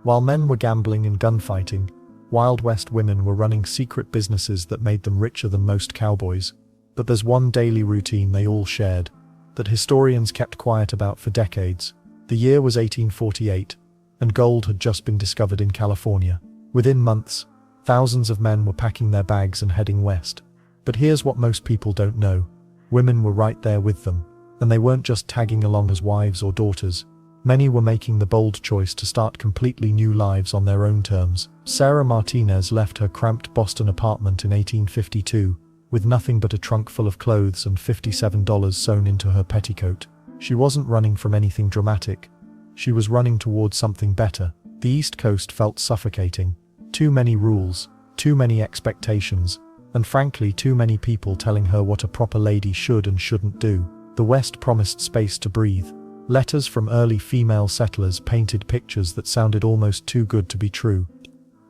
While men were gambling and gunfighting, Wild West women were running secret businesses that made them richer than most cowboys. But there's one daily routine they all shared, that historians kept quiet about for decades. The year was 1848, and gold had just been discovered in California. Within months, thousands of men were packing their bags and heading west. But here's what most people don't know. Women were right there with them, and they weren't just tagging along as wives or daughters. Many were making the bold choice to start completely new lives on their own terms. Sarah Martinez left her cramped Boston apartment in 1852, with nothing but a trunk full of clothes and $57 sewn into her petticoat. She wasn't running from anything dramatic. She was running towards something better. The East Coast felt suffocating. Too many rules, too many expectations, and frankly too many people telling her what a proper lady should and shouldn't do. The West promised space to breathe. Letters from early female settlers painted pictures that sounded almost too good to be true.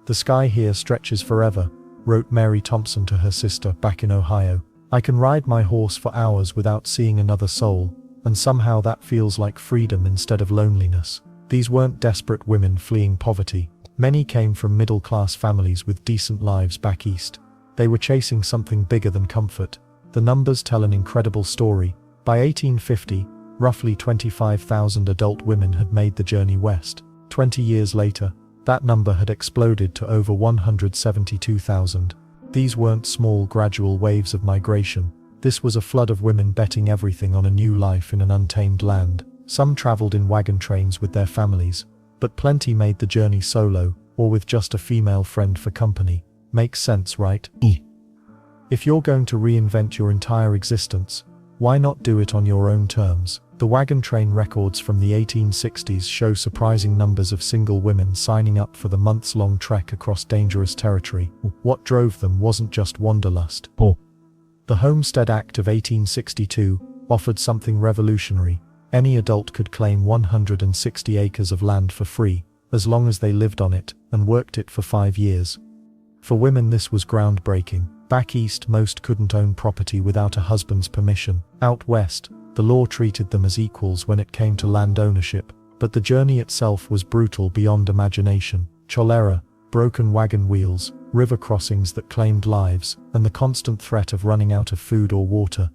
"The sky here stretches forever," wrote Mary Thompson to her sister back in Ohio. "I can ride my horse for hours without seeing another soul, and somehow that feels like freedom instead of loneliness." These weren't desperate women fleeing poverty. Many came from middle-class families with decent lives back east. They were chasing something bigger than comfort. The numbers tell an incredible story. By 1850, roughly 25,000 adult women had made the journey west. 20 years later, that number had exploded to over 172,000. These weren't small, gradual waves of migration. This was a flood of women betting everything on a new life in an untamed land. Some traveled in wagon trains with their families, but plenty made the journey solo, or with just a female friend for company. Makes sense, right? If you're going to reinvent your entire existence, why not do it on your own terms? The wagon train records from the 1860s show surprising numbers of single women signing up for the months-long trek across dangerous territory. What drove them wasn't just wanderlust. The Homestead Act of 1862 offered something revolutionary. Any adult could claim 160 acres of land for free, as long as they lived on it and worked it for 5 years. For women, this was groundbreaking. Back east, most couldn't own property without a husband's permission. Out west, the law treated them as equals when it came to land ownership, but the journey itself was brutal beyond imagination. Cholera, broken wagon wheels, river crossings that claimed lives, and the constant threat of running out of food or water.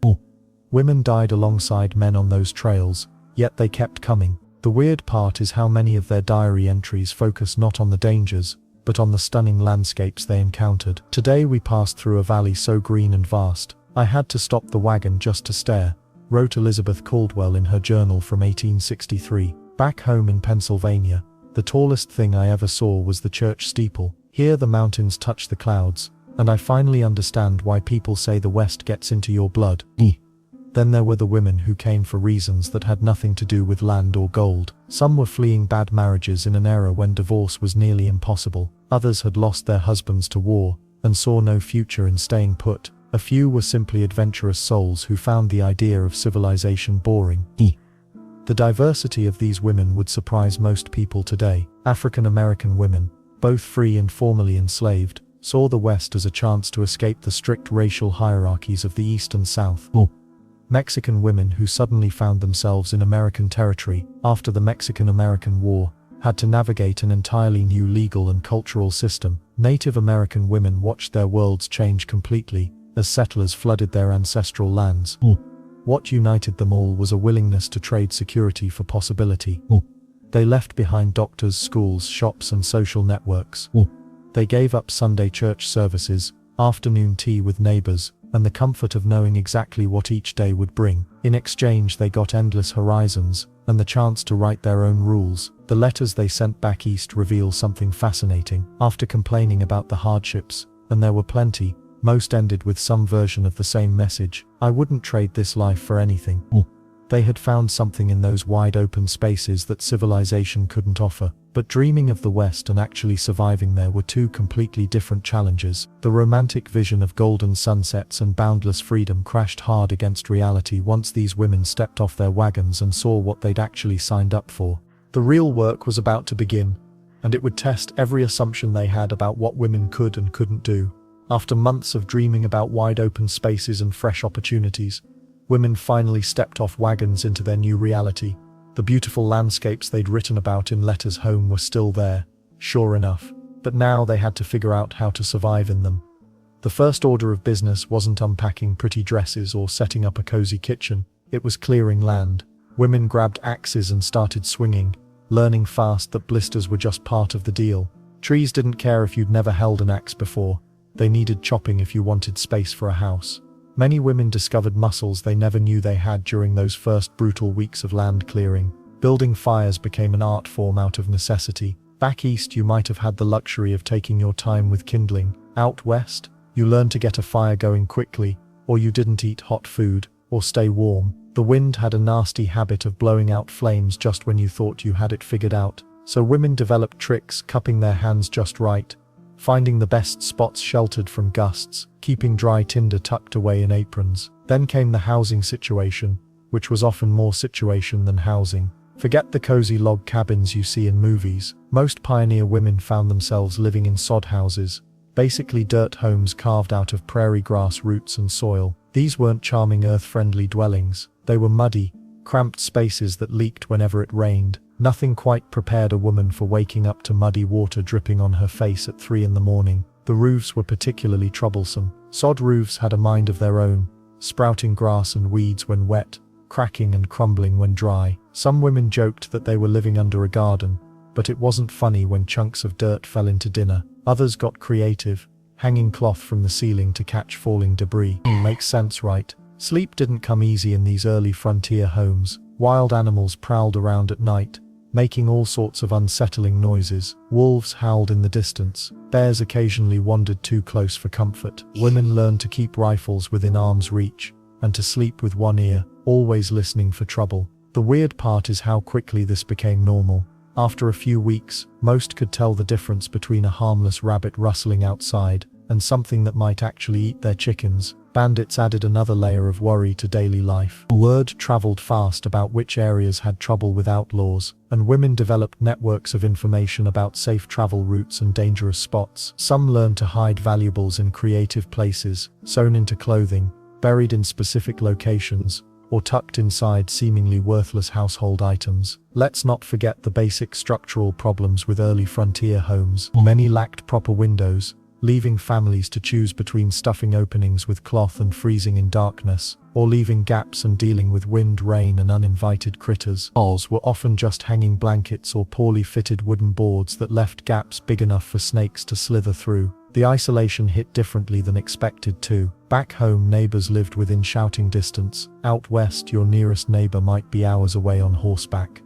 Women died alongside men on those trails, yet they kept coming. The weird part is how many of their diary entries focus not on the dangers, but on the stunning landscapes they encountered. "Today we passed through a valley so green and vast, I had to stop the wagon just to stare," wrote Elizabeth Caldwell in her journal from 1863. Back home in Pennsylvania, the tallest thing I ever saw was the church steeple. Here the mountains touch the clouds, and I finally understand why people say the West gets into your blood. Then there were the women who came for reasons that had nothing to do with land or gold. Some were fleeing bad marriages in an era when divorce was nearly impossible. Others had lost their husbands to war, and saw no future in staying put. A few were simply adventurous souls who found the idea of civilization boring. The diversity of these women would surprise most people today. African American women, both free and formerly enslaved, saw the West as a chance to escape the strict racial hierarchies of the East and South. Mexican women who suddenly found themselves in American territory after the Mexican-American War had to navigate an entirely new legal and cultural system. Native American women watched their worlds change completely as settlers flooded their ancestral lands. What united them all was a willingness to trade security for possibility. They left behind doctors, schools, shops, and social networks. They gave up Sunday church services, afternoon tea with neighbors, and the comfort of knowing exactly what each day would bring. In exchange, they got endless horizons and the chance to write their own rules. The letters they sent back east reveal something fascinating. After complaining about the hardships, and there were plenty, most ended with some version of the same message: "I wouldn't trade this life for anything." They had found something in those wide open spaces that civilization couldn't offer. But dreaming of the West and actually surviving there were two completely different challenges. The romantic vision of golden sunsets and boundless freedom crashed hard against reality once these women stepped off their wagons and saw what they'd actually signed up for. The real work was about to begin, and it would test every assumption they had about what women could and couldn't do. After months of dreaming about wide open spaces and fresh opportunities, women finally stepped off wagons into their new reality. The beautiful landscapes they'd written about in letters home were still there, sure enough, but now they had to figure out how to survive in them. The first order of business wasn't unpacking pretty dresses or setting up a cozy kitchen, it was clearing land. Women grabbed axes and started swinging, learning fast that blisters were just part of the deal. Trees didn't care if you'd never held an axe before, they needed chopping if you wanted space for a house. Many women discovered muscles they never knew they had during those first brutal weeks of land clearing. Building fires became an art form out of necessity. Back east you might have had the luxury of taking your time with kindling. Out west, you learned to get a fire going quickly, or you didn't eat hot food, or stay warm. The wind had a nasty habit of blowing out flames just when you thought you had it figured out, so women developed tricks, cupping their hands just right, finding the best spots sheltered from gusts, keeping dry tinder tucked away in aprons. Then came the housing situation, which was often more situation than housing. Forget the cozy log cabins you see in movies. Most pioneer women found themselves living in sod houses, basically dirt homes carved out of prairie grass roots and soil. These weren't charming earth-friendly dwellings, they were muddy, cramped spaces that leaked whenever it rained. Nothing quite prepared a woman for waking up to muddy water dripping on her face at 3 in the morning. The roofs were particularly troublesome. Sod roofs had a mind of their own, sprouting grass and weeds when wet, cracking and crumbling when dry. Some women joked that they were living under a garden, but it wasn't funny when chunks of dirt fell into dinner. Others got creative, hanging cloth from the ceiling to catch falling debris. Makes sense, right? Sleep didn't come easy in these early frontier homes. Wild animals prowled around at night, making all sorts of unsettling noises. Wolves howled in the distance. Bears occasionally wandered too close for comfort. Women learned to keep rifles within arm's reach, and to sleep with one ear, always listening for trouble. The weird part is how quickly this became normal. After a few weeks, most could tell the difference between a harmless rabbit rustling outside and something that might actually eat their chickens. Bandits added another layer of worry to daily life. Word traveled fast about which areas had trouble with outlaws, and women developed networks of information about safe travel routes and dangerous spots. Some learned to hide valuables in creative places, sewn into clothing, buried in specific locations, or tucked inside seemingly worthless household items. Let's not forget the basic structural problems with early frontier homes. Many lacked proper windows, leaving families to choose between stuffing openings with cloth and freezing in darkness, or leaving gaps and dealing with wind, rain, and uninvited critters. Walls were often just hanging blankets or poorly fitted wooden boards that left gaps big enough for snakes to slither through. The isolation hit differently than expected too. Back home, neighbors lived within shouting distance. Out west, your nearest neighbor might be hours away on horseback.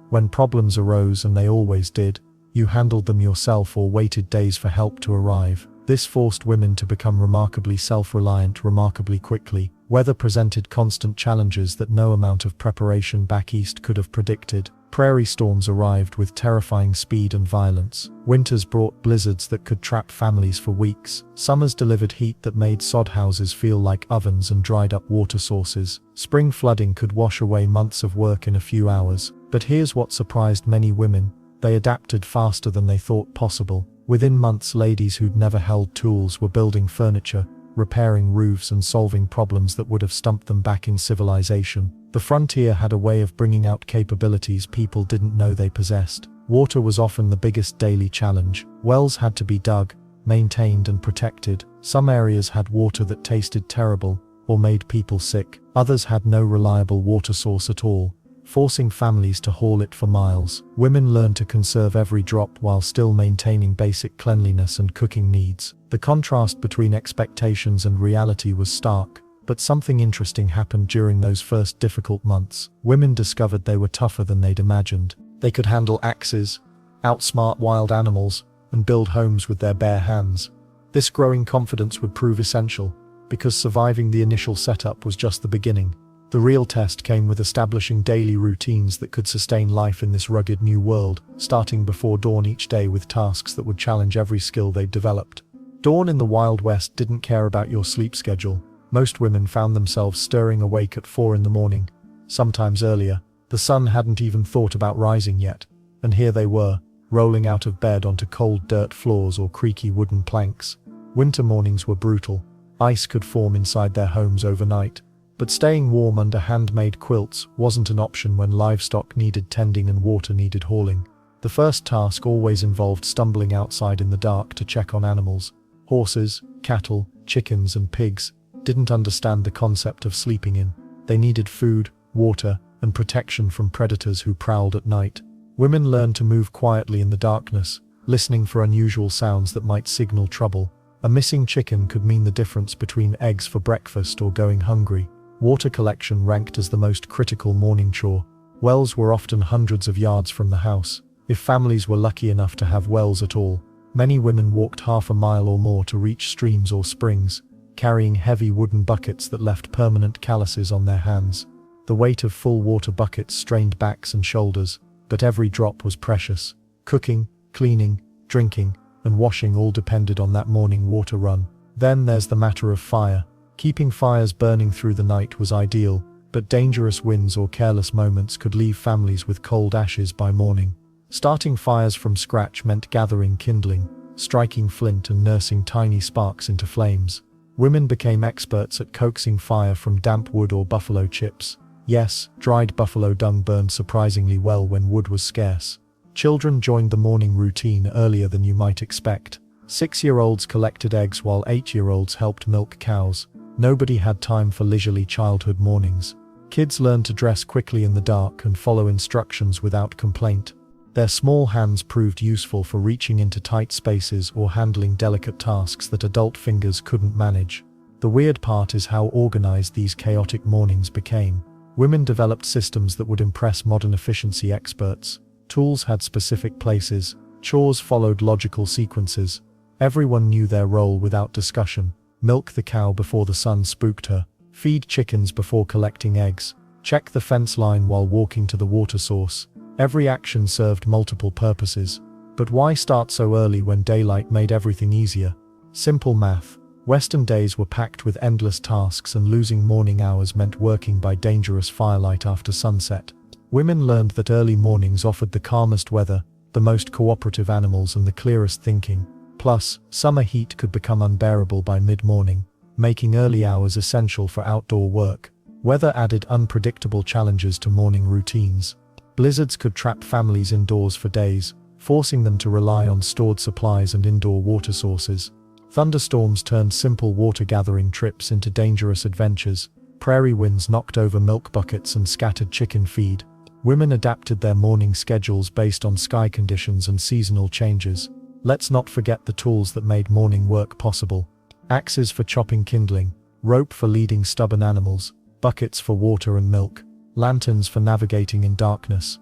When problems arose, and they always did, you handled them yourself or waited days for help to arrive. This forced women to become remarkably self-reliant remarkably quickly. Weather presented constant challenges that no amount of preparation back east could have predicted. Prairie storms arrived with terrifying speed and violence. Winters brought blizzards that could trap families for weeks. Summers delivered heat that made sod houses feel like ovens and dried up water sources. Spring flooding could wash away months of work in a few hours. But here's what surprised many women. They adapted faster than they thought possible. Within months, ladies who'd never held tools were building furniture, repairing roofs, and solving problems that would have stumped them back in civilization. The frontier had a way of bringing out capabilities people didn't know they possessed. Water was often the biggest daily challenge. Wells had to be dug, maintained, and protected. Some areas had water that tasted terrible, or made people sick. Others had no reliable water source at all, forcing families to haul it for miles. Women learned to conserve every drop while still maintaining basic cleanliness and cooking needs. The contrast between expectations and reality was stark, but something interesting happened during those first difficult months. Women discovered they were tougher than they'd imagined. They could handle axes, outsmart wild animals, and build homes with their bare hands. This growing confidence would prove essential, because surviving the initial setup was just the beginning. The real test came with establishing daily routines that could sustain life in this rugged new world, starting before dawn each day with tasks that would challenge every skill they'd developed. Dawn in the Wild West didn't care about your sleep schedule. Most women found themselves stirring awake at 4 in the morning, sometimes earlier. The sun hadn't even thought about rising yet, and here they were, rolling out of bed onto cold dirt floors or creaky wooden planks. Winter mornings were brutal. Ice could form inside their homes overnight, but staying warm under handmade quilts wasn't an option when livestock needed tending and water needed hauling. The first task always involved stumbling outside in the dark to check on animals. Horses, cattle, chickens, and pigs didn't understand the concept of sleeping in. They needed food, water, and protection from predators who prowled at night. Women learned to move quietly in the darkness, listening for unusual sounds that might signal trouble. A missing chicken could mean the difference between eggs for breakfast or going hungry. Water collection ranked as the most critical morning chore. Wells were often hundreds of yards from the house. If families were lucky enough to have wells at all, many women walked half a mile or more to reach streams or springs, carrying heavy wooden buckets that left permanent calluses on their hands. The weight of full water buckets strained backs and shoulders, but every drop was precious. Cooking, cleaning, drinking, and washing all depended on that morning water run. Then there's the matter of fire. Keeping fires burning through the night was ideal, but dangerous winds or careless moments could leave families with cold ashes by morning. Starting fires from scratch meant gathering kindling, striking flint and nursing tiny sparks into flames. Women became experts at coaxing fire from damp wood or buffalo chips. Yes, dried buffalo dung burned surprisingly well when wood was scarce. Children joined the morning routine earlier than you might expect. 6-year-olds collected eggs while 8-year-olds helped milk cows. Nobody had time for leisurely childhood mornings. Kids learned to dress quickly in the dark and follow instructions without complaint. Their small hands proved useful for reaching into tight spaces or handling delicate tasks that adult fingers couldn't manage. The weird part is how organized these chaotic mornings became. Women developed systems that would impress modern efficiency experts. Tools had specific places. Chores followed logical sequences. Everyone knew their role without discussion. Milk the cow before the sun spooked her. Feed chickens before collecting eggs. Check the fence line while walking to the water source. Every action served multiple purposes. But why start so early when daylight made everything easier? Simple math. Western days were packed with endless tasks, and losing morning hours meant working by dangerous firelight after sunset. Women learned that early mornings offered the calmest weather, the most cooperative animals, and the clearest thinking. Plus, summer heat could become unbearable by mid-morning, making early hours essential for outdoor work. Weather added unpredictable challenges to morning routines. Blizzards could trap families indoors for days, forcing them to rely on stored supplies and indoor water sources. Thunderstorms turned simple water-gathering trips into dangerous adventures. Prairie winds knocked over milk buckets and scattered chicken feed. Women adapted their morning schedules based on sky conditions and seasonal changes. Let's not forget the tools that made morning work possible. Axes for chopping kindling, rope for leading stubborn animals, buckets for water and milk, lanterns for navigating in darkness.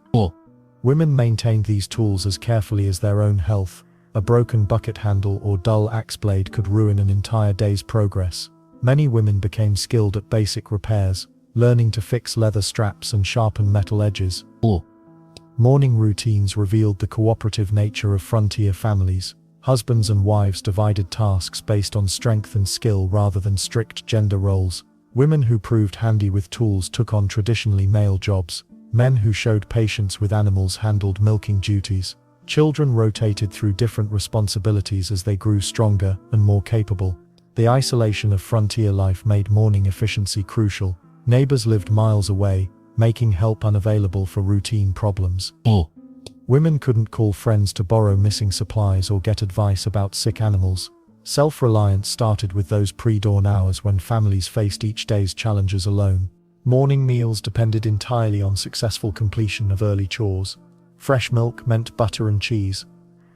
Women maintained these tools as carefully as their own health. A broken bucket handle or dull axe blade could ruin an entire day's progress. Many women became skilled at basic repairs, learning to fix leather straps and sharpen metal edges. Morning routines revealed the cooperative nature of frontier families. Husbands and wives divided tasks based on strength and skill rather than strict gender roles. Women who proved handy with tools took on traditionally male jobs. Men who showed patience with animals handled milking duties. Children rotated through different responsibilities as they grew stronger and more capable. The isolation of frontier life made morning efficiency crucial. Neighbors lived miles away, making help unavailable for routine problems. Women couldn't call friends to borrow missing supplies or get advice about sick animals. Self-reliance started with those pre-dawn hours when families faced each day's challenges alone. Morning meals depended entirely on successful completion of early chores. Fresh milk meant butter and cheese.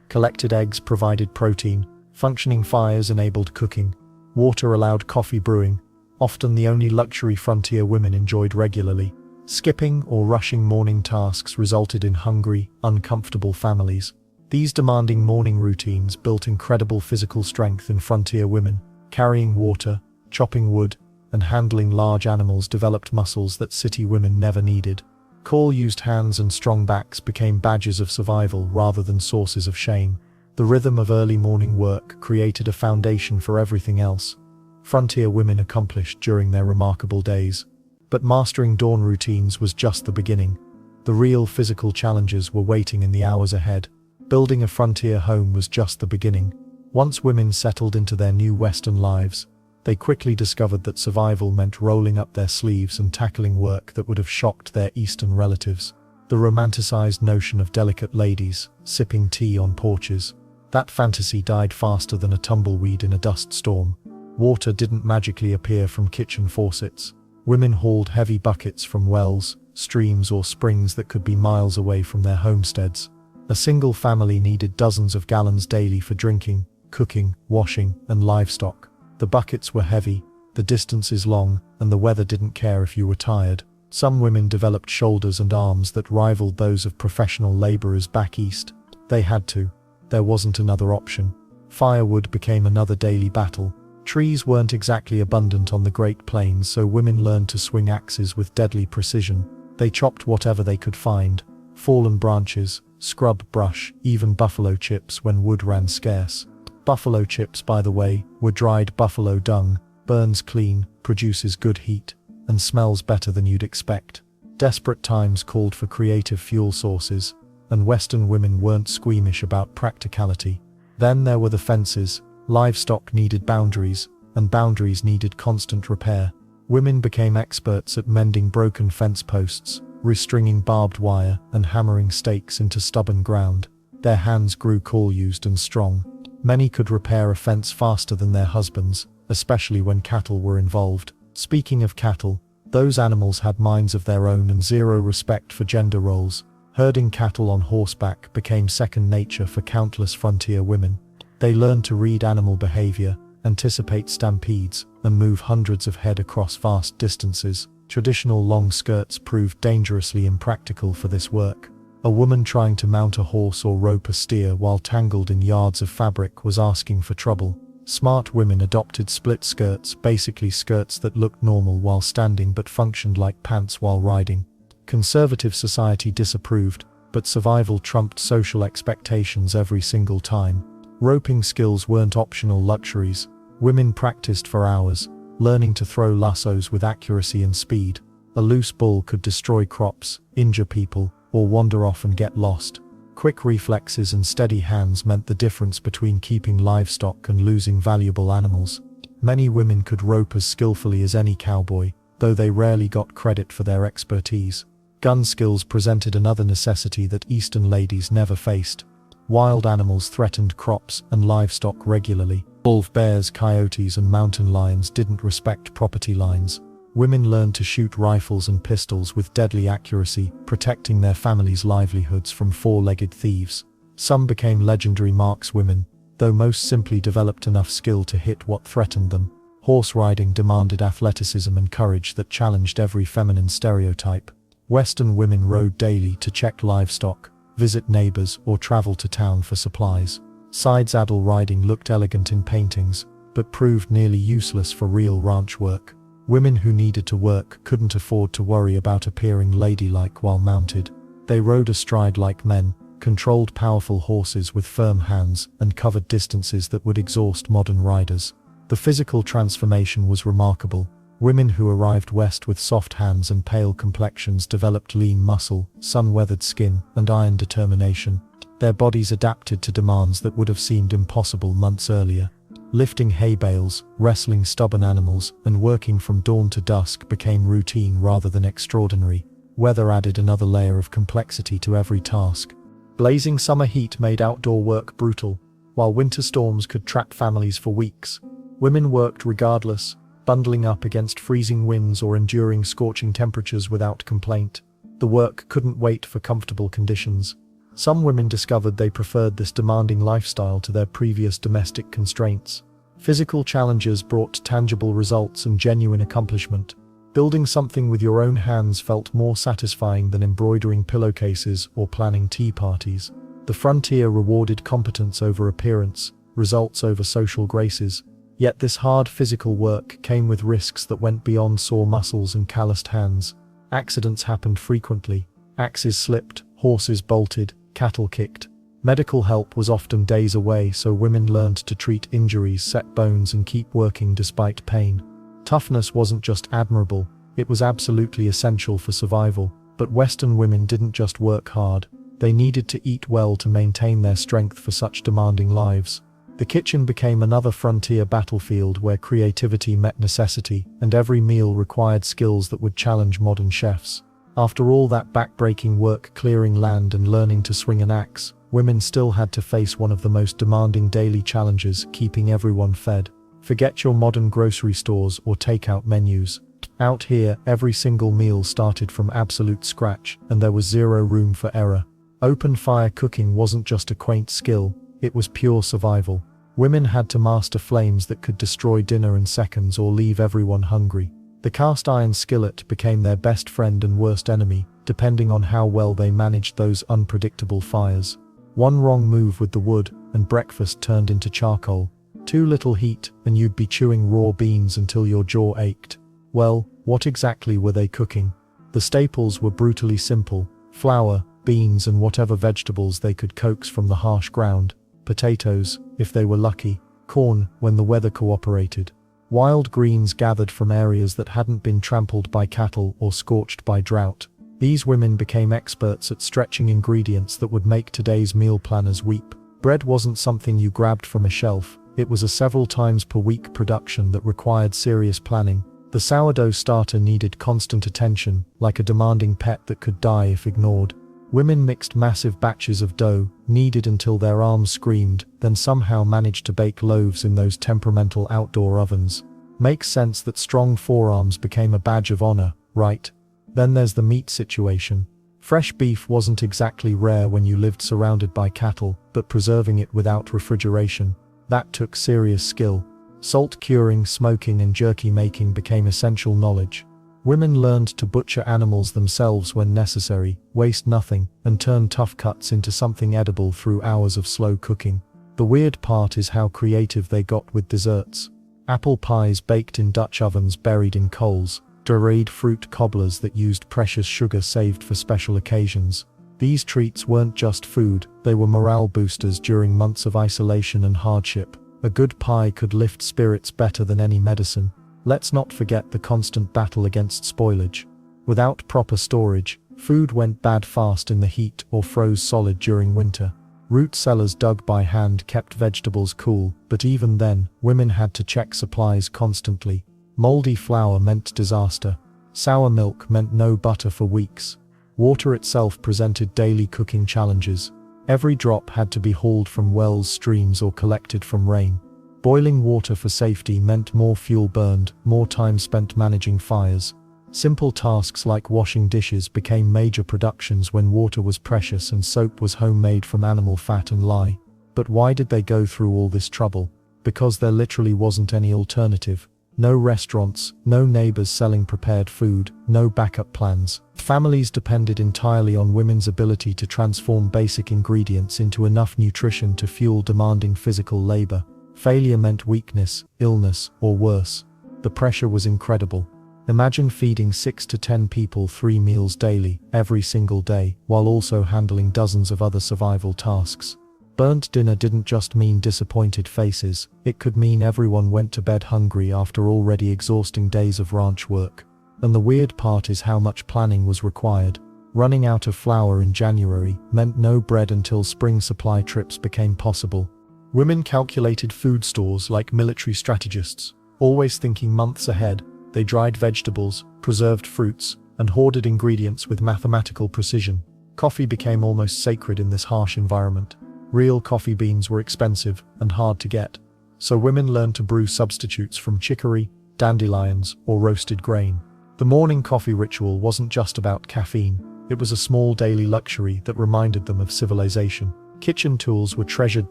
Collected eggs provided protein. Functioning fires enabled cooking. Water allowed coffee brewing, often the only luxury frontier women enjoyed regularly. Skipping or rushing morning tasks resulted in hungry, uncomfortable families. These demanding morning routines built incredible physical strength in frontier women. Carrying water, chopping wood, and handling large animals developed muscles that city women never needed. Call-used hands and strong backs became badges of survival rather than sources of shame. The rhythm of early morning work created a foundation for everything else frontier women accomplished during their remarkable days. But mastering dawn routines was just the beginning. The real physical challenges were waiting in the hours ahead. Building a frontier home was just the beginning. Once women settled into their new Western lives, they quickly discovered that survival meant rolling up their sleeves and tackling work that would have shocked their Eastern relatives. The romanticized notion of delicate ladies sipping tea on porches. That fantasy died faster than a tumbleweed in a dust storm. Water didn't magically appear from kitchen faucets. Women hauled heavy buckets from wells, streams or springs that could be miles away from their homesteads. A single family needed dozens of gallons daily for drinking, cooking, washing, and livestock. The buckets were heavy, the distances long, and the weather didn't care if you were tired. Some women developed shoulders and arms that rivaled those of professional laborers back east. They had to. There wasn't another option. Firewood became another daily battle. Trees weren't exactly abundant on the Great Plains, so women learned to swing axes with deadly precision. They chopped whatever they could find: fallen branches, scrub brush, even buffalo chips when wood ran scarce. Buffalo chips, by the way, were dried buffalo dung, burns clean, produces good heat, and smells better than you'd expect. Desperate times called for creative fuel sources, and Western women weren't squeamish about practicality. Then there were the fences. Livestock needed boundaries, and boundaries needed constant repair. Women became experts at mending broken fence posts, restringing barbed wire, and hammering stakes into stubborn ground. Their hands grew cool-used and strong. Many could repair a fence faster than their husbands, especially when cattle were involved. Speaking of cattle, those animals had minds of their own and zero respect for gender roles. Herding cattle on horseback became second nature for countless frontier women. They learned to read animal behavior, anticipate stampedes, and move hundreds of head across vast distances. Traditional long skirts proved dangerously impractical for this work. A woman trying to mount a horse or rope a steer while tangled in yards of fabric was asking for trouble. Smart women adopted split skirts, basically skirts that looked normal while standing but functioned like pants while riding. Conservative society disapproved, but survival trumped social expectations every single time. Roping skills weren't optional luxuries. Women practiced for hours, learning to throw lassos with accuracy and speed. A loose bull could destroy crops, injure people, or wander off and get lost. Quick reflexes and steady hands meant the difference between keeping livestock and losing valuable animals. Many women could rope as skillfully as any cowboy, though they rarely got credit for their expertise. Gun skills presented another necessity that Eastern ladies never faced. Wild animals threatened crops and livestock regularly. Wolf, bears, coyotes, and mountain lions didn't respect property lines. Women learned to shoot rifles and pistols with deadly accuracy, protecting their families' livelihoods from four-legged thieves. Some became legendary markswomen, though most simply developed enough skill to hit what threatened them. Horse riding demanded athleticism and courage that challenged every feminine stereotype. Western women rode daily to check livestock, visit neighbors, or travel to town for supplies. Side-saddle riding looked elegant in paintings, but proved nearly useless for real ranch work. Women who needed to work couldn't afford to worry about appearing ladylike while mounted. They rode astride like men, controlled powerful horses with firm hands, and covered distances that would exhaust modern riders. The physical transformation was remarkable. Women who arrived west with soft hands and pale complexions developed lean muscle, sun-weathered skin, and iron determination. Their bodies adapted to demands that would have seemed impossible months earlier. Lifting hay bales, wrestling stubborn animals, and working from dawn to dusk became routine rather than extraordinary. Weather added another layer of complexity to every task. Blazing summer heat made outdoor work brutal, while winter storms could trap families for weeks. Women worked regardless, bundling up against freezing winds or enduring scorching temperatures without complaint. The work couldn't wait for comfortable conditions. Some women discovered they preferred this demanding lifestyle to their previous domestic constraints. Physical challenges brought tangible results and genuine accomplishment. Building something with your own hands felt more satisfying than embroidering pillowcases or planning tea parties. The frontier rewarded competence over appearance, results over social graces. Yet this hard physical work came with risks that went beyond sore muscles and calloused hands. Accidents happened frequently. Axes slipped, horses bolted, cattle kicked. Medical help was often days away, so women learned to treat injuries, set bones, and keep working despite pain. Toughness wasn't just admirable, it was absolutely essential for survival. But Western women didn't just work hard, they needed to eat well to maintain their strength for such demanding lives. The kitchen became another frontier battlefield where creativity met necessity, and every meal required skills that would challenge modern chefs. After all that back-breaking work clearing land and learning to swing an axe, women still had to face one of the most demanding daily challenges: keeping everyone fed. Forget your modern grocery stores or takeout menus. Out here, every single meal started from absolute scratch, and there was zero room for error. Open fire cooking wasn't just a quaint skill, it was pure survival. Women had to master flames that could destroy dinner in seconds or leave everyone hungry. The cast iron skillet became their best friend and worst enemy, depending on how well they managed those unpredictable fires. One wrong move with the wood, and breakfast turned into charcoal. Too little heat, and you'd be chewing raw beans until your jaw ached. Well, what exactly were they cooking? The staples were brutally simple: flour, beans, and whatever vegetables they could coax from the harsh ground. Potatoes, if they were lucky. Corn, when the weather cooperated. Wild greens gathered from areas that hadn't been trampled by cattle or scorched by drought. These women became experts at stretching ingredients that would make today's meal planners weep. Bread wasn't something you grabbed from a shelf, it was a several times per week production that required serious planning. The sourdough starter needed constant attention, like a demanding pet that could die if ignored. Women mixed massive batches of dough, kneaded until their arms screamed, then somehow managed to bake loaves in those temperamental outdoor ovens. Makes sense that strong forearms became a badge of honor, right? Then there's the meat situation. Fresh beef wasn't exactly rare when you lived surrounded by cattle, but preserving it without refrigeration, that took serious skill. Salt curing, smoking, and jerky making became essential knowledge. Women learned to butcher animals themselves when necessary, waste nothing, and turn tough cuts into something edible through hours of slow cooking. The weird part is how creative they got with desserts. Apple pies baked in Dutch ovens buried in coals, dried fruit cobblers that used precious sugar saved for special occasions. These treats weren't just food, they were morale boosters during months of isolation and hardship. A good pie could lift spirits better than any medicine. Let's not forget the constant battle against spoilage. Without proper storage, food went bad fast in the heat or froze solid during winter. Root cellars dug by hand kept vegetables cool, but even then, women had to check supplies constantly. Moldy flour meant disaster. Sour milk meant no butter for weeks. Water itself presented daily cooking challenges. Every drop had to be hauled from wells, streams, or collected from rain. Boiling water for safety meant more fuel burned, more time spent managing fires. Simple tasks like washing dishes became major productions when water was precious and soap was homemade from animal fat and lye. But why did they go through all this trouble? Because there literally wasn't any alternative. No restaurants, no neighbors selling prepared food, no backup plans. Families depended entirely on women's ability to transform basic ingredients into enough nutrition to fuel demanding physical labor. Failure meant weakness, illness, or worse. The pressure was incredible. Imagine feeding 6 to 10 people 3 meals daily, every single day, while also handling dozens of other survival tasks. Burnt dinner didn't just mean disappointed faces, it could mean everyone went to bed hungry after already exhausting days of ranch work. And the weird part is how much planning was required. Running out of flour in January meant no bread until spring supply trips became possible. Women calculated food stores like military strategists, always thinking months ahead. They dried vegetables, preserved fruits, and hoarded ingredients with mathematical precision. Coffee became almost sacred in this harsh environment. Real coffee beans were expensive and hard to get, so women learned to brew substitutes from chicory, dandelions, or roasted grain. The morning coffee ritual wasn't just about caffeine, it was a small daily luxury that reminded them of civilization. Kitchen tools were treasured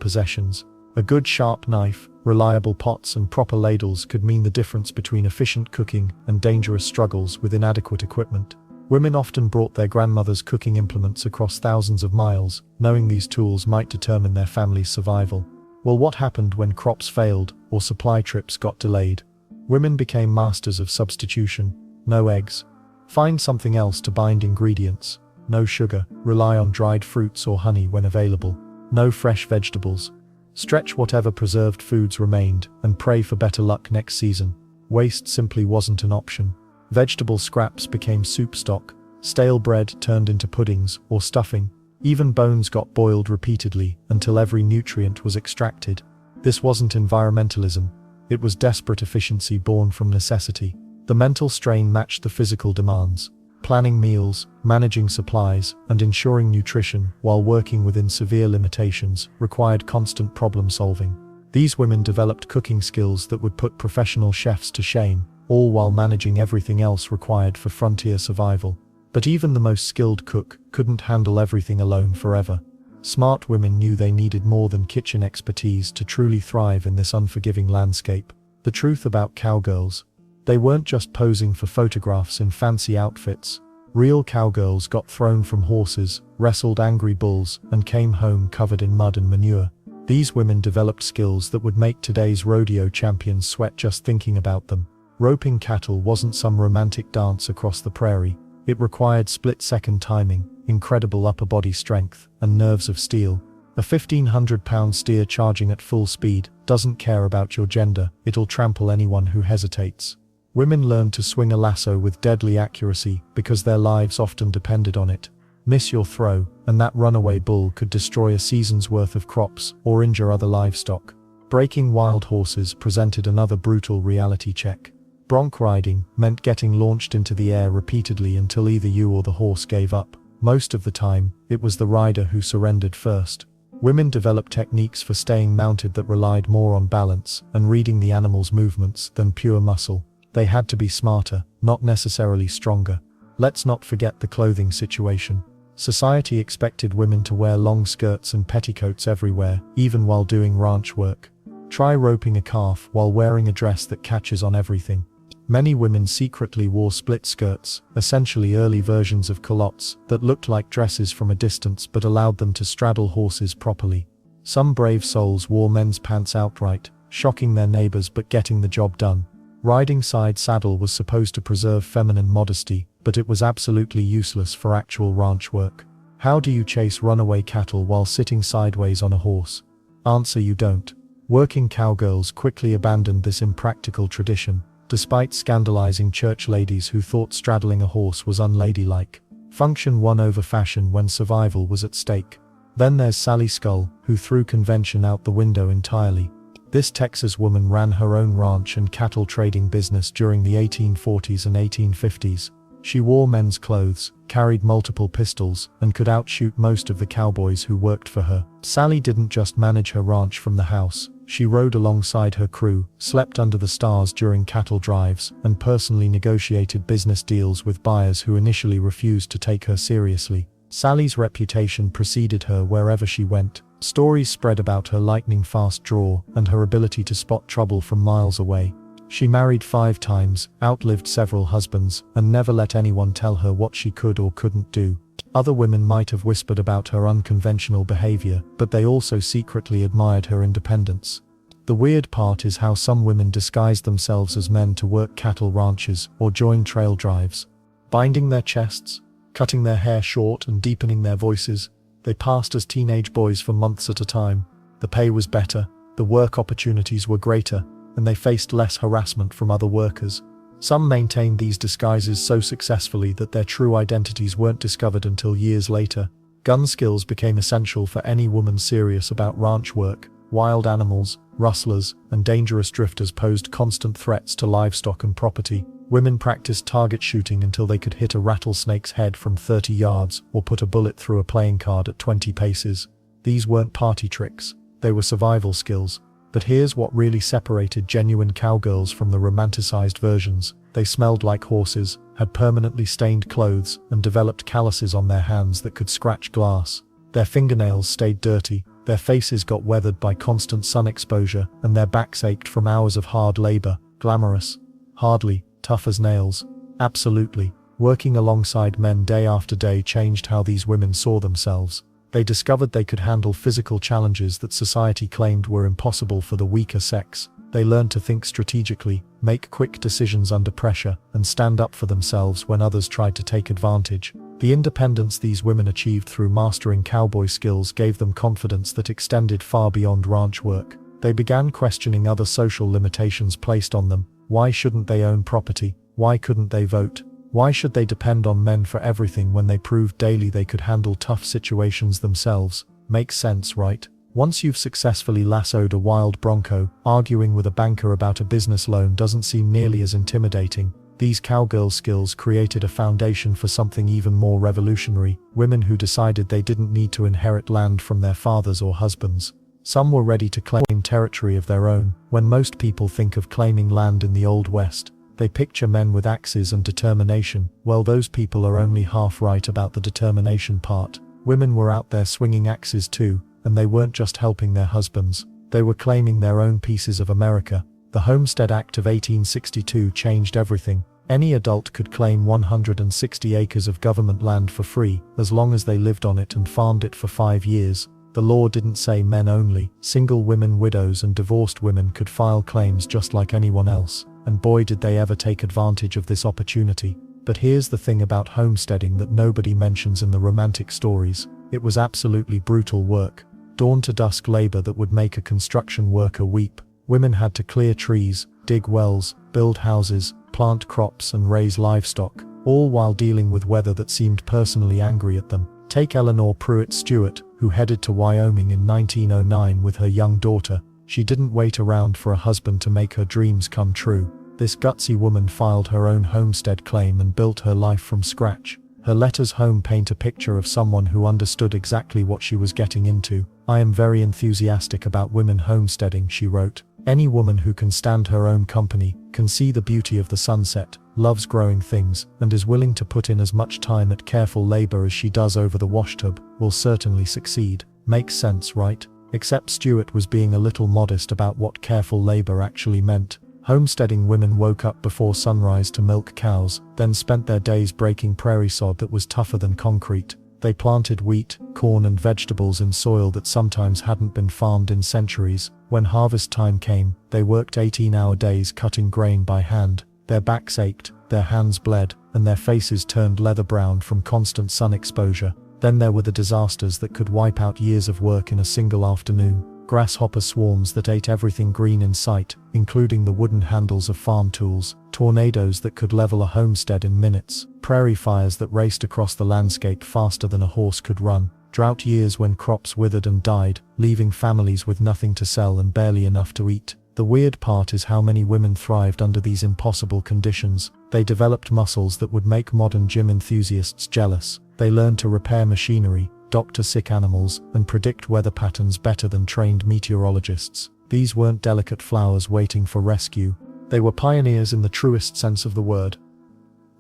possessions. A good sharp knife, reliable pots, and proper ladles could mean the difference between efficient cooking and dangerous struggles with inadequate equipment. Women often brought their grandmother's cooking implements across thousands of miles, knowing these tools might determine their family's survival. Well, what happened when crops failed or supply trips got delayed? Women became masters of substitution. No eggs. Find something else to bind ingredients. No sugar. Rely on dried fruits or honey when available. No fresh vegetables. Stretch whatever preserved foods remained and pray for better luck next season. Waste simply wasn't an option. Vegetable scraps became soup stock. Stale bread turned into puddings or stuffing. Even bones got boiled repeatedly until every nutrient was extracted. This wasn't environmentalism. It was desperate efficiency born from necessity. The mental strain matched the physical demands. Planning meals, managing supplies, and ensuring nutrition while working within severe limitations required constant problem solving. These women developed cooking skills that would put professional chefs to shame, all while managing everything else required for frontier survival. But even the most skilled cook couldn't handle everything alone forever. Smart women knew they needed more than kitchen expertise to truly thrive in this unforgiving landscape. The truth about cowgirls: they weren't just posing for photographs in fancy outfits. Real cowgirls got thrown from horses, wrestled angry bulls, and came home covered in mud and manure. These women developed skills that would make today's rodeo champions sweat just thinking about them. Roping cattle wasn't some romantic dance across the prairie. It required split-second timing, incredible upper body strength, and nerves of steel. A 1,500-pound steer charging at full speed doesn't care about your gender, it'll trample anyone who hesitates. Women learned to swing a lasso with deadly accuracy because their lives often depended on it. Miss your throw, and that runaway bull could destroy a season's worth of crops or injure other livestock. Breaking wild horses presented another brutal reality check. Bronc riding meant getting launched into the air repeatedly until either you or the horse gave up. Most of the time, it was the rider who surrendered first. Women developed techniques for staying mounted that relied more on balance and reading the animal's movements than pure muscle. They had to be smarter, not necessarily stronger. Let's not forget the clothing situation. Society expected women to wear long skirts and petticoats everywhere, even while doing ranch work. Try roping a calf while wearing a dress that catches on everything. Many women secretly wore split skirts, essentially early versions of culottes, that looked like dresses from a distance but allowed them to straddle horses properly. Some brave souls wore men's pants outright, shocking their neighbors but getting the job done. Riding side saddle was supposed to preserve feminine modesty, but it was absolutely useless for actual ranch work. How do you chase runaway cattle while sitting sideways on a horse? Answer: you don't. Working cowgirls quickly abandoned this impractical tradition, despite scandalizing church ladies who thought straddling a horse was unladylike. Function won over fashion when survival was at stake. Then there's Sally Skull, who threw convention out the window entirely. This Texas woman ran her own ranch and cattle trading business during the 1840s and 1850s. She wore men's clothes, carried multiple pistols, and could outshoot most of the cowboys who worked for her. Sally didn't just manage her ranch from the house. She rode alongside her crew, slept under the stars during cattle drives, and personally negotiated business deals with buyers who initially refused to take her seriously. Sally's reputation preceded her wherever she went. Stories spread about her lightning-fast draw and her ability to spot trouble from miles away. She married 5 times, outlived several husbands, and never let anyone tell her what she could or couldn't do. Other women might have whispered about her unconventional behavior, but they also secretly admired her independence. The weird part is how some women disguised themselves as men to work cattle ranches or join trail drives. Binding their chests, cutting their hair short and deepening their voices, they passed as teenage boys for months at a time. The pay was better, the work opportunities were greater, and they faced less harassment from other workers. Some maintained these disguises so successfully that their true identities weren't discovered until years later. Gun skills became essential for any woman serious about ranch work. Wild animals, rustlers, and dangerous drifters posed constant threats to livestock and property. Women practiced target shooting until they could hit a rattlesnake's head from 30 yards or put a bullet through a playing card at 20 paces. These weren't party tricks, they were survival skills. But here's what really separated genuine cowgirls from the romanticized versions. They smelled like horses, had permanently stained clothes, and developed calluses on their hands that could scratch glass. Their fingernails stayed dirty, their faces got weathered by constant sun exposure, and their backs ached from hours of hard labor. Glamorous? Hardly. Tough as nails? Absolutely. Working alongside men day after day changed how these women saw themselves. They discovered they could handle physical challenges that society claimed were impossible for the weaker sex. They learned to think strategically, make quick decisions under pressure, and stand up for themselves when others tried to take advantage. The independence these women achieved through mastering cowboy skills gave them confidence that extended far beyond ranch work. They began questioning other social limitations placed on them. Why shouldn't they own property? Why couldn't they vote? Why should they depend on men for everything when they proved daily they could handle tough situations themselves? Makes sense, right? Once you've successfully lassoed a wild bronco, arguing with a banker about a business loan doesn't seem nearly as intimidating. These cowgirl skills created a foundation for something even more revolutionary: women who decided they didn't need to inherit land from their fathers or husbands. Some were ready to claim territory of their own. When most people think of claiming land in the Old West, they picture men with axes and determination. Well, those people are only half right about the determination part. Women were out there swinging axes too, and they weren't just helping their husbands. They were claiming their own pieces of America. The Homestead Act of 1862 changed everything. Any adult could claim 160 acres of government land for free, as long as they lived on it and farmed it for 5 years. The law didn't say men only. Single women, widows, and divorced women could file claims just like anyone else. And boy, did they ever take advantage of this opportunity. But here's the thing about homesteading that nobody mentions in the romantic stories. It was absolutely brutal work. Dawn to dusk labor that would make a construction worker weep. Women had to clear trees, dig wells, build houses, plant crops, and raise livestock, all while dealing with weather that seemed personally angry at them. Take Eleanor Pruitt Stewart, who headed to Wyoming in 1909 with her young daughter. She didn't wait around for a husband to make her dreams come true. This gutsy woman filed her own homestead claim and built her life from scratch. Her letters home paint a picture of someone who understood exactly what she was getting into. "I am very enthusiastic about women homesteading," she wrote. "Any woman who can stand her own company, can see the beauty of the sunset, loves growing things, and is willing to put in as much time at careful labor as she does over the washtub, will certainly succeed." Makes sense, right? Except Stewart was being a little modest about what careful labor actually meant. Homesteading women woke up before sunrise to milk cows, then spent their days breaking prairie sod that was tougher than concrete. They planted wheat, corn, and vegetables in soil that sometimes hadn't been farmed in centuries. When harvest time came, they worked 18-hour days cutting grain by hand. Their backs ached, their hands bled, and their faces turned leather brown from constant sun exposure. Then there were the disasters that could wipe out years of work in a single afternoon. Grasshopper swarms that ate everything green in sight, including the wooden handles of farm tools. Tornadoes that could level a homestead in minutes. Prairie fires that raced across the landscape faster than a horse could run. Drought years when crops withered and died, leaving families with nothing to sell and barely enough to eat. The weird part is how many women thrived under these impossible conditions. They developed muscles that would make modern gym enthusiasts jealous. They learned to repair machinery, doctor sick animals, and predict weather patterns better than trained meteorologists. These weren't delicate flowers waiting for rescue. They were pioneers in the truest sense of the word.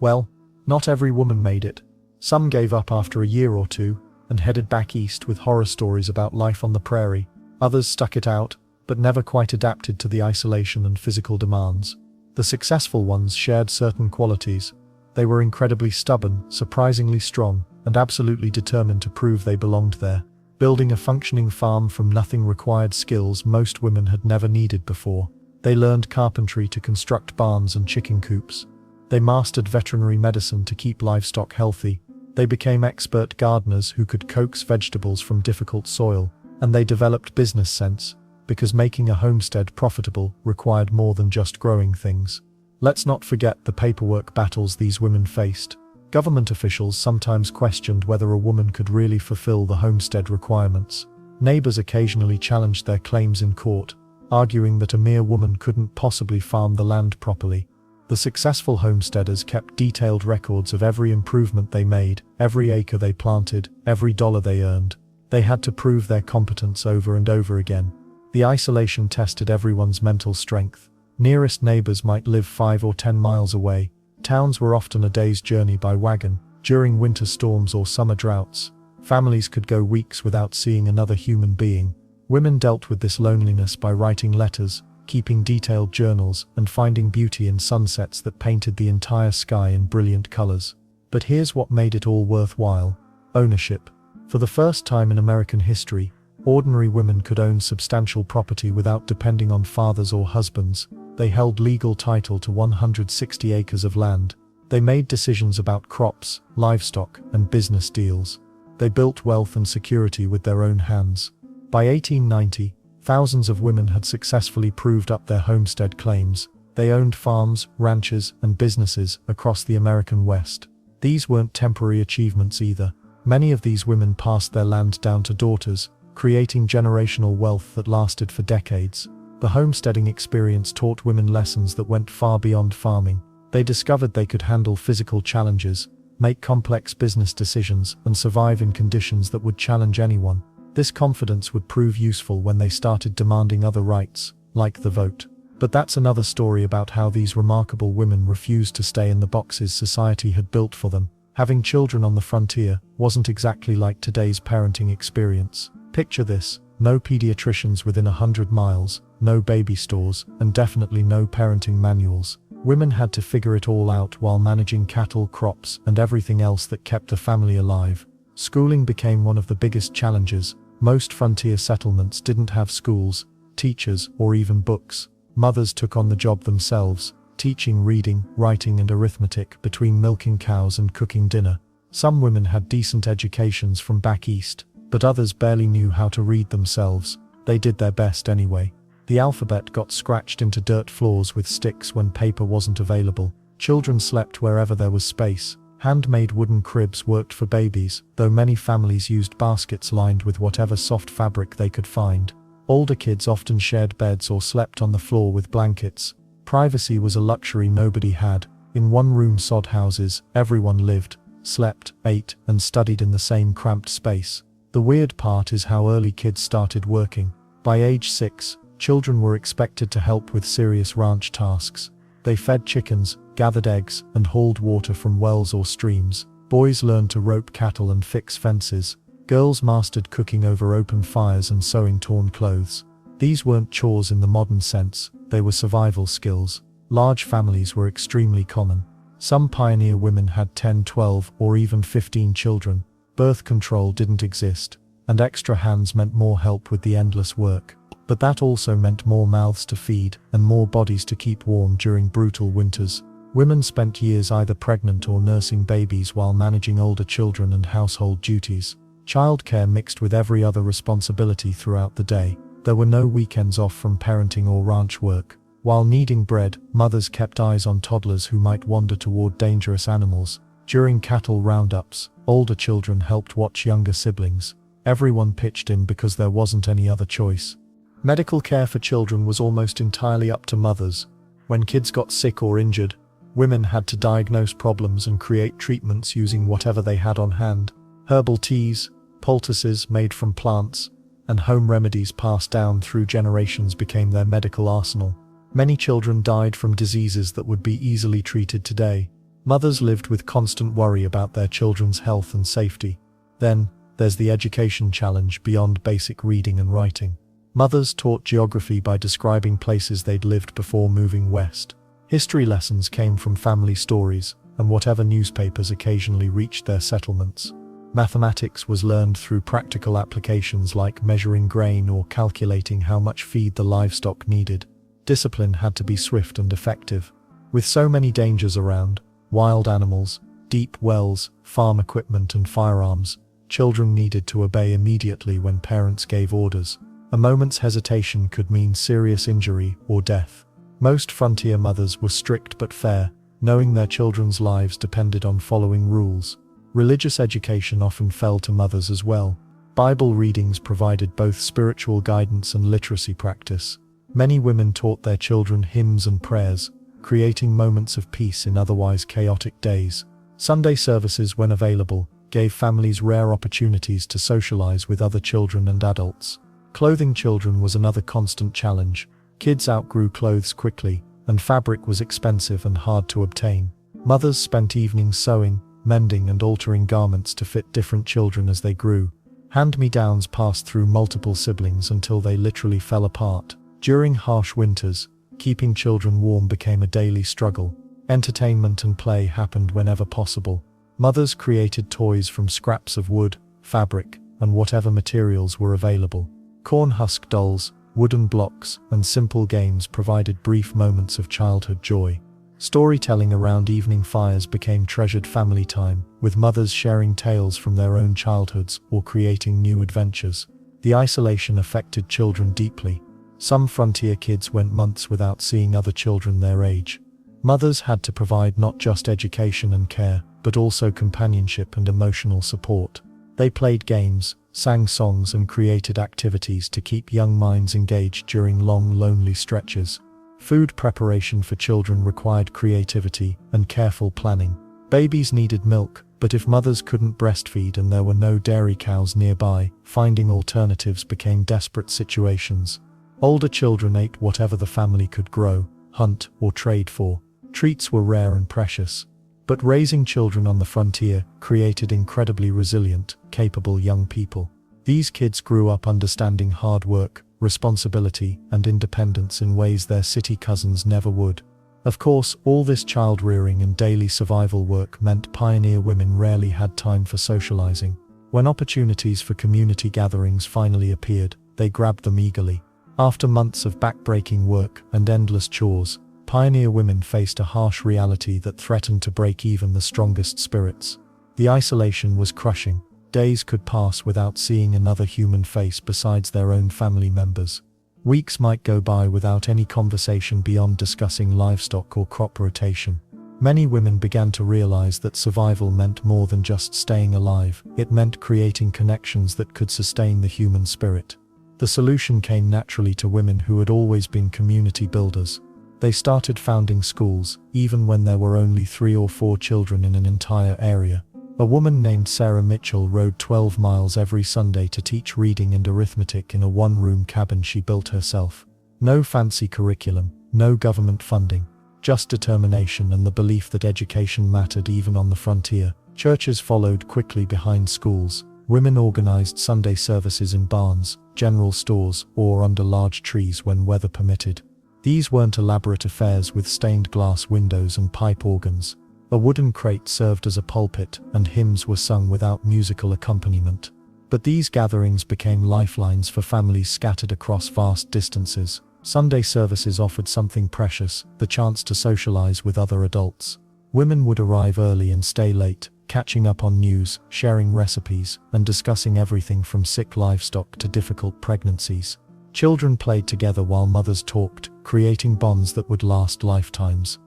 Well, not every woman made it. Some gave up after a year or two, and headed back east with horror stories about life on the prairie. Others stuck it out, but never quite adapted to the isolation and physical demands. The successful ones shared certain qualities. They were incredibly stubborn, surprisingly strong, and absolutely determined to prove they belonged there. Building a functioning farm from nothing required skills most women had never needed before. They learned carpentry to construct barns and chicken coops. They mastered veterinary medicine to keep livestock healthy. They became expert gardeners who could coax vegetables from difficult soil. And they developed business sense, because making a homestead profitable required more than just growing things. Let's not forget the paperwork battles these women faced. Government officials sometimes questioned whether a woman could really fulfill the homestead requirements. Neighbors occasionally challenged their claims in court, arguing that a mere woman couldn't possibly farm the land properly. The successful homesteaders kept detailed records of every improvement they made, every acre they planted, every dollar they earned. They had to prove their competence over and over again. The isolation tested everyone's mental strength. Nearest neighbors might live 5 or 10 miles away. Towns were often a day's journey by wagon. During winter storms or summer droughts, families could go weeks without seeing another human being. Women dealt with this loneliness by writing letters, keeping detailed journals, and finding beauty in sunsets that painted the entire sky in brilliant colors. But here's what made it all worthwhile: ownership. For the first time in American history, ordinary women could own substantial property without depending on fathers or husbands. They held legal title to 160 acres of land. They made decisions about crops, livestock, and business deals. They built wealth and security with their own hands. By 1890, thousands of women had successfully proved up their homestead claims. They owned farms, ranches, and businesses across the American West. These weren't temporary achievements either. Many of these women passed their land down to daughters, creating generational wealth that lasted for decades. The homesteading experience taught women lessons that went far beyond farming. They discovered they could handle physical challenges, make complex business decisions, and survive in conditions that would challenge anyone. This confidence would prove useful when they started demanding other rights, like the vote. But that's another story about how these remarkable women refused to stay in the boxes society had built for them. Having children on the frontier wasn't exactly like today's parenting experience. Picture this: no pediatricians within 100 miles, no baby stores, and definitely no parenting manuals. Women had to figure it all out while managing cattle, crops, and everything else that kept the family alive. Schooling became one of the biggest challenges. Most frontier settlements didn't have schools, teachers, or even books. Mothers took on the job themselves, teaching reading, writing, and arithmetic between milking cows and cooking dinner. Some women had decent educations from back east, but others barely knew how to read themselves. They did their best anyway. The alphabet got scratched into dirt floors with sticks when paper wasn't available. Children slept wherever there was space. Handmade wooden cribs worked for babies, though many families used baskets lined with whatever soft fabric they could find. Older kids often shared beds or slept on the floor with blankets. Privacy was a luxury nobody had. In one-room sod houses, everyone lived, slept, ate, and studied in the same cramped space. The weird part is how early kids started working. By age 6, children were expected to help with serious ranch tasks. They fed chickens, gathered eggs, and hauled water from wells or streams. Boys learned to rope cattle and fix fences. Girls mastered cooking over open fires and sewing torn clothes. These weren't chores in the modern sense, they were survival skills. Large families were extremely common. Some pioneer women had 10, 12, or even 15 children. Birth control didn't exist, and extra hands meant more help with the endless work. But that also meant more mouths to feed, and more bodies to keep warm during brutal winters. Women spent years either pregnant or nursing babies while managing older children and household duties. Childcare mixed with every other responsibility throughout the day. There were no weekends off from parenting or ranch work. While kneading bread, mothers kept eyes on toddlers who might wander toward dangerous animals. During cattle roundups, older children helped watch younger siblings. Everyone pitched in because there wasn't any other choice. Medical care for children was almost entirely up to mothers. When kids got sick or injured, women had to diagnose problems and create treatments using whatever they had on hand. Herbal teas, poultices made from plants, and home remedies passed down through generations became their medical arsenal. Many children died from diseases that would be easily treated today. Mothers lived with constant worry about their children's health and safety. Then, there's the education challenge beyond basic reading and writing. Mothers taught geography by describing places they'd lived before moving west. History lessons came from family stories, and whatever newspapers occasionally reached their settlements. Mathematics was learned through practical applications like measuring grain or calculating how much feed the livestock needed. Discipline had to be swift and effective. With so many dangers around, wild animals, deep wells, farm equipment, and firearms, children needed to obey immediately when parents gave orders. A moment's hesitation could mean serious injury or death. Most frontier mothers were strict but fair, knowing their children's lives depended on following rules. Religious education often fell to mothers as well. Bible readings provided both spiritual guidance and literacy practice. Many women taught their children hymns and prayers, creating moments of peace in otherwise chaotic days. Sunday services, when available, gave families rare opportunities to socialize with other children and adults. Clothing children was another constant challenge. Kids outgrew clothes quickly, and fabric was expensive and hard to obtain. Mothers spent evenings sewing, mending, and altering garments to fit different children as they grew. Hand-me-downs passed through multiple siblings until they literally fell apart. During harsh winters, keeping children warm became a daily struggle. Entertainment and play happened whenever possible. Mothers created toys from scraps of wood, fabric, and whatever materials were available. Corn husk dolls, wooden blocks, and simple games provided brief moments of childhood joy. Storytelling around evening fires became treasured family time, with mothers sharing tales from their own childhoods or creating new adventures. The isolation affected children deeply. Some frontier kids went months without seeing other children their age. Mothers had to provide not just education and care, but also companionship and emotional support. They played games, sang songs, and created activities to keep young minds engaged during long, lonely stretches. Food preparation for children required creativity and careful planning. Babies needed milk, but if mothers couldn't breastfeed and there were no dairy cows nearby, finding alternatives became desperate situations. Older children ate whatever the family could grow, hunt, or trade for. Treats were rare and precious. But raising children on the frontier created incredibly resilient, capable young people. These kids grew up understanding hard work, responsibility, and independence in ways their city cousins never would. Of course, all this child-rearing and daily survival work meant pioneer women rarely had time for socializing. When opportunities for community gatherings finally appeared, they grabbed them eagerly. After months of back-breaking work and endless chores, pioneer women faced a harsh reality that threatened to break even the strongest spirits. The isolation was crushing. Days could pass without seeing another human face besides their own family members. Weeks might go by without any conversation beyond discussing livestock or crop rotation. Many women began to realize that survival meant more than just staying alive. It meant creating connections that could sustain the human spirit. The solution came naturally to women who had always been community builders. They started founding schools, even when there were only 3 or 4 children in an entire area. A woman named Sarah Mitchell rode 12 miles every Sunday to teach reading and arithmetic in a one-room cabin she built herself. No fancy curriculum, no government funding, just determination and the belief that education mattered even on the frontier. Churches followed quickly behind schools. Women organized Sunday services in barns, general stores, or under large trees when weather permitted. These weren't elaborate affairs with stained glass windows and pipe organs. A wooden crate served as a pulpit, and hymns were sung without musical accompaniment. But these gatherings became lifelines for families scattered across vast distances. Sunday services offered something precious, the chance to socialize with other adults. Women would arrive early and stay late, catching up on news, sharing recipes, and discussing everything from sick livestock to difficult pregnancies. Children played together while mothers talked, creating bonds that would last lifetimes.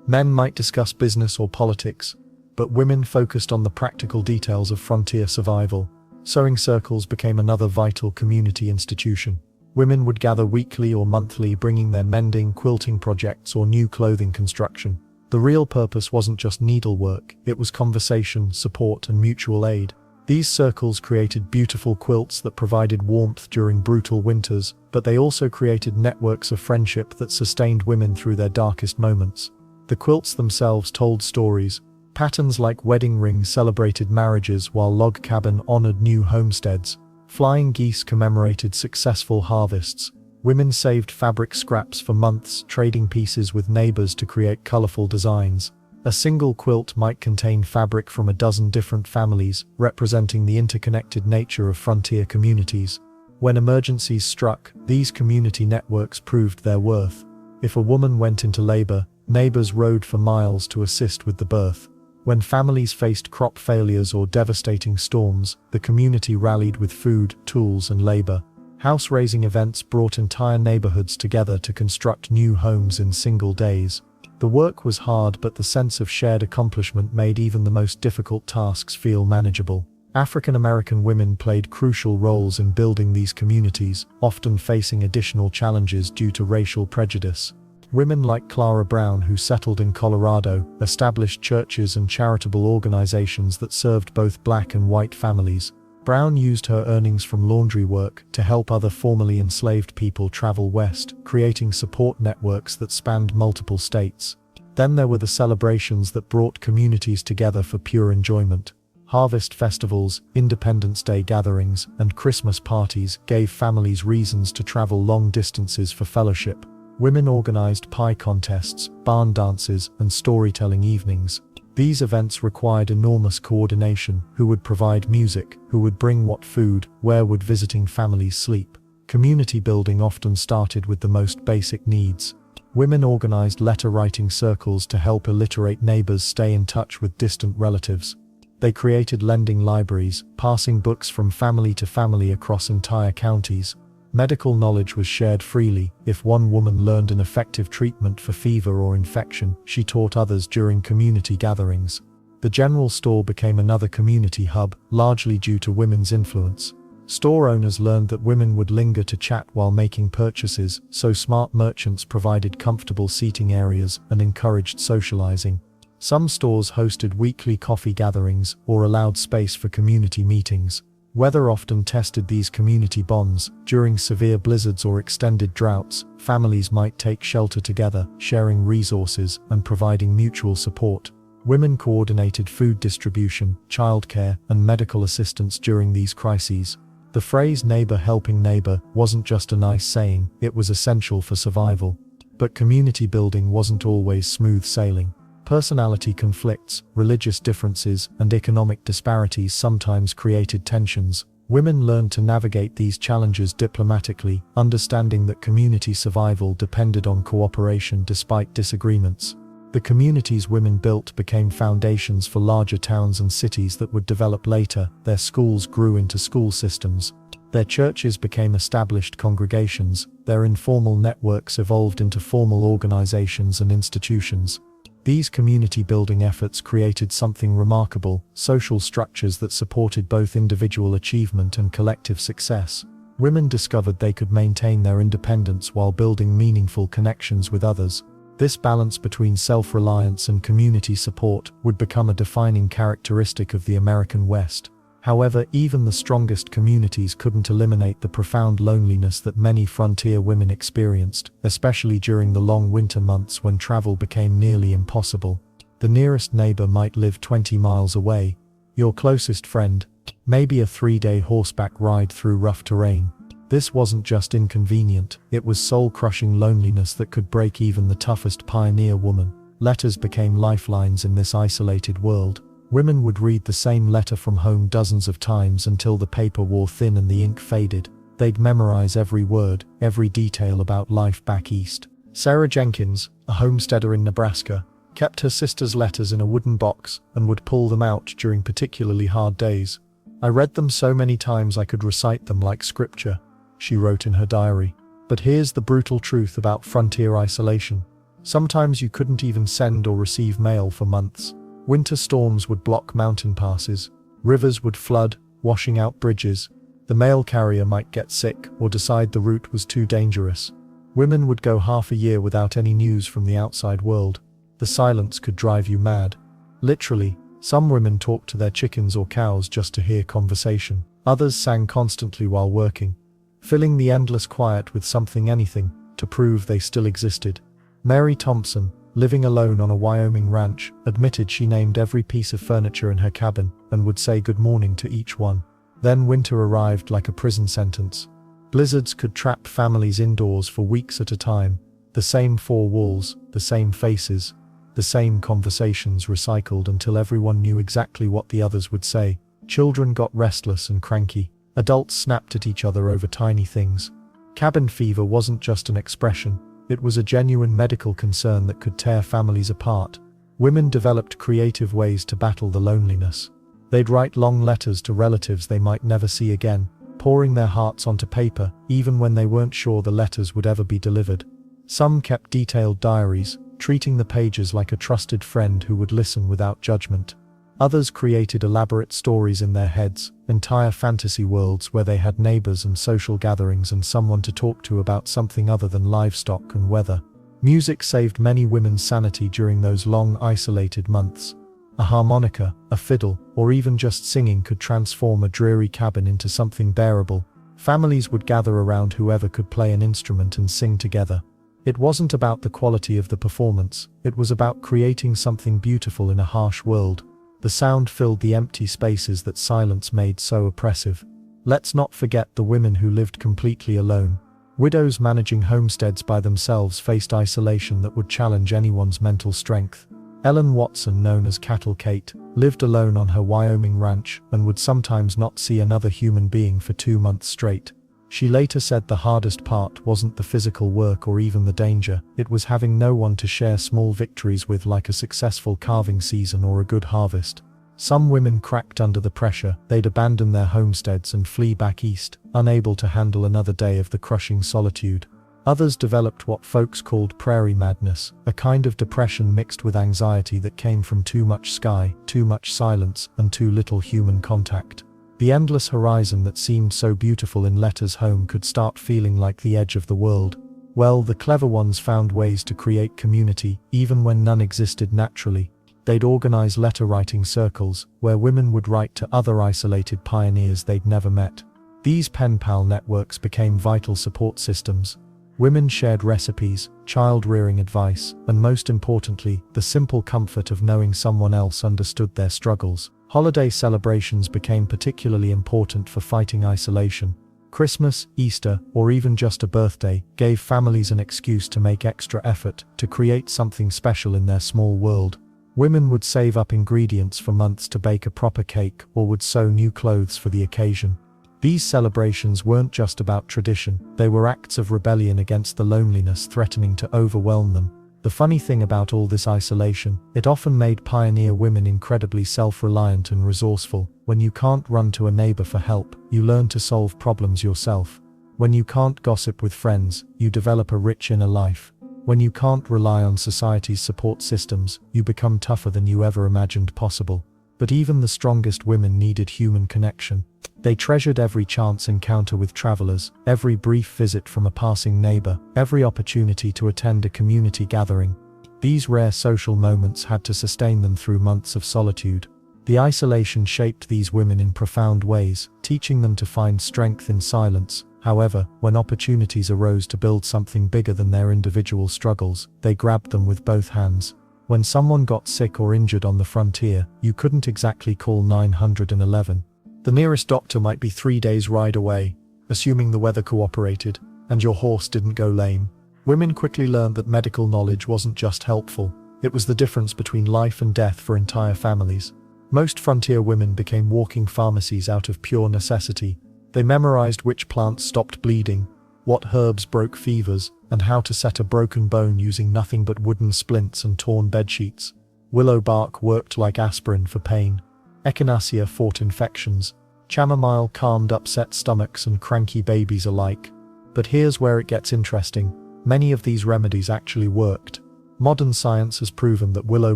Men might discuss business or politics, but women focused on the practical details of frontier survival. Sewing circles became another vital community institution. Women would gather weekly or monthly, bringing their mending, quilting projects or new clothing construction. The real purpose wasn't just needlework, it was conversation, support, and mutual aid. These circles created beautiful quilts that provided warmth during brutal winters, but they also created networks of friendship that sustained women through their darkest moments. The quilts themselves told stories. Patterns like wedding rings celebrated marriages, while log cabin honored new homesteads. Flying geese commemorated successful harvests. Women saved fabric scraps for months, trading pieces with neighbors to create colorful designs. A single quilt might contain fabric from a dozen different families, representing the interconnected nature of frontier communities. When emergencies struck, these community networks proved their worth. If a woman went into labor, neighbors rode for miles to assist with the birth. When families faced crop failures or devastating storms, the community rallied with food, tools, and labor. House-raising events brought entire neighborhoods together to construct new homes in single days. The work was hard, but the sense of shared accomplishment made even the most difficult tasks feel manageable. African American women played crucial roles in building these communities, often facing additional challenges due to racial prejudice. Women like Clara Brown, who settled in Colorado, established churches and charitable organizations that served both black and white families. Brown used her earnings from laundry work to help other formerly enslaved people travel west, creating support networks that spanned multiple states. Then there were the celebrations that brought communities together for pure enjoyment. Harvest festivals, Independence Day gatherings, and Christmas parties gave families reasons to travel long distances for fellowship. Women organized pie contests, barn dances, and storytelling evenings. These events required enormous coordination: who would provide music, who would bring what food, where would visiting families sleep. Community building often started with the most basic needs. Women organized letter-writing circles to help illiterate neighbors stay in touch with distant relatives. They created lending libraries, passing books from family to family across entire counties. Medical knowledge was shared freely. If one woman learned an effective treatment for fever or infection, she taught others during community gatherings. The general store became another community hub, largely due to women's influence. Store owners learned that women would linger to chat while making purchases, so smart merchants provided comfortable seating areas and encouraged socializing. Some stores hosted weekly coffee gatherings or allowed space for community meetings. Weather often tested these community bonds. During severe blizzards or extended droughts, families might take shelter together, sharing resources and providing mutual support. Women coordinated food distribution, childcare, and medical assistance during these crises. The phrase "neighbor helping neighbor" wasn't just a nice saying, it was essential for survival. But community building wasn't always smooth sailing. Personality conflicts, religious differences, and economic disparities sometimes created tensions. Women learned to navigate these challenges diplomatically, understanding that community survival depended on cooperation despite disagreements. The communities women built became foundations for larger towns and cities that would develop later. Their schools grew into school systems. Their churches became established congregations. Their informal networks evolved into formal organizations and institutions. These community-building efforts created something remarkable: social structures that supported both individual achievement and collective success. Women discovered they could maintain their independence while building meaningful connections with others. This balance between self-reliance and community support would become a defining characteristic of the American West. However, even the strongest communities couldn't eliminate the profound loneliness that many frontier women experienced, especially during the long winter months when travel became nearly impossible. The nearest neighbor might live 20 miles away. Your closest friend, maybe a 3-day horseback ride through rough terrain. This wasn't just inconvenient, it was soul-crushing loneliness that could break even the toughest pioneer woman. Letters became lifelines in this isolated world. Women would read the same letter from home dozens of times until the paper wore thin and the ink faded. They'd memorize every word, every detail about life back east. Sarah Jenkins, a homesteader in Nebraska, kept her sister's letters in a wooden box and would pull them out during particularly hard days. "I read them so many times I could recite them like scripture," she wrote in her diary. But here's the brutal truth about frontier isolation. Sometimes you couldn't even send or receive mail for months. Winter storms would block mountain passes. Rivers would flood, washing out bridges. The mail carrier might get sick or decide the route was too dangerous. Women would go half a year without any news from the outside world. The silence could drive you mad. Literally, some women talked to their chickens or cows just to hear conversation. Others sang constantly while working, filling the endless quiet with anything, to prove they still existed. Mary Thompson, living alone on a Wyoming ranch, admitted she named every piece of furniture in her cabin and would say good morning to each one. Then winter arrived like a prison sentence. Blizzards could trap families indoors for weeks at a time. The same 4 walls, the same faces, the same conversations recycled until everyone knew exactly what the others would say. Children got restless and cranky. Adults snapped at each other over tiny things. Cabin fever wasn't just an expression. It was a genuine medical concern that could tear families apart. Women developed creative ways to battle the loneliness. They'd write long letters to relatives they might never see again, pouring their hearts onto paper, even when they weren't sure the letters would ever be delivered. Some kept detailed diaries, treating the pages like a trusted friend who would listen without judgment. Others created elaborate stories in their heads, entire fantasy worlds where they had neighbors and social gatherings and someone to talk to about something other than livestock and weather. Music saved many women's sanity during those long, isolated months. A harmonica, a fiddle, or even just singing could transform a dreary cabin into something bearable. Families would gather around whoever could play an instrument and sing together. It wasn't about the quality of the performance, it was about creating something beautiful in a harsh world. The sound filled the empty spaces that silence made so oppressive. Let's not forget the women who lived completely alone. Widows managing homesteads by themselves faced isolation that would challenge anyone's mental strength. Ellen Watson, known as Cattle Kate, lived alone on her Wyoming ranch and would sometimes not see another human being for 2 months straight. She later said the hardest part wasn't the physical work or even the danger, it was having no one to share small victories with, like a successful calving season or a good harvest. Some women cracked under the pressure. They'd abandon their homesteads and flee back east, unable to handle another day of the crushing solitude. Others developed what folks called prairie madness, a kind of depression mixed with anxiety that came from too much sky, too much silence, and too little human contact. The endless horizon that seemed so beautiful in letters home could start feeling like the edge of the world. Well, the clever ones found ways to create community, even when none existed naturally. They'd organize letter-writing circles, where women would write to other isolated pioneers they'd never met. These pen pal networks became vital support systems. Women shared recipes, child-rearing advice, and most importantly, the simple comfort of knowing someone else understood their struggles. Holiday celebrations became particularly important for fighting isolation. Christmas, Easter, or even just a birthday gave families an excuse to make extra effort to create something special in their small world. Women would save up ingredients for months to bake a proper cake or would sew new clothes for the occasion. These celebrations weren't just about tradition, they were acts of rebellion against the loneliness threatening to overwhelm them. The funny thing about all this isolation, it often made pioneer women incredibly self-reliant and resourceful. When you can't run to a neighbor for help, you learn to solve problems yourself. When you can't gossip with friends, you develop a rich inner life. When you can't rely on society's support systems, you become tougher than you ever imagined possible. But even the strongest women needed human connection. They treasured every chance encounter with travelers, every brief visit from a passing neighbor, every opportunity to attend a community gathering. These rare social moments had to sustain them through months of solitude. The isolation shaped these women in profound ways, teaching them to find strength in silence. However, when opportunities arose to build something bigger than their individual struggles, they grabbed them with both hands. When someone got sick or injured on the frontier, you couldn't exactly call 911. The nearest doctor might be 3 days' ride away, assuming the weather cooperated, and your horse didn't go lame. Women quickly learned that medical knowledge wasn't just helpful, it was the difference between life and death for entire families. Most frontier women became walking pharmacies out of pure necessity. They memorized which plants stopped bleeding, what herbs broke fevers, and how to set a broken bone using nothing but wooden splints and torn bedsheets. Willow bark worked like aspirin for pain. Echinacea fought infections. Chamomile calmed upset stomachs and cranky babies alike. But here's where it gets interesting. Many of these remedies actually worked. Modern science has proven that willow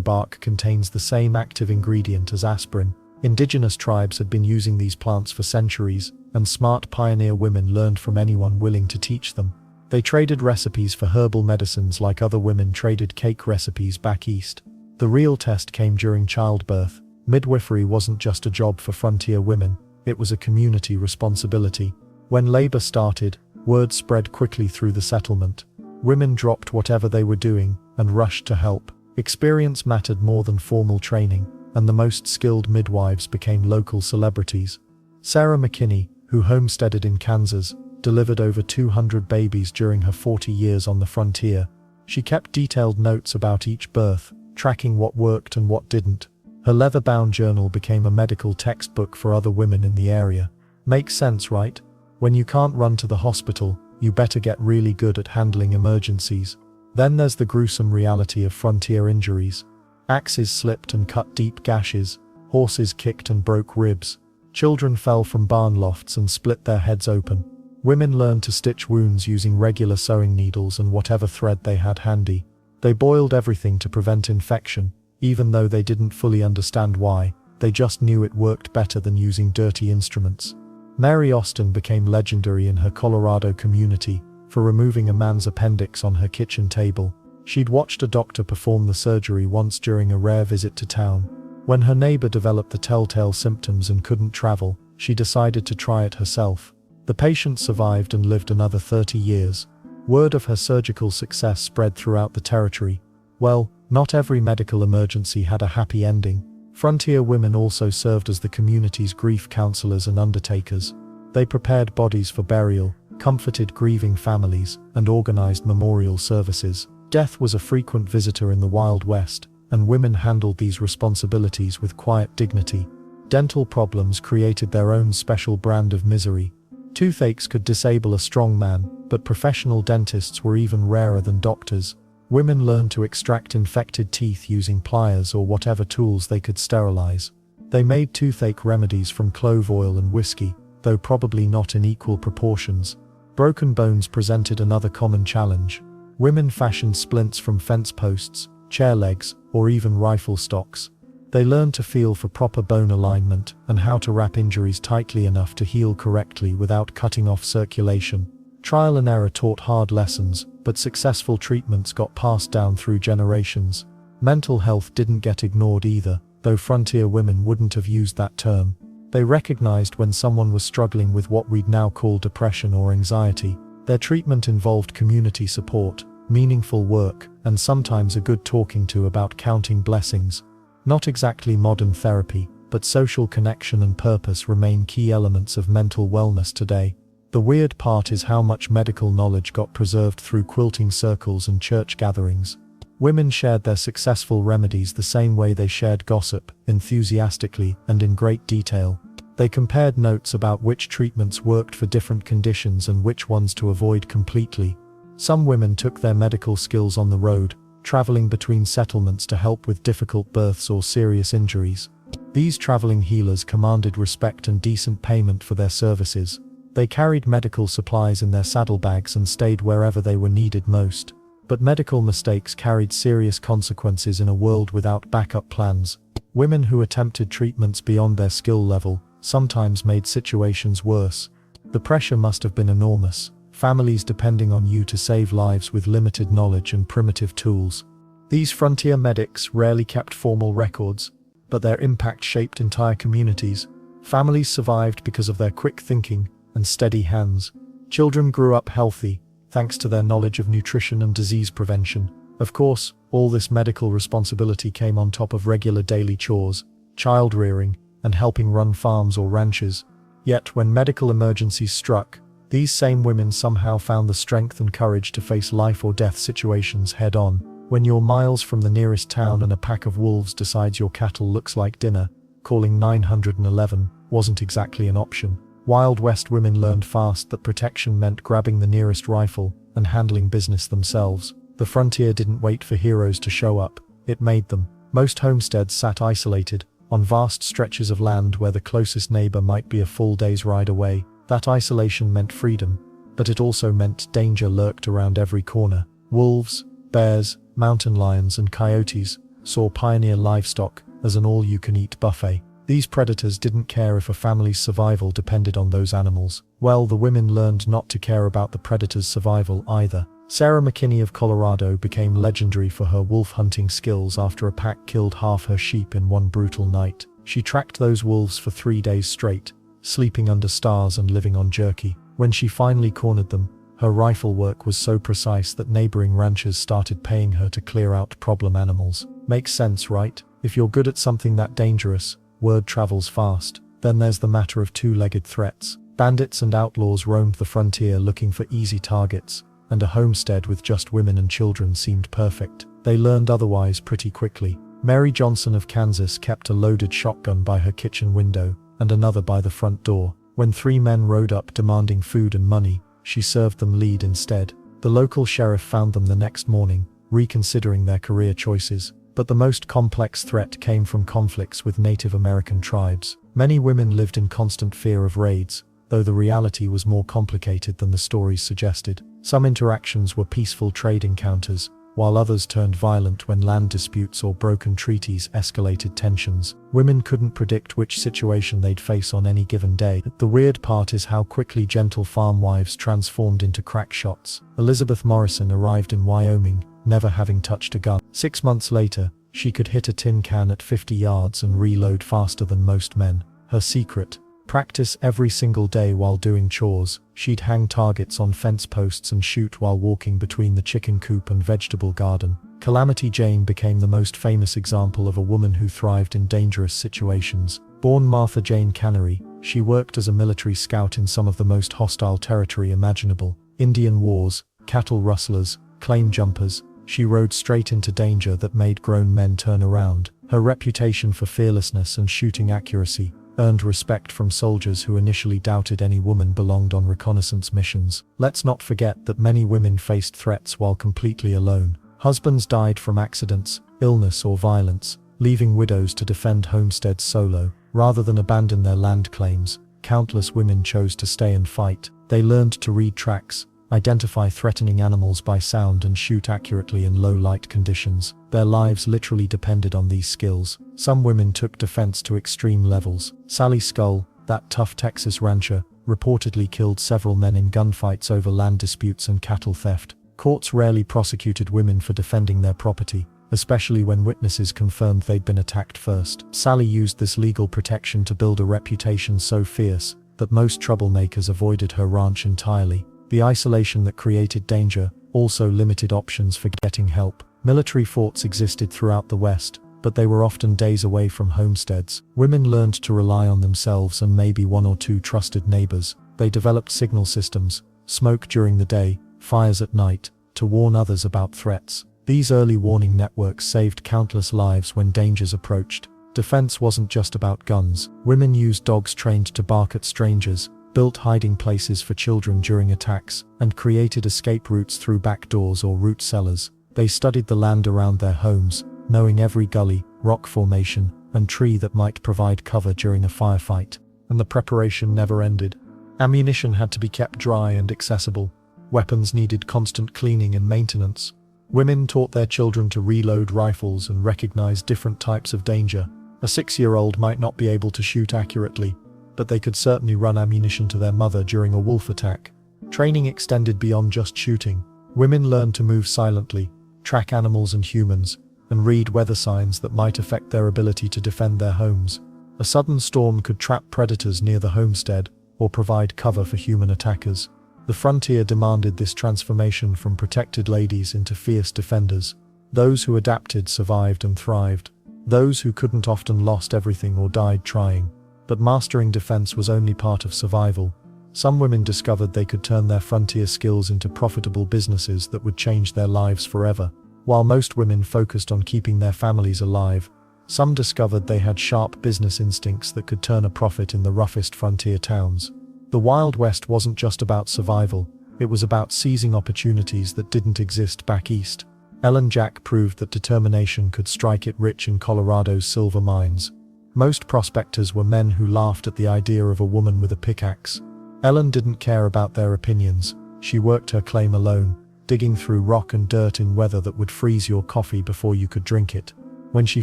bark contains the same active ingredient as aspirin. Indigenous tribes had been using these plants for centuries, and smart pioneer women learned from anyone willing to teach them. They traded recipes for herbal medicines like other women traded cake recipes back east. The real test came during childbirth. Midwifery wasn't just a job for frontier women, it was a community responsibility. When labor started, word spread quickly through the settlement. Women dropped whatever they were doing and rushed to help. Experience mattered more than formal training, and the most skilled midwives became local celebrities. Sarah McKinney, who homesteaded in Kansas, delivered over 200 babies during her 40 years on the frontier. She kept detailed notes about each birth, tracking what worked and what didn't. Her leather-bound journal became a medical textbook for other women in the area. Makes sense, right? When you can't run to the hospital, you better get really good at handling emergencies. Then there's the gruesome reality of frontier injuries. Axes slipped and cut deep gashes, horses kicked and broke ribs, children fell from barn lofts and split their heads open. Women learned to stitch wounds using regular sewing needles and whatever thread they had handy. They boiled everything to prevent infection, even though they didn't fully understand why. They just knew it worked better than using dirty instruments. Mary Austin became legendary in her Colorado community for removing a man's appendix on her kitchen table. She'd watched a doctor perform the surgery once during a rare visit to town. When her neighbor developed the telltale symptoms and couldn't travel, she decided to try it herself. The patient survived and lived another 30 years. Word of her surgical success spread throughout the territory. Well, not every medical emergency had a happy ending. Frontier women also served as the community's grief counselors and undertakers. They prepared bodies for burial, comforted grieving families, and organized memorial services. Death was a frequent visitor in the Wild West, and women handled these responsibilities with quiet dignity. Dental problems created their own special brand of misery. Toothaches could disable a strong man, but professional dentists were even rarer than doctors. Women learned to extract infected teeth using pliers or whatever tools they could sterilize. They made toothache remedies from clove oil and whiskey, though probably not in equal proportions. Broken bones presented another common challenge. Women fashioned splints from fence posts, chair legs, or even rifle stocks. They learned to feel for proper bone alignment and how to wrap injuries tightly enough to heal correctly without cutting off circulation. Trial and error taught hard lessons, but successful treatments got passed down through generations. Mental health didn't get ignored either, though frontier women wouldn't have used that term. They recognized when someone was struggling with what we'd now call depression or anxiety. Their treatment involved community support, meaningful work, and sometimes a good talking to about counting blessings. Not exactly modern therapy, but social connection and purpose remain key elements of mental wellness today. The weird part is how much medical knowledge got preserved through quilting circles and church gatherings. Women shared their successful remedies the same way they shared gossip, enthusiastically and in great detail. They compared notes about which treatments worked for different conditions and which ones to avoid completely. Some women took their medical skills on the road, traveling between settlements to help with difficult births or serious injuries. These traveling healers commanded respect and decent payment for their services. They carried medical supplies in their saddlebags and stayed wherever they were needed most. But medical mistakes carried serious consequences in a world without backup plans. Women who attempted treatments beyond their skill level sometimes made situations worse. The pressure must have been enormous, families depending on you to save lives with limited knowledge and primitive tools. These frontier medics rarely kept formal records, but their impact shaped entire communities. Families survived because of their quick thinking and steady hands. Children grew up healthy, thanks to their knowledge of nutrition and disease prevention. Of course, all this medical responsibility came on top of regular daily chores, child rearing, and helping run farms or ranches. Yet when medical emergencies struck, these same women somehow found the strength and courage to face life or death situations head on. When you're miles from the nearest town and a pack of wolves decides your cattle looks like dinner, calling 911 wasn't exactly an option. Wild West women learned fast that protection meant grabbing the nearest rifle and handling business themselves. The frontier didn't wait for heroes to show up, it made them. Most homesteads sat isolated, on vast stretches of land where the closest neighbor might be a full day's ride away. That isolation meant freedom, but it also meant danger lurked around every corner. Wolves, bears, mountain lions and coyotes saw pioneer livestock as an all-you-can-eat buffet. These predators didn't care if a family's survival depended on those animals. Well, the women learned not to care about the predator's survival either. Sarah McKinney of Colorado became legendary for her wolf hunting skills after a pack killed half her sheep in one brutal night. She tracked those wolves for 3 days straight, sleeping under stars and living on jerky. When she finally cornered them, her rifle work was so precise that neighboring ranchers started paying her to clear out problem animals. Makes sense, right? If you're good at something that dangerous, word travels fast. Then there's the matter of two-legged threats. Bandits and outlaws roamed the frontier looking for easy targets, and a homestead with just women and children seemed perfect. They learned otherwise pretty quickly. Mary Johnson of Kansas kept a loaded shotgun by her kitchen window, and another by the front door. When 3 men rode up demanding food and money, she served them lead instead. The local sheriff found them the next morning, reconsidering their career choices. But the most complex threat came from conflicts with Native American tribes. Many women lived in constant fear of raids, though the reality was more complicated than the stories suggested. Some interactions were peaceful trade encounters, while others turned violent when land disputes or broken treaties escalated tensions. Women couldn't predict which situation they'd face on any given day. The weird part is how quickly gentle farm wives transformed into crack shots. Elizabeth Morrison arrived in Wyoming, never having touched a gun. 6 months later, she could hit a tin can at 50 yards and reload faster than most men. Her secret: practice every single day while doing chores. She'd hang targets on fence posts and shoot while walking between the chicken coop and vegetable garden. Calamity Jane became the most famous example of a woman who thrived in dangerous situations. Born Martha Jane Cannery, she worked as a military scout in some of the most hostile territory imaginable. Indian wars, cattle rustlers, claim jumpers. She rode straight into danger that made grown men turn around. Her reputation for fearlessness and shooting accuracy earned respect from soldiers who initially doubted any woman belonged on reconnaissance missions. Let's not forget that many women faced threats while completely alone. Husbands died from accidents, illness or violence, leaving widows to defend homesteads solo. Rather than abandon their land claims, countless women chose to stay and fight. They learned to read tracks, identify threatening animals by sound, and shoot accurately in low light conditions. Their lives literally depended on these skills. Some women took defense to extreme levels. Sally Skull, that tough Texas rancher, reportedly killed several men in gunfights over land disputes and cattle theft. Courts rarely prosecuted women for defending their property, especially when witnesses confirmed they'd been attacked first. Sally used this legal protection to build a reputation so fierce that most troublemakers avoided her ranch entirely. The isolation that created danger also limited options for getting help. Military forts existed throughout the West, but they were often days away from homesteads. Women learned to rely on themselves and maybe one or two trusted neighbors. They developed signal systems, smoke during the day, fires at night, to warn others about threats. These early warning networks saved countless lives when dangers approached. Defense wasn't just about guns. Women used dogs trained to bark at strangers, built hiding places for children during attacks, and created escape routes through back doors or root cellars. They studied the land around their homes, knowing every gully, rock formation, and tree that might provide cover during a firefight. And the preparation never ended. Ammunition had to be kept dry and accessible. Weapons needed constant cleaning and maintenance. Women taught their children to reload rifles and recognize different types of danger. A 6-year-old might not be able to shoot accurately, but they could certainly run ammunition to their mother during a wolf attack. Training extended beyond just shooting. Women learned to move silently, track animals and humans, and read weather signs that might affect their ability to defend their homes. A sudden storm could trap predators near the homestead, or provide cover for human attackers. The frontier demanded this transformation from protected ladies into fierce defenders. Those who adapted survived and thrived. Those who couldn't often lost everything or died trying. But mastering defense was only part of survival. Some women discovered they could turn their frontier skills into profitable businesses that would change their lives forever. While most women focused on keeping their families alive, some discovered they had sharp business instincts that could turn a profit in the roughest frontier towns. The Wild West wasn't just about survival, it was about seizing opportunities that didn't exist back east. Ellen Jack proved that determination could strike it rich in Colorado's silver mines. Most prospectors were men who laughed at the idea of a woman with a pickaxe. Ellen didn't care about their opinions. She worked her claim alone, digging through rock and dirt in weather that would freeze your coffee before you could drink it. When she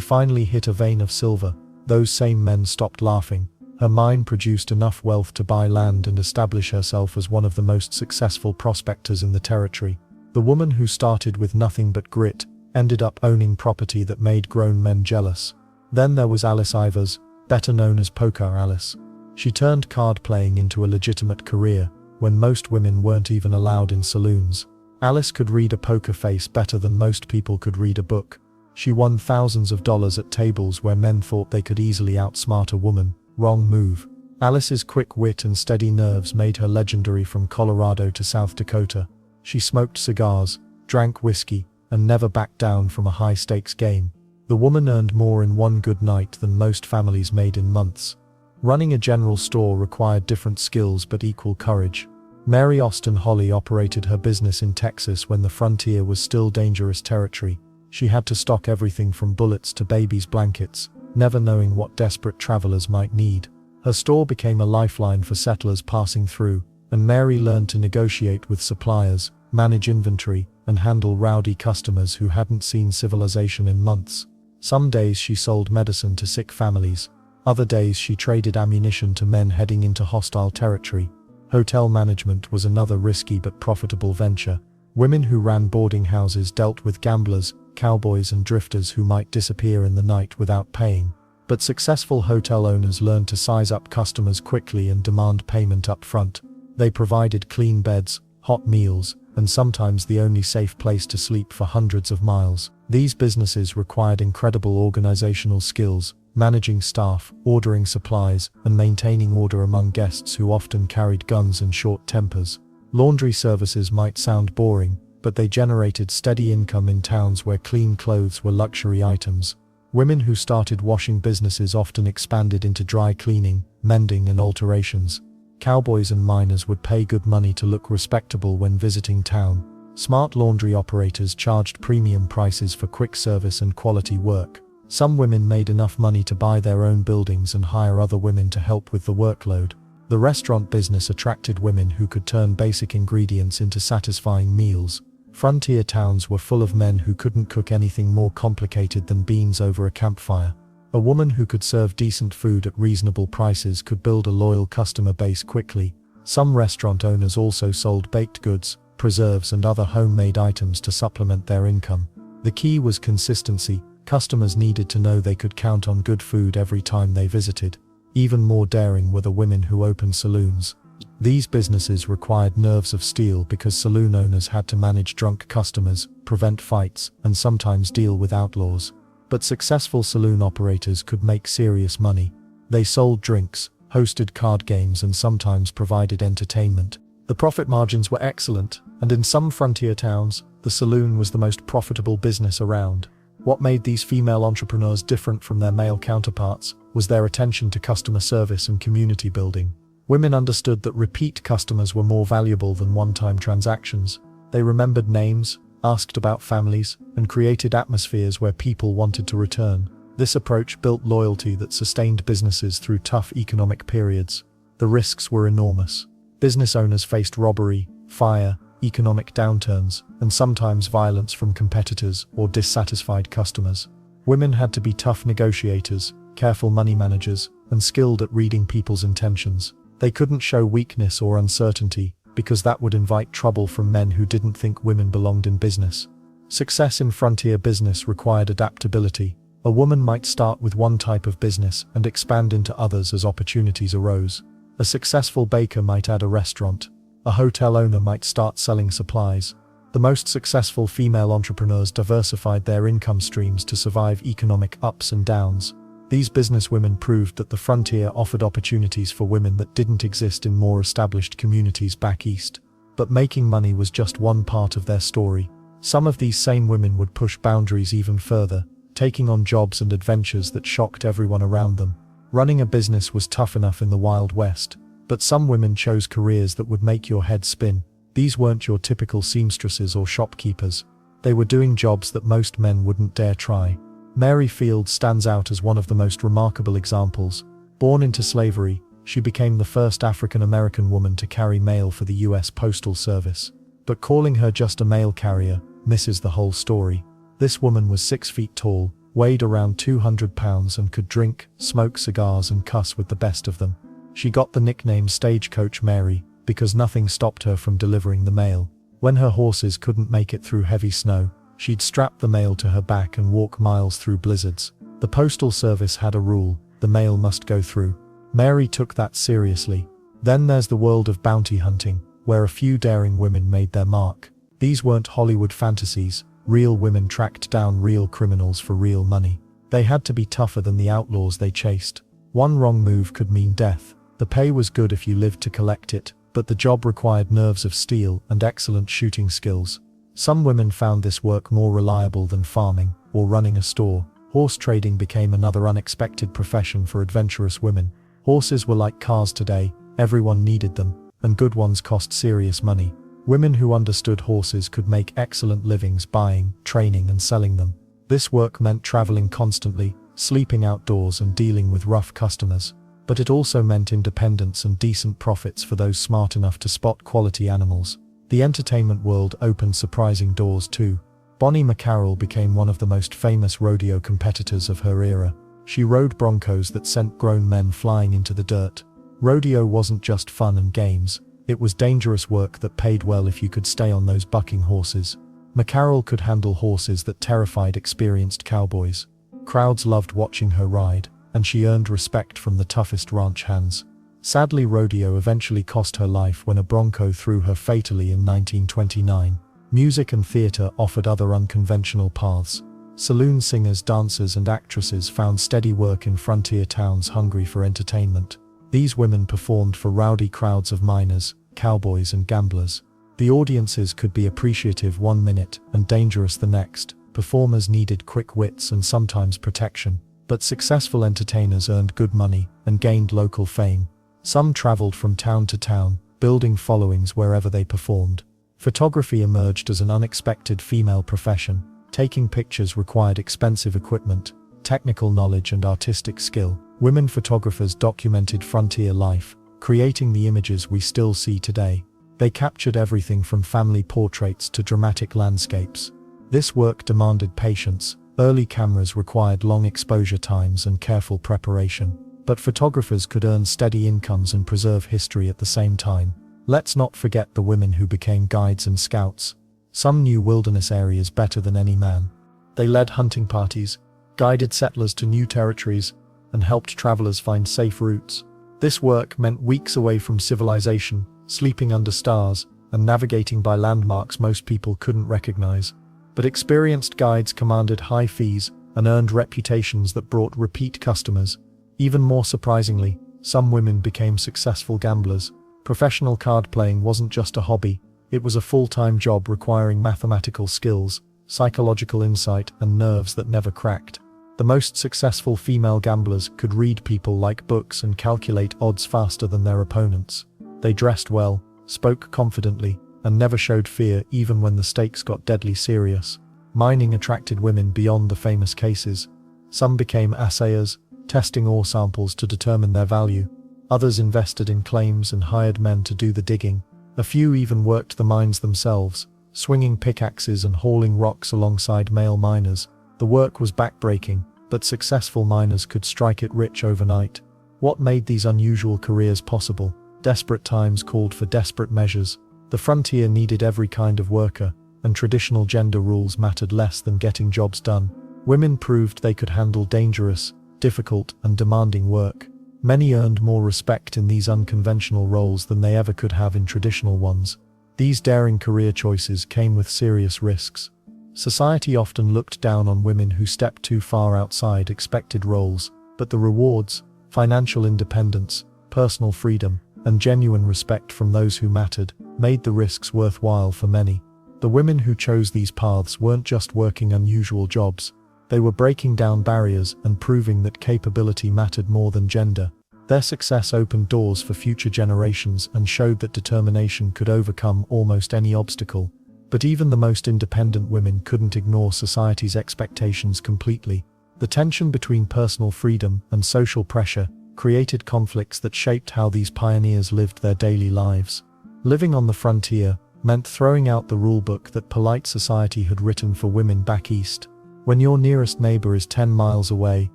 finally hit a vein of silver, those same men stopped laughing. Her mine produced enough wealth to buy land and establish herself as one of the most successful prospectors in the territory. The woman who started with nothing but grit ended up owning property that made grown men jealous. Then there was Alice Ivers, better known as Poker Alice. She turned card playing into a legitimate career, when most women weren't even allowed in saloons. Alice could read a poker face better than most people could read a book. She won thousands of dollars at tables where men thought they could easily outsmart a woman. Wrong move. Alice's quick wit and steady nerves made her legendary from Colorado to South Dakota. She smoked cigars, drank whiskey, and never backed down from a high-stakes game. The woman earned more in one good night than most families made in months. Running a general store required different skills but equal courage. Mary Austin Holly operated her business in Texas when the frontier was still dangerous territory. She had to stock everything from bullets to babies' blankets, never knowing what desperate travelers might need. Her store became a lifeline for settlers passing through, and Mary learned to negotiate with suppliers, manage inventory, and handle rowdy customers who hadn't seen civilization in months. Some days she sold medicine to sick families. Other days she traded ammunition to men heading into hostile territory. Hotel management was another risky but profitable venture. Women who ran boarding houses dealt with gamblers, cowboys and drifters who might disappear in the night without paying. But successful hotel owners learned to size up customers quickly and demand payment up front. They provided clean beds, hot meals, and sometimes the only safe place to sleep for hundreds of miles. These businesses required incredible organizational skills, managing staff, ordering supplies, and maintaining order among guests who often carried guns and short tempers. Laundry services might sound boring, but they generated steady income in towns where clean clothes were luxury items. Women who started washing businesses often expanded into dry cleaning, mending, and alterations. Cowboys and miners would pay good money to look respectable when visiting town. Smart laundry operators charged premium prices for quick service and quality work. Some women made enough money to buy their own buildings and hire other women to help with the workload. The restaurant business attracted women who could turn basic ingredients into satisfying meals. Frontier towns were full of men who couldn't cook anything more complicated than beans over a campfire. A woman who could serve decent food at reasonable prices could build a loyal customer base quickly. Some restaurant owners also sold baked goods, preserves and other homemade items to supplement their income. The key was consistency. Customers needed to know they could count on good food every time they visited. Even more daring were the women who opened saloons. These businesses required nerves of steel because saloon owners had to manage drunk customers, prevent fights, and sometimes deal with outlaws. But successful saloon operators could make serious money. They sold drinks, hosted card games and sometimes provided entertainment. The profit margins were excellent, and in some frontier towns, the saloon was the most profitable business around. What made these female entrepreneurs different from their male counterparts was their attention to customer service and community building. Women understood that repeat customers were more valuable than one-time transactions. They remembered names, asked about families, and created atmospheres where people wanted to return. This approach built loyalty that sustained businesses through tough economic periods. The risks were enormous. Business owners faced robbery, fire, economic downturns, and sometimes violence from competitors or dissatisfied customers. Women had to be tough negotiators, careful money managers, and skilled at reading people's intentions. They couldn't show weakness or uncertainty, because that would invite trouble from men who didn't think women belonged in business. Success in frontier business required adaptability. A woman might start with one type of business and expand into others as opportunities arose. A successful baker might add a restaurant. A hotel owner might start selling supplies. The most successful female entrepreneurs diversified their income streams to survive economic ups and downs. These businesswomen proved that the frontier offered opportunities for women that didn't exist in more established communities back east. But making money was just one part of their story. Some of these same women would push boundaries even further, taking on jobs and adventures that shocked everyone around them. Running a business was tough enough in the Wild West, but some women chose careers that would make your head spin. These weren't your typical seamstresses or shopkeepers. They were doing jobs that most men wouldn't dare try. Mary Field stands out as one of the most remarkable examples. Born into slavery, she became the first African-American woman to carry mail for the U.S. Postal Service. But calling her just a mail carrier misses the whole story. This woman was 6 feet tall, weighed around 200 pounds and could drink, smoke cigars and cuss with the best of them. She got the nickname Stagecoach Mary because nothing stopped her from delivering the mail. When her horses couldn't make it through heavy snow, she'd strap the mail to her back and walk miles through blizzards. The Postal Service had a rule: the mail must go through. Mary took that seriously. Then there's the world of bounty hunting, where a few daring women made their mark. These weren't Hollywood fantasies. Real women tracked down real criminals for real money. They had to be tougher than the outlaws they chased. One wrong move could mean death. The pay was good if you lived to collect it, but the job required nerves of steel and excellent shooting skills. Some women found this work more reliable than farming or running a store. Horse trading became another unexpected profession for adventurous women. Horses were like cars today, everyone needed them, and good ones cost serious money. Women who understood horses could make excellent livings buying, training and selling them. This work meant traveling constantly, sleeping outdoors and dealing with rough customers. But it also meant independence and decent profits for those smart enough to spot quality animals. The entertainment world opened surprising doors too. Bonnie McCarroll became one of the most famous rodeo competitors of her era. She rode broncos that sent grown men flying into the dirt. Rodeo wasn't just fun and games. It was dangerous work that paid well if you could stay on those bucking horses. McCarroll could handle horses that terrified experienced cowboys. Crowds loved watching her ride, and she earned respect from the toughest ranch hands. Sadly, rodeo eventually cost her life when a bronco threw her fatally in 1929. Music and theater offered other unconventional paths. Saloon singers, dancers and actresses found steady work in frontier towns hungry for entertainment. These women performed for rowdy crowds of miners, cowboys and gamblers. The audiences could be appreciative one minute and dangerous the next. Performers needed quick wits and sometimes protection. But successful entertainers earned good money and gained local fame. Some traveled from town to town, building followings wherever they performed. Photography emerged as an unexpected female profession. Taking pictures required expensive equipment, technical knowledge and artistic skill. Women photographers documented frontier life, creating the images we still see today. They captured everything from family portraits to dramatic landscapes. This work demanded patience. Early cameras required long exposure times and careful preparation, but photographers could earn steady incomes and preserve history at the same time. Let's not forget the women who became guides and scouts. Some knew wilderness areas better than any man. They led hunting parties, guided settlers to new territories, and helped travelers find safe routes. This work meant weeks away from civilization, sleeping under stars, and navigating by landmarks most people couldn't recognize. But experienced guides commanded high fees and earned reputations that brought repeat customers. Even more surprisingly, some women became successful gamblers. Professional card playing wasn't just a hobby, it was a full-time job requiring mathematical skills, psychological insight, and nerves that never cracked. The most successful female gamblers could read people like books and calculate odds faster than their opponents. They dressed well, spoke confidently, and never showed fear even when the stakes got deadly serious. Mining attracted women beyond the famous cases. Some became assayers, testing ore samples to determine their value. Others invested in claims and hired men to do the digging. A few even worked the mines themselves, swinging pickaxes and hauling rocks alongside male miners. The work was backbreaking, but successful miners could strike it rich overnight. What made these unusual careers possible? Desperate times called for desperate measures. The frontier needed every kind of worker, and traditional gender rules mattered less than getting jobs done. Women proved they could handle dangerous, difficult, and demanding work. Many earned more respect in these unconventional roles than they ever could have in traditional ones. These daring career choices came with serious risks. Society often looked down on women who stepped too far outside expected roles, but the rewards, financial independence, personal freedom, and genuine respect from those who mattered, made the risks worthwhile for many. The women who chose these paths weren't just working unusual jobs, they were breaking down barriers and proving that capability mattered more than gender. Their success opened doors for future generations and showed that determination could overcome almost any obstacle. But even the most independent women couldn't ignore society's expectations completely. The tension between personal freedom and social pressure created conflicts that shaped how these pioneers lived their daily lives. Living on the frontier meant throwing out the rulebook that polite society had written for women back east. When your nearest neighbor is 10 miles away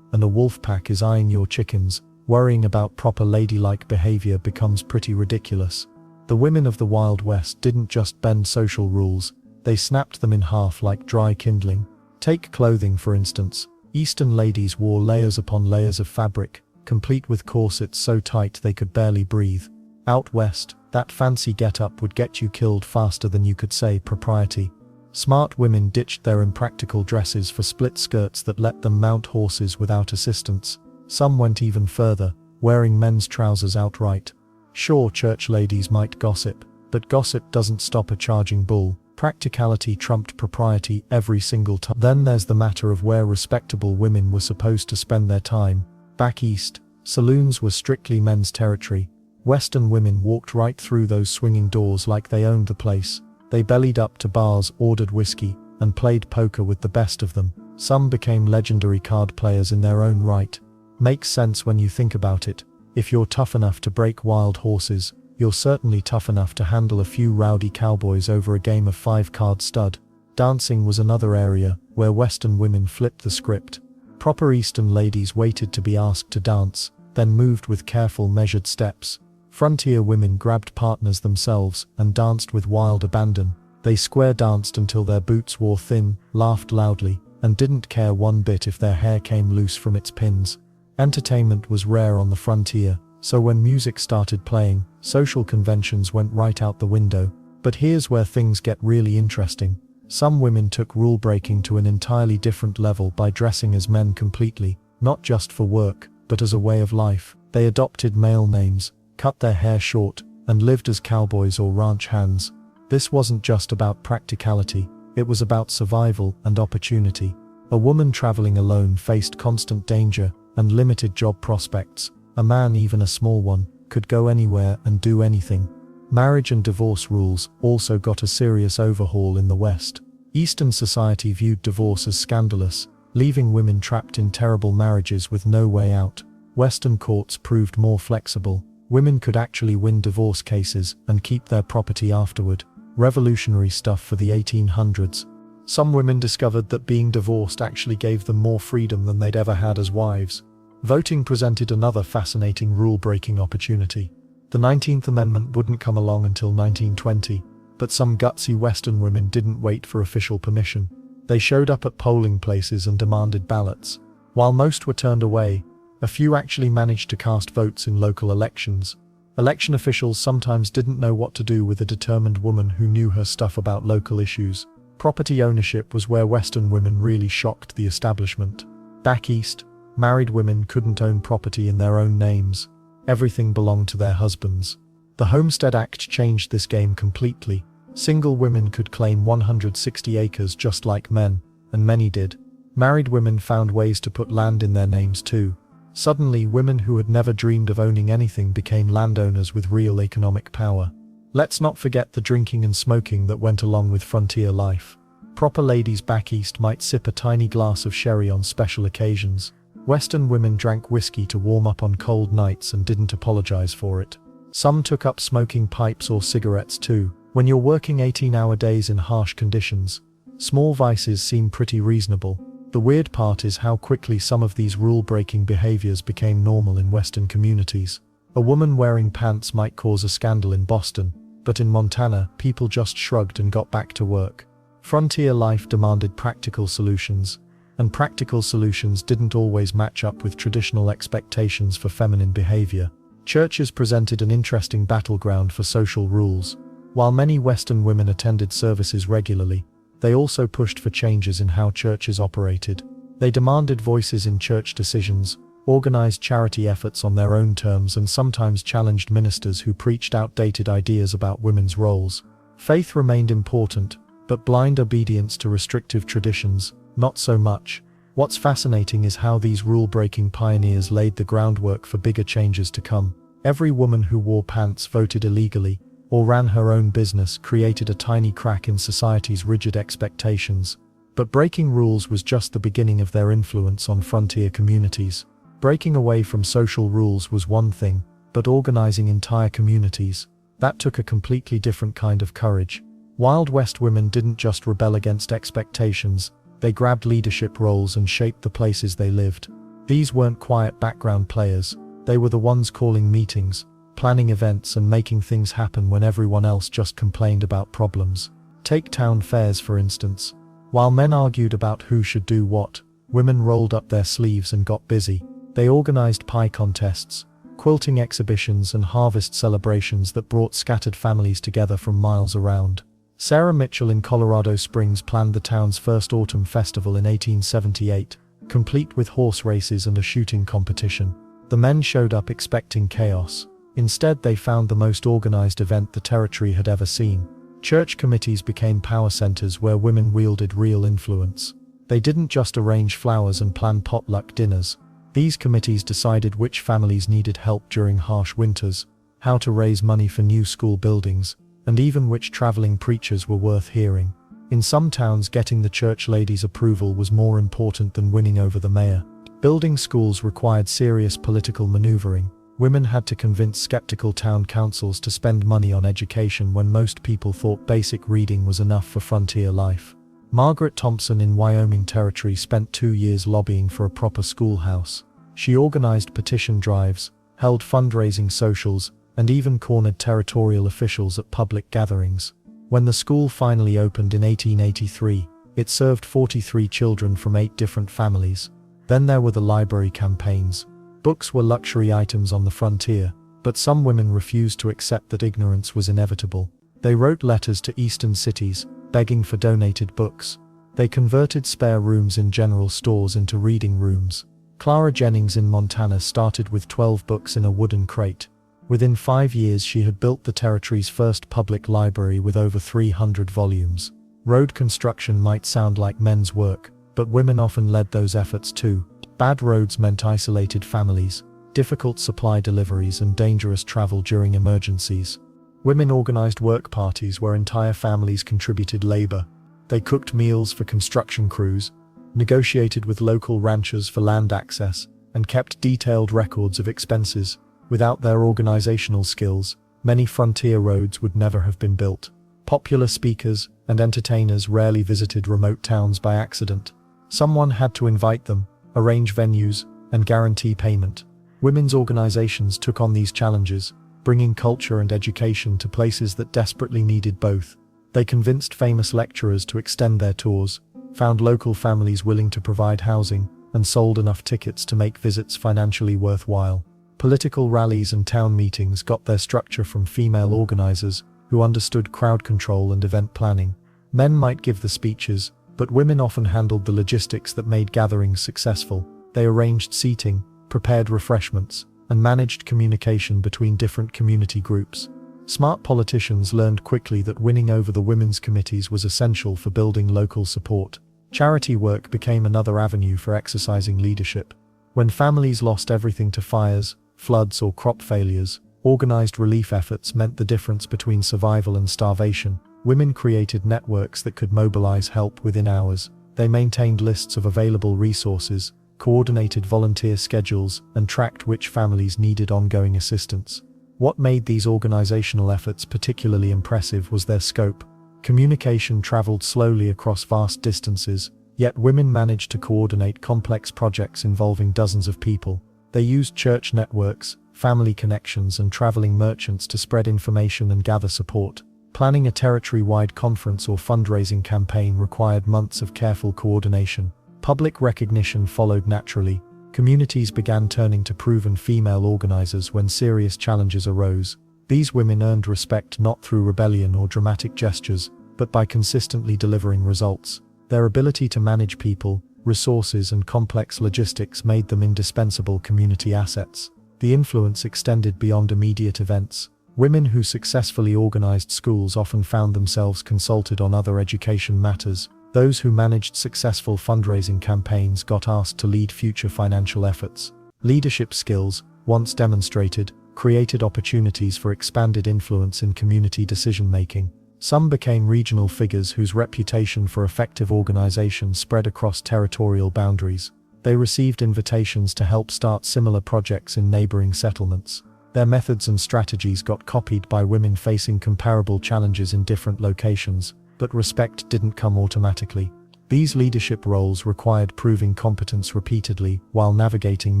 and a wolf pack is eyeing your chickens, worrying about proper ladylike behavior becomes pretty ridiculous. The women of the Wild West didn't just bend social rules, they snapped them in half like dry kindling. Take clothing for instance. Eastern ladies wore layers upon layers of fabric, complete with corsets so tight they could barely breathe. Out west, that fancy get-up would get you killed faster than you could say propriety. Smart women ditched their impractical dresses for split skirts that let them mount horses without assistance. Some went even further, wearing men's trousers outright. Sure, church ladies might gossip, but gossip doesn't stop a charging bull. Practicality trumped propriety every single time. Then there's the matter of where respectable women were supposed to spend their time. Back east, saloons were strictly men's territory. Western women walked right through those swinging doors like they owned the place. They bellied up to bars, ordered whiskey, and played poker with the best of them. Some became legendary card players in their own right. Makes sense when you think about it. If you're tough enough to break wild horses, you're certainly tough enough to handle a few rowdy cowboys over a game of 5-card stud. Dancing was another area where Western women flipped the script. Proper Eastern ladies waited to be asked to dance, then moved with careful, measured steps. Frontier women grabbed partners themselves and danced with wild abandon. They square danced until their boots wore thin, laughed loudly, and didn't care one bit if their hair came loose from its pins. Entertainment was rare on the frontier, so when music started playing, social conventions went right out the window. But here's where things get really interesting. Some women took rule-breaking to an entirely different level by dressing as men completely, not just for work, but as a way of life. They adopted male names, cut their hair short, and lived as cowboys or ranch hands. This wasn't just about practicality, it was about survival and opportunity. A woman traveling alone faced constant danger and limited job prospects. A man, even a small one, could go anywhere and do anything. Marriage and divorce rules also got a serious overhaul in the West. Eastern society viewed divorce as scandalous, leaving women trapped in terrible marriages with no way out. Western courts proved more flexible. Women could actually win divorce cases and keep their property afterward. Revolutionary stuff for the 1800s. Some women discovered that being divorced actually gave them more freedom than they'd ever had as wives. Voting presented another fascinating rule-breaking opportunity. The 19th Amendment wouldn't come along until 1920, but some gutsy Western women didn't wait for official permission. They showed up at polling places and demanded ballots. While most were turned away, a few actually managed to cast votes in local elections. Election officials sometimes didn't know what to do with a determined woman who knew her stuff about local issues. Property ownership was where Western women really shocked the establishment. Back east, married women couldn't own property in their own names. Everything belonged to their husbands. The Homestead Act changed this game completely. Single women could claim 160 acres just like men, and many did. Married women found ways to put land in their names too. Suddenly, women who had never dreamed of owning anything became landowners with real economic power. Let's not forget the drinking and smoking that went along with frontier life. Proper ladies back east might sip a tiny glass of sherry on special occasions. Western women drank whiskey to warm up on cold nights and didn't apologize for it. Some took up smoking pipes or cigarettes too. When you're working 18-hour days in harsh conditions, small vices seem pretty reasonable. The weird part is how quickly some of these rule-breaking behaviors became normal in Western communities. A woman wearing pants might cause a scandal in Boston, but in Montana, people just shrugged and got back to work. Frontier life demanded practical solutions, and practical solutions didn't always match up with traditional expectations for feminine behavior. Churches presented an interesting battleground for social rules. While many Western women attended services regularly, they also pushed for changes in how churches operated. They demanded voices in church decisions, organized charity efforts on their own terms, and sometimes challenged ministers who preached outdated ideas about women's roles. Faith remained important, but blind obedience to restrictive traditions, not so much. What's fascinating is how these rule-breaking pioneers laid the groundwork for bigger changes to come. Every woman who wore pants, voted illegally, or ran her own business created a tiny crack in society's rigid expectations. But breaking rules was just the beginning of their influence on frontier communities. Breaking away from social rules was one thing, but organizing entire communities, that took a completely different kind of courage. Wild West women didn't just rebel against expectations, they grabbed leadership roles and shaped the places they lived. These weren't quiet background players, they were the ones calling meetings, planning events, and making things happen when everyone else just complained about problems. Take town fairs for instance. While men argued about who should do what, women rolled up their sleeves and got busy. They organized pie contests, quilting exhibitions, and harvest celebrations that brought scattered families together from miles around. Sarah Mitchell in Colorado Springs planned the town's first autumn festival in 1878, complete with horse races and a shooting competition. The men showed up expecting chaos. Instead, they found the most organized event the territory had ever seen. Church committees became power centers where women wielded real influence. They didn't just arrange flowers and plan potluck dinners. These committees decided which families needed help during harsh winters, how to raise money for new school buildings, and even which traveling preachers were worth hearing. In some towns, getting the church ladies' approval was more important than winning over the mayor. Building schools required serious political maneuvering. Women had to convince skeptical town councils to spend money on education when most people thought basic reading was enough for frontier life. Margaret Thompson in Wyoming Territory spent 2 years lobbying for a proper schoolhouse. She organized petition drives, held fundraising socials, and even cornered territorial officials at public gatherings. When the school finally opened in 1883, it served 43 children from 8 different families. Then there were the library campaigns. Books were luxury items on the frontier, but some women refused to accept that ignorance was inevitable. They wrote letters to eastern cities, begging for donated books. They converted spare rooms in general stores into reading rooms. Clara Jennings in Montana started with 12 books in a wooden crate. Within 5 years, she had built the territory's first public library with over 300 volumes. Road construction might sound like men's work, but women often led those efforts too. Bad roads meant isolated families, difficult supply deliveries, and dangerous travel during emergencies. Women organized work parties where entire families contributed labor. They cooked meals for construction crews, negotiated with local ranchers for land access, and kept detailed records of expenses. Without their organizational skills, many frontier roads would never have been built. Popular speakers and entertainers rarely visited remote towns by accident. Someone had to invite them, arrange venues, and guarantee payment. Women's organizations took on these challenges, bringing culture and education to places that desperately needed both. They convinced famous lecturers to extend their tours, found local families willing to provide housing, and sold enough tickets to make visits financially worthwhile. Political rallies and town meetings got their structure from female organizers who understood crowd control and event planning. Men might give the speeches, but women often handled the logistics that made gatherings successful. They arranged seating, prepared refreshments, and managed communication between different community groups. Smart politicians learned quickly that winning over the women's committees was essential for building local support. Charity work became another avenue for exercising leadership. When families lost everything to fires, floods, or crop failures, organized relief efforts meant the difference between survival and starvation. Women created networks that could mobilize help within hours. They maintained lists of available resources, coordinated volunteer schedules, and tracked which families needed ongoing assistance. What made these organizational efforts particularly impressive was their scope. Communication traveled slowly across vast distances, yet women managed to coordinate complex projects involving dozens of people. They used church networks, family connections, and traveling merchants to spread information and gather support. Planning a territory-wide conference or fundraising campaign required months of careful coordination. Public recognition followed naturally. Communities began turning to proven female organizers when serious challenges arose. These women earned respect not through rebellion or dramatic gestures, but by consistently delivering results. Their ability to manage people, resources, and complex logistics made them indispensable community assets. The influence extended beyond immediate events. Women who successfully organized schools often found themselves consulted on other education matters. Those who managed successful fundraising campaigns got asked to lead future financial efforts. Leadership skills, once demonstrated, created opportunities for expanded influence in community decision-making. Some became regional figures whose reputation for effective organization spread across territorial boundaries. They received invitations to help start similar projects in neighboring settlements. Their methods and strategies got copied by women facing comparable challenges in different locations, but respect didn't come automatically. These leadership roles required proving competence repeatedly while navigating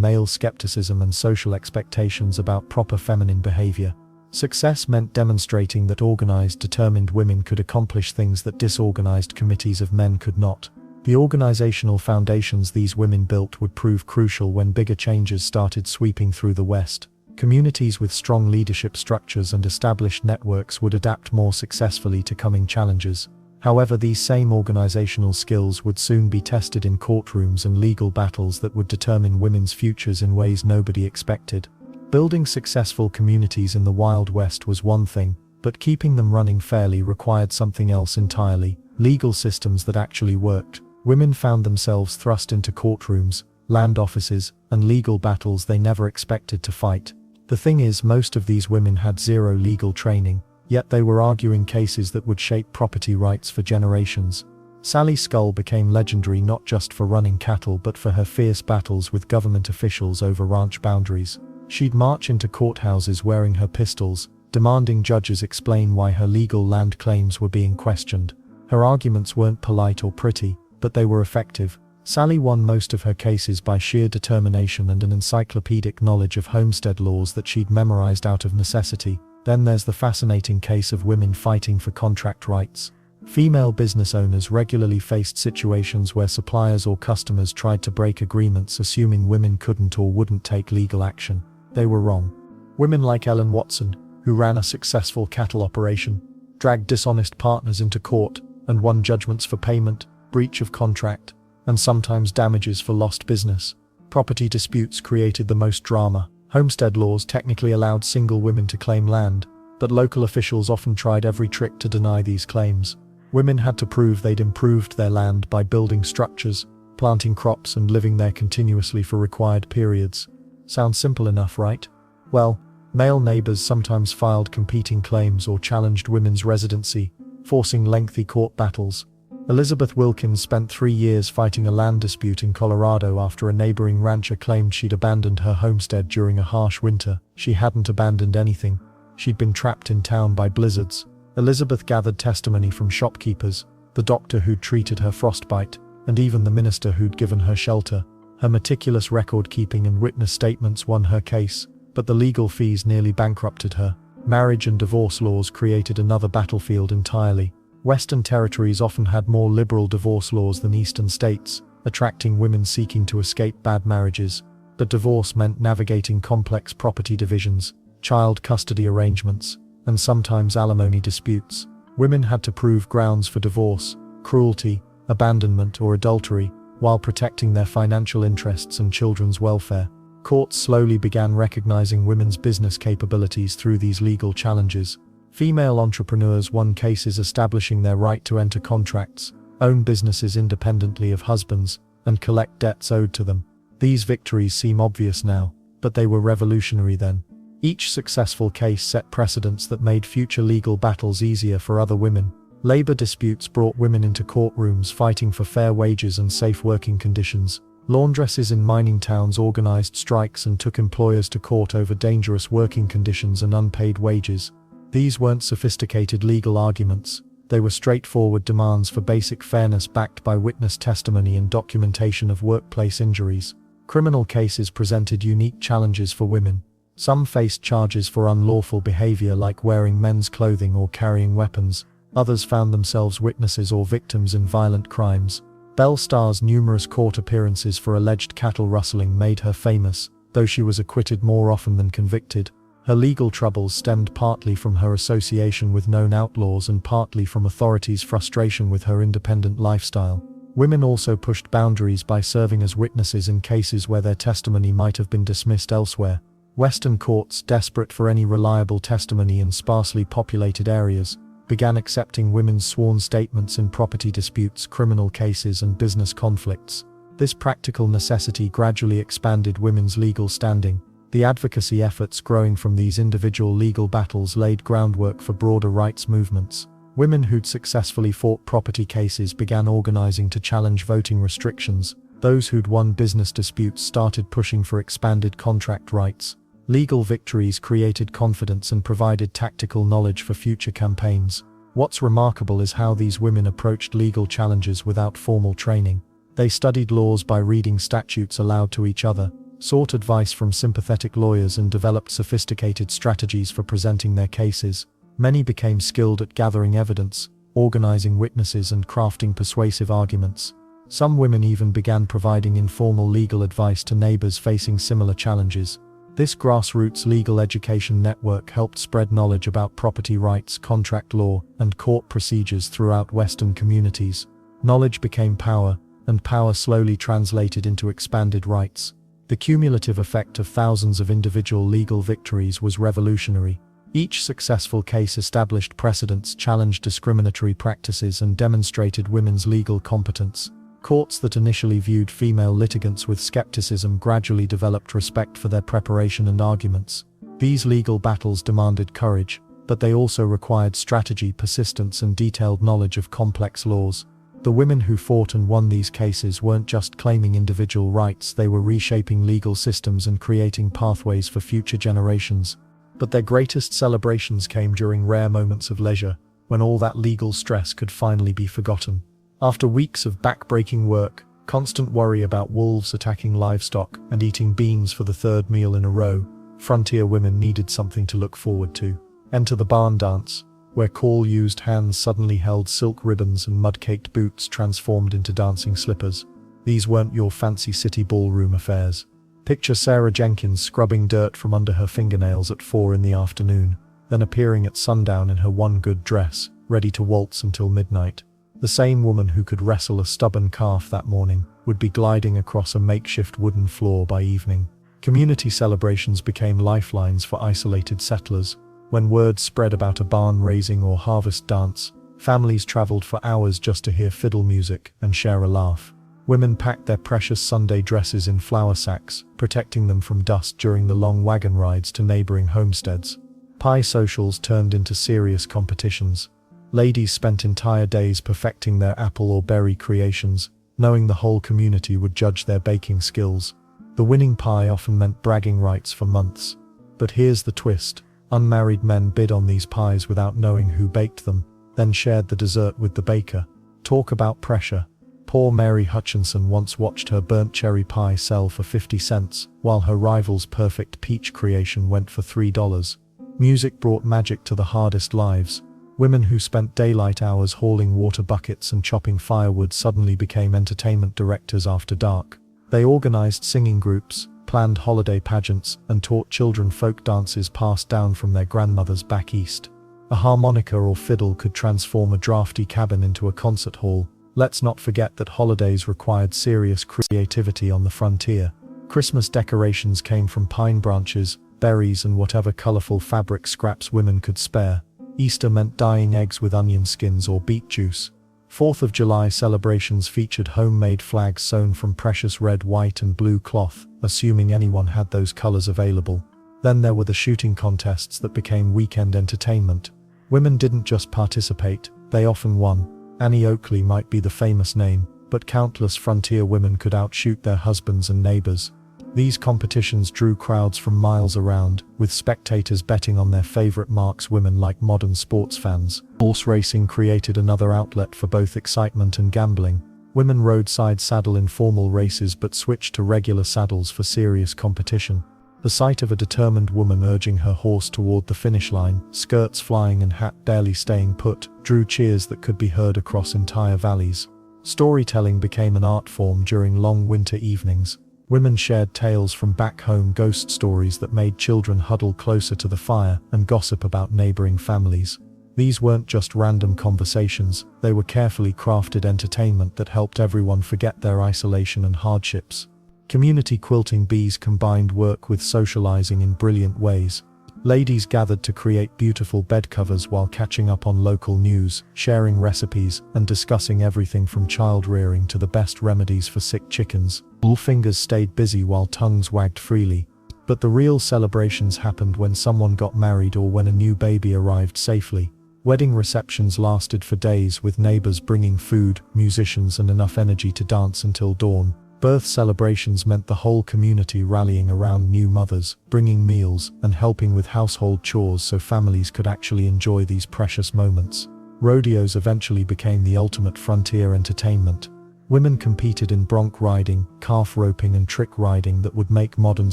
male skepticism and social expectations about proper feminine behavior. Success meant demonstrating that organized, determined women could accomplish things that disorganized committees of men could not. The organizational foundations these women built would prove crucial when bigger changes started sweeping through the West. Communities with strong leadership structures and established networks would adapt more successfully to coming challenges. However, these same organizational skills would soon be tested in courtrooms and legal battles that would determine women's futures in ways nobody expected. Building successful communities in the Wild West was one thing, but keeping them running fairly required something else entirely: legal systems that actually worked. Women found themselves thrust into courtrooms, land offices, and legal battles they never expected to fight. The thing is, most of these women had zero legal training, yet they were arguing cases that would shape property rights for generations. Sally Skull became legendary not just for running cattle but for her fierce battles with government officials over ranch boundaries. She'd march into courthouses wearing her pistols, demanding judges explain why her legal land claims were being questioned. Her arguments weren't polite or pretty, but they were effective. Sally won most of her cases by sheer determination and an encyclopedic knowledge of homestead laws that she'd memorized out of necessity. Then there's the fascinating case of women fighting for contract rights. Female business owners regularly faced situations where suppliers or customers tried to break agreements assuming women couldn't or wouldn't take legal action. They were wrong. Women like Ellen Watson, who ran a successful cattle operation, dragged dishonest partners into court and won judgments for payment, breach of contract, and sometimes damages for lost business. Property disputes created the most drama. Homestead laws technically allowed single women to claim land, but local officials often tried every trick to deny these claims. Women had to prove they'd improved their land by building structures, planting crops, and living there continuously for required periods. Sounds simple enough, right? Well, male neighbors sometimes filed competing claims or challenged women's residency, forcing lengthy court battles. Elizabeth Wilkins spent 3 years fighting a land dispute in Colorado after a neighboring rancher claimed she'd abandoned her homestead during a harsh winter. She hadn't abandoned anything. She'd been trapped in town by blizzards. Elizabeth gathered testimony from shopkeepers, the doctor who'd treated her frostbite, and even the minister who'd given her shelter. Her meticulous record-keeping and witness statements won her case, but the legal fees nearly bankrupted her. Marriage and divorce laws created another battlefield entirely. Western territories often had more liberal divorce laws than eastern states, attracting women seeking to escape bad marriages. But divorce meant navigating complex property divisions, child custody arrangements, and sometimes alimony disputes. Women had to prove grounds for divorce, cruelty, abandonment, or adultery, while protecting their financial interests and children's welfare. Courts slowly began recognizing women's business capabilities through these legal challenges. Female entrepreneurs won cases establishing their right to enter contracts, own businesses independently of husbands, and collect debts owed to them. These victories seem obvious now, but they were revolutionary then. Each successful case set precedents that made future legal battles easier for other women. Labor disputes brought women into courtrooms fighting for fair wages and safe working conditions. Laundresses in mining towns organized strikes and took employers to court over dangerous working conditions and unpaid wages. These weren't sophisticated legal arguments. They were straightforward demands for basic fairness backed by witness testimony and documentation of workplace injuries. Criminal cases presented unique challenges for women. Some faced charges for unlawful behavior like wearing men's clothing or carrying weapons. Others found themselves witnesses or victims in violent crimes. Belle Starr's numerous court appearances for alleged cattle rustling made her famous, though she was acquitted more often than convicted. Her legal troubles stemmed partly from her association with known outlaws and partly from authorities' frustration with her independent lifestyle. Women also pushed boundaries by serving as witnesses in cases where their testimony might have been dismissed elsewhere. Western courts, desperate for any reliable testimony in sparsely populated areas, began accepting women's sworn statements in property disputes, criminal cases, and business conflicts. This practical necessity gradually expanded women's legal standing. The advocacy efforts growing from these individual legal battles laid groundwork for broader rights movements. Women who'd successfully fought property cases began organizing to challenge voting restrictions. Those who'd won business disputes started pushing for expanded contract rights. Legal victories created confidence and provided tactical knowledge for future campaigns. What's remarkable is how these women approached legal challenges without formal training. They studied laws by reading statutes aloud to each other, sought advice from sympathetic lawyers, and developed sophisticated strategies for presenting their cases. Many became skilled at gathering evidence, organizing witnesses, and crafting persuasive arguments. Some women even began providing informal legal advice to neighbors facing similar challenges. This grassroots legal education network helped spread knowledge about property rights, contract law, and court procedures throughout Western communities. Knowledge became power, and power slowly translated into expanded rights. The cumulative effect of thousands of individual legal victories was revolutionary. Each successful case established precedents, challenged discriminatory practices, and demonstrated women's legal competence. Courts that initially viewed female litigants with skepticism gradually developed respect for their preparation and arguments. These legal battles demanded courage, but they also required strategy, persistence, and detailed knowledge of complex laws. The women who fought and won these cases weren't just claiming individual rights, they were reshaping legal systems and creating pathways for future generations. But their greatest celebrations came during rare moments of leisure, when all that legal stress could finally be forgotten. After weeks of back-breaking work, constant worry about wolves attacking livestock, and eating beans for the third meal in a row, frontier women needed something to look forward to. Enter the barn dance, where coal-used hands suddenly held silk ribbons and mud-caked boots transformed into dancing slippers. These weren't your fancy city ballroom affairs. Picture Sarah Jenkins scrubbing dirt from under her fingernails at 4 in the afternoon, then appearing at sundown in her one good dress, ready to waltz until midnight. The same woman who could wrestle a stubborn calf that morning would be gliding across a makeshift wooden floor by evening. Community celebrations became lifelines for isolated settlers. When word spread about a barn raising or harvest dance, families traveled for hours just to hear fiddle music and share a laugh. Women packed their precious Sunday dresses in flour sacks, protecting them from dust during the long wagon rides to neighboring homesteads. Pie socials turned into serious competitions. Ladies spent entire days perfecting their apple or berry creations, knowing the whole community would judge their baking skills. The winning pie often meant bragging rights for months. But here's the twist. Unmarried men bid on these pies without knowing who baked them, then shared the dessert with the baker. Talk about pressure. Poor Mary Hutchinson once watched her burnt cherry pie sell for 50 cents, while her rival's perfect peach creation went for $3. Music brought magic to the hardest lives. Women who spent daylight hours hauling water buckets and chopping firewood suddenly became entertainment directors after dark. They organized singing groups, planned holiday pageants, and taught children folk dances passed down from their grandmothers back east. A harmonica or fiddle could transform a drafty cabin into a concert hall. Let's not forget that holidays required serious creativity on the frontier. Christmas decorations came from pine branches, berries, and whatever colorful fabric scraps women could spare. Easter meant dyeing eggs with onion skins or beet juice. 4th of July celebrations featured homemade flags sewn from precious red, white, and blue cloth, assuming anyone had those colors available. Then there were the shooting contests that became weekend entertainment. Women didn't just participate, they often won. Annie Oakley might be the famous name, but countless frontier women could outshoot their husbands and neighbors. These competitions drew crowds from miles around, with spectators betting on their favorite markswomen like modern sports fans. Horse racing created another outlet for both excitement and gambling. Women rode side-saddle in formal races but switched to regular saddles for serious competition. The sight of a determined woman urging her horse toward the finish line, skirts flying and hat barely staying put, drew cheers that could be heard across entire valleys. Storytelling became an art form during long winter evenings. Women shared tales from back home, ghost stories that made children huddle closer to the fire and gossip about neighboring families. These weren't just random conversations, they were carefully crafted entertainment that helped everyone forget their isolation and hardships. Community quilting bees combined work with socializing in brilliant ways. Ladies gathered to create beautiful bed covers while catching up on local news, sharing recipes, and discussing everything from child rearing to the best remedies for sick chickens. All fingers stayed busy while tongues wagged freely. But the real celebrations happened when someone got married or when a new baby arrived safely. Wedding receptions lasted for days, with neighbors bringing food, musicians, and enough energy to dance until dawn. Birth celebrations meant the whole community rallying around new mothers, bringing meals, and helping with household chores so families could actually enjoy these precious moments. Rodeos eventually became the ultimate frontier entertainment. Women competed in bronc riding, calf roping, and trick riding that would make modern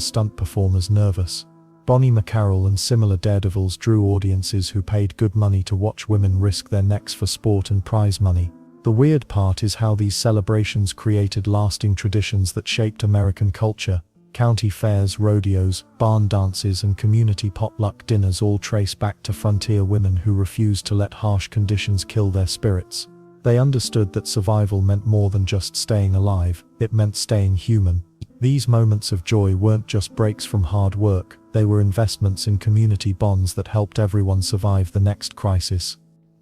stunt performers nervous. Bonnie McCarroll and similar daredevils drew audiences who paid good money to watch women risk their necks for sport and prize money. The weird part is how these celebrations created lasting traditions that shaped American culture. County fairs, rodeos, barn dances, and community potluck dinners all trace back to frontier women who refused to let harsh conditions kill their spirits. They understood that survival meant more than just staying alive, it meant staying human. These moments of joy weren't just breaks from hard work, they were investments in community bonds that helped everyone survive the next crisis.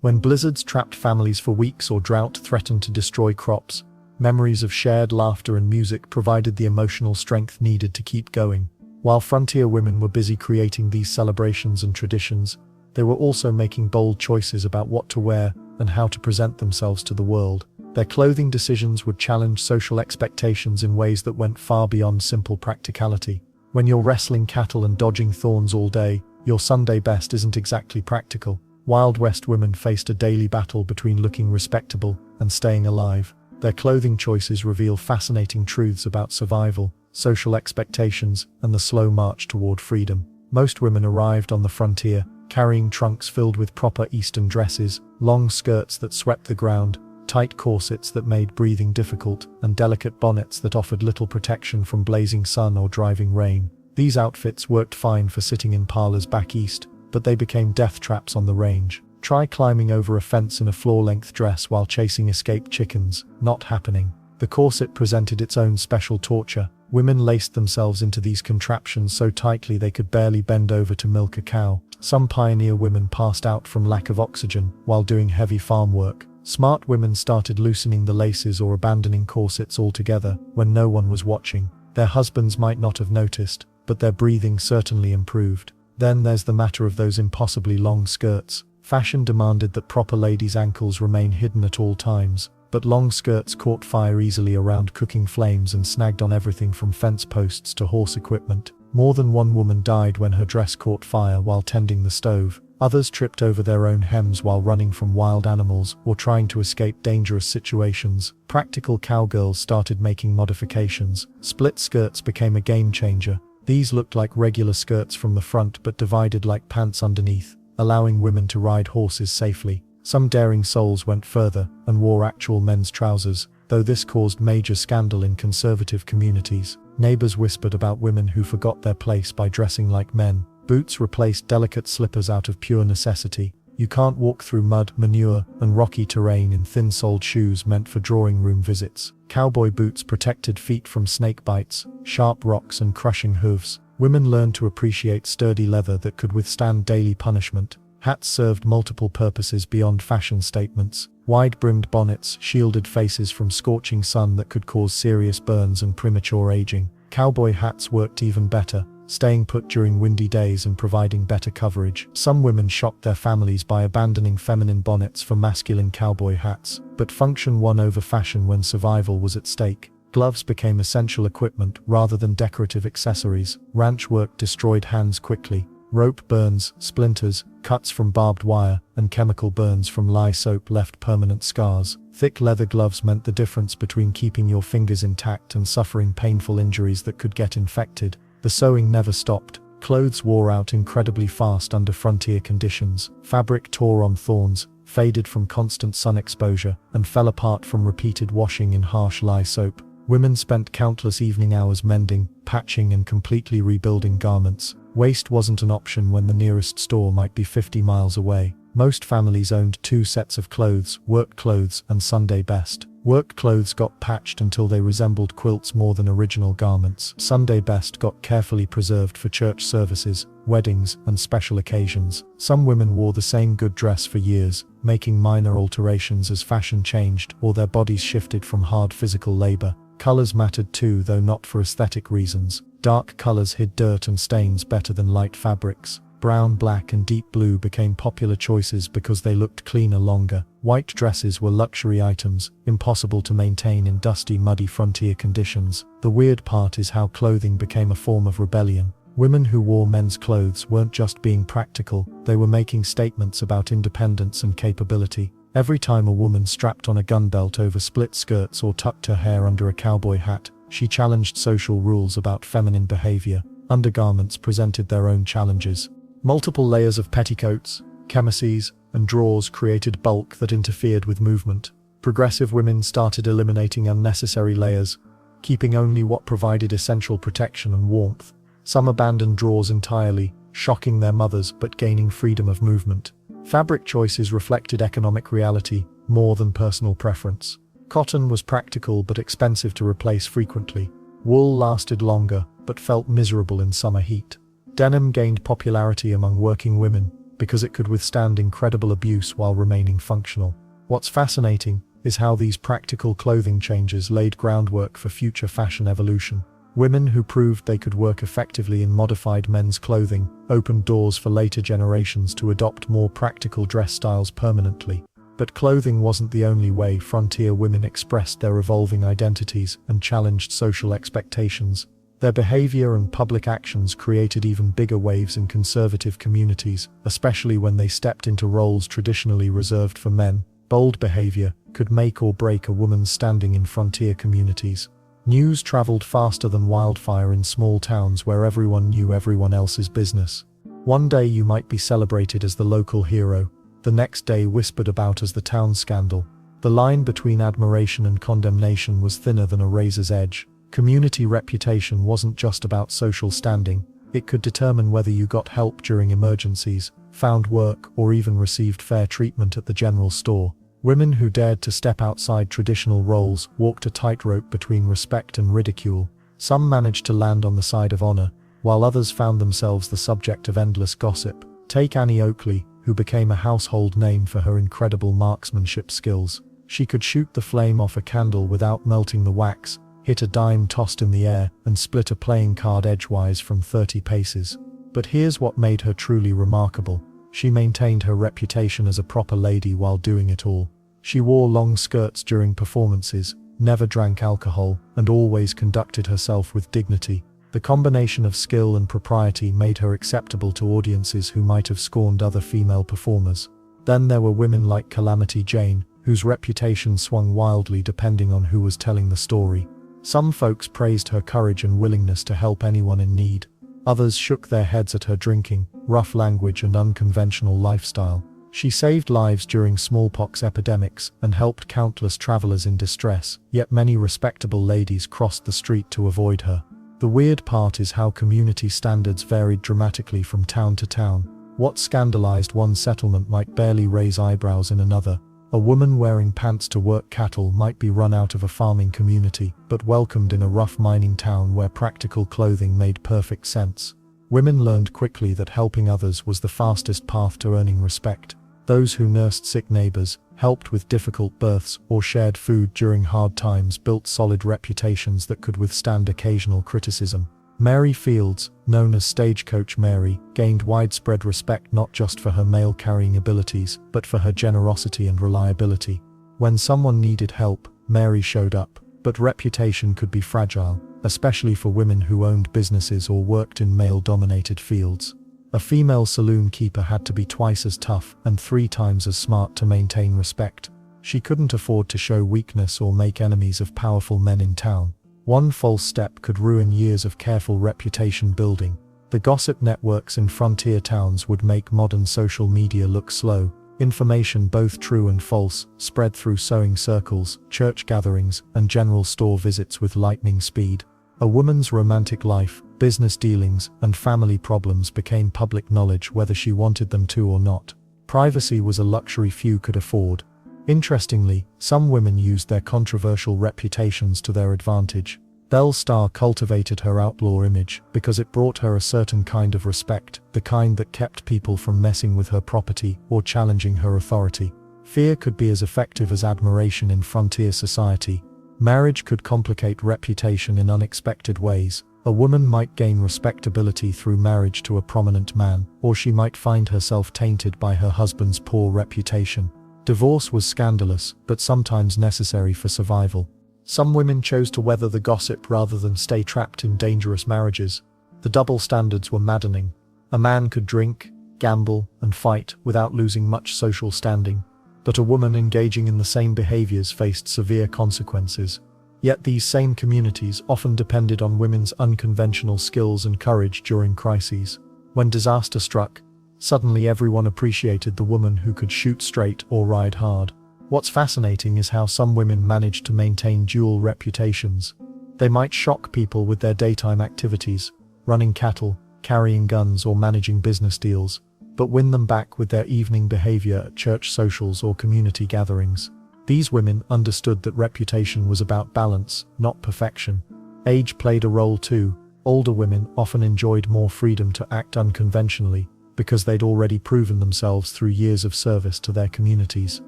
When blizzards trapped families for weeks or drought threatened to destroy crops, memories of shared laughter and music provided the emotional strength needed to keep going. While frontier women were busy creating these celebrations and traditions, they were also making bold choices about what to wear and how to present themselves to the world. Their clothing decisions would challenge social expectations in ways that went far beyond simple practicality. When you're wrestling cattle and dodging thorns all day, your Sunday best isn't exactly practical. Wild West women faced a daily battle between looking respectable and staying alive. Their clothing choices reveal fascinating truths about survival, social expectations, and the slow march toward freedom. Most women arrived on the frontier, carrying trunks filled with proper Eastern dresses, long skirts that swept the ground, tight corsets that made breathing difficult, and delicate bonnets that offered little protection from blazing sun or driving rain. These outfits worked fine for sitting in parlors back east, but they became death traps on the range. Try climbing over a fence in a floor-length dress while chasing escaped chickens. Not happening. The corset presented its own special torture. Women laced themselves into these contraptions so tightly they could barely bend over to milk a cow. Some pioneer women passed out from lack of oxygen while doing heavy farm work. Smart women started loosening the laces or abandoning corsets altogether when no one was watching. Their husbands might not have noticed, but their breathing certainly improved. Then there's the matter of those impossibly long skirts. Fashion demanded that proper ladies' ankles remain hidden at all times, but long skirts caught fire easily around cooking flames and snagged on everything from fence posts to horse equipment. More than one woman died when her dress caught fire while tending the stove. Others tripped over their own hems while running from wild animals or trying to escape dangerous situations. Practical cowgirls started making modifications. Split skirts became a game changer. These looked like regular skirts from the front but divided like pants underneath, allowing women to ride horses safely. Some daring souls went further and wore actual men's trousers, though this caused major scandal in conservative communities. Neighbors whispered about women who forgot their place by dressing like men. Boots replaced delicate slippers out of pure necessity. You can't walk through mud, manure, and rocky terrain in thin-soled shoes meant for drawing room visits. Cowboy boots protected feet from snake bites, sharp rocks, and crushing hooves. Women learned to appreciate sturdy leather that could withstand daily punishment. Hats served multiple purposes beyond fashion statements. Wide-brimmed bonnets shielded faces from scorching sun that could cause serious burns and premature aging. Cowboy hats worked even better, staying put during windy days and providing better coverage. Some women shocked their families by abandoning feminine bonnets for masculine cowboy hats, but function won over fashion when survival was at stake. Gloves became essential equipment rather than decorative accessories. Ranch work destroyed hands quickly. Rope burns, splinters, cuts from barbed wire, and chemical burns from lye soap left permanent scars. Thick leather gloves meant the difference between keeping your fingers intact and suffering painful injuries that could get infected. The sewing never stopped. Clothes wore out incredibly fast under frontier conditions. Fabric tore on thorns, faded from constant sun exposure, and fell apart from repeated washing in harsh lye soap. Women spent countless evening hours mending, patching, and completely rebuilding garments. Waste wasn't an option when the nearest store might be 50 miles away. Most families owned 2 sets of clothes, work clothes and Sunday best. Work clothes got patched until they resembled quilts more than original garments. Sunday best got carefully preserved for church services, weddings, and special occasions. Some women wore the same good dress for years, making minor alterations as fashion changed or their bodies shifted from hard physical labor. Colors mattered too, though not for aesthetic reasons. Dark colors hid dirt and stains better than light fabrics. Brown, black, and deep blue became popular choices because they looked cleaner longer. White dresses were luxury items, impossible to maintain in dusty, muddy frontier conditions. The weird part is how clothing became a form of rebellion. Women who wore men's clothes weren't just being practical, they were making statements about independence and capability. Every time a woman strapped on a gun belt over split skirts or tucked her hair under a cowboy hat, she challenged social rules about feminine behavior. Undergarments presented their own challenges. Multiple layers of petticoats, chemises, and drawers created bulk that interfered with movement. Progressive women started eliminating unnecessary layers, keeping only what provided essential protection and warmth. Some abandoned drawers entirely, shocking their mothers but gaining freedom of movement. Fabric choices reflected economic reality more than personal preference. Cotton was practical but expensive to replace frequently. Wool lasted longer but felt miserable in summer heat. Denim gained popularity among working women because it could withstand incredible abuse while remaining functional. What's fascinating is how these practical clothing changes laid groundwork for future fashion evolution. Women who proved they could work effectively in modified men's clothing opened doors for later generations to adopt more practical dress styles permanently. But clothing wasn't the only way frontier women expressed their evolving identities and challenged social expectations. Their behavior and public actions created even bigger waves in conservative communities, especially when they stepped into roles traditionally reserved for men. Bold behavior could make or break a woman's standing in frontier communities. News traveled faster than wildfire in small towns where everyone knew everyone else's business. One day you might be celebrated as the local hero, the next day whispered about as the town scandal. The line between admiration and condemnation was thinner than a razor's edge. Community reputation wasn't just about social standing, it could determine whether you got help during emergencies, found work, or even received fair treatment at the general store. Women who dared to step outside traditional roles walked a tightrope between respect and ridicule. Some managed to land on the side of honor, while others found themselves the subject of endless gossip. Take Annie Oakley, who became a household name for her incredible marksmanship skills. She could shoot the flame off a candle without melting the wax, hit a dime tossed in the air, and split a playing card edgewise from 30 paces. But here's what made her truly remarkable. she maintained her reputation as a proper lady while doing it all. She wore long skirts during performances, never drank alcohol, and always conducted herself with dignity. The combination of skill and propriety made her acceptable to audiences who might have scorned other female performers. Then there were women like Calamity Jane, whose reputation swung wildly depending on who was telling the story. Some folks praised her courage and willingness to help anyone in need. Others shook their heads at her drinking, rough language, and unconventional lifestyle. She saved lives during smallpox epidemics and helped countless travelers in distress, yet many respectable ladies crossed the street to avoid her. The weird part is how community standards varied dramatically from town to town. What scandalized one settlement might barely raise eyebrows in another. A woman wearing pants to work cattle might be run out of a farming community, but welcomed in a rough mining town where practical clothing made perfect sense. Women learned quickly that helping others was the fastest path to earning respect. Those who nursed sick neighbors, helped with difficult births, or shared food during hard times built solid reputations that could withstand occasional criticism. Mary Fields, known as Stagecoach Mary, gained widespread respect not just for her mail-carrying abilities, but for her generosity and reliability. When someone needed help, Mary showed up, but reputation could be fragile, especially for women who owned businesses or worked in male-dominated fields. A female saloon keeper had to be twice as tough and 3 times as smart to maintain respect. She couldn't afford to show weakness or make enemies of powerful men in town. One false step could ruin years of careful reputation building. The gossip networks in frontier towns would make modern social media look slow. Information, both true and false, spread through sewing circles, church gatherings, and general store visits with lightning speed. A woman's romantic life, business dealings, and family problems became public knowledge whether she wanted them to or not. Privacy was a luxury few could afford. Interestingly, some women used their controversial reputations to their advantage. Belle Starr cultivated her outlaw image because it brought her a certain kind of respect, the kind that kept people from messing with her property or challenging her authority. Fear could be as effective as admiration in frontier society. Marriage could complicate reputation in unexpected ways. A woman might gain respectability through marriage to a prominent man, or she might find herself tainted by her husband's poor reputation. Divorce was scandalous, but sometimes necessary for survival. Some women chose to weather the gossip rather than stay trapped in dangerous marriages. The double standards were maddening. A man could drink, gamble, and fight without losing much social standing, but a woman engaging in the same behaviors faced severe consequences. Yet these same communities often depended on women's unconventional skills and courage during crises. When disaster struck, suddenly everyone appreciated the woman who could shoot straight or ride hard. What's fascinating is how some women managed to maintain dual reputations. They might shock people with their daytime activities, running cattle, carrying guns, or managing business deals, but win them back with their evening behavior at church socials or community gatherings. These women understood that reputation was about balance, not perfection. Age played a role too. Older women often enjoyed more freedom to act unconventionally, because they'd already proven themselves through years of service to their communities.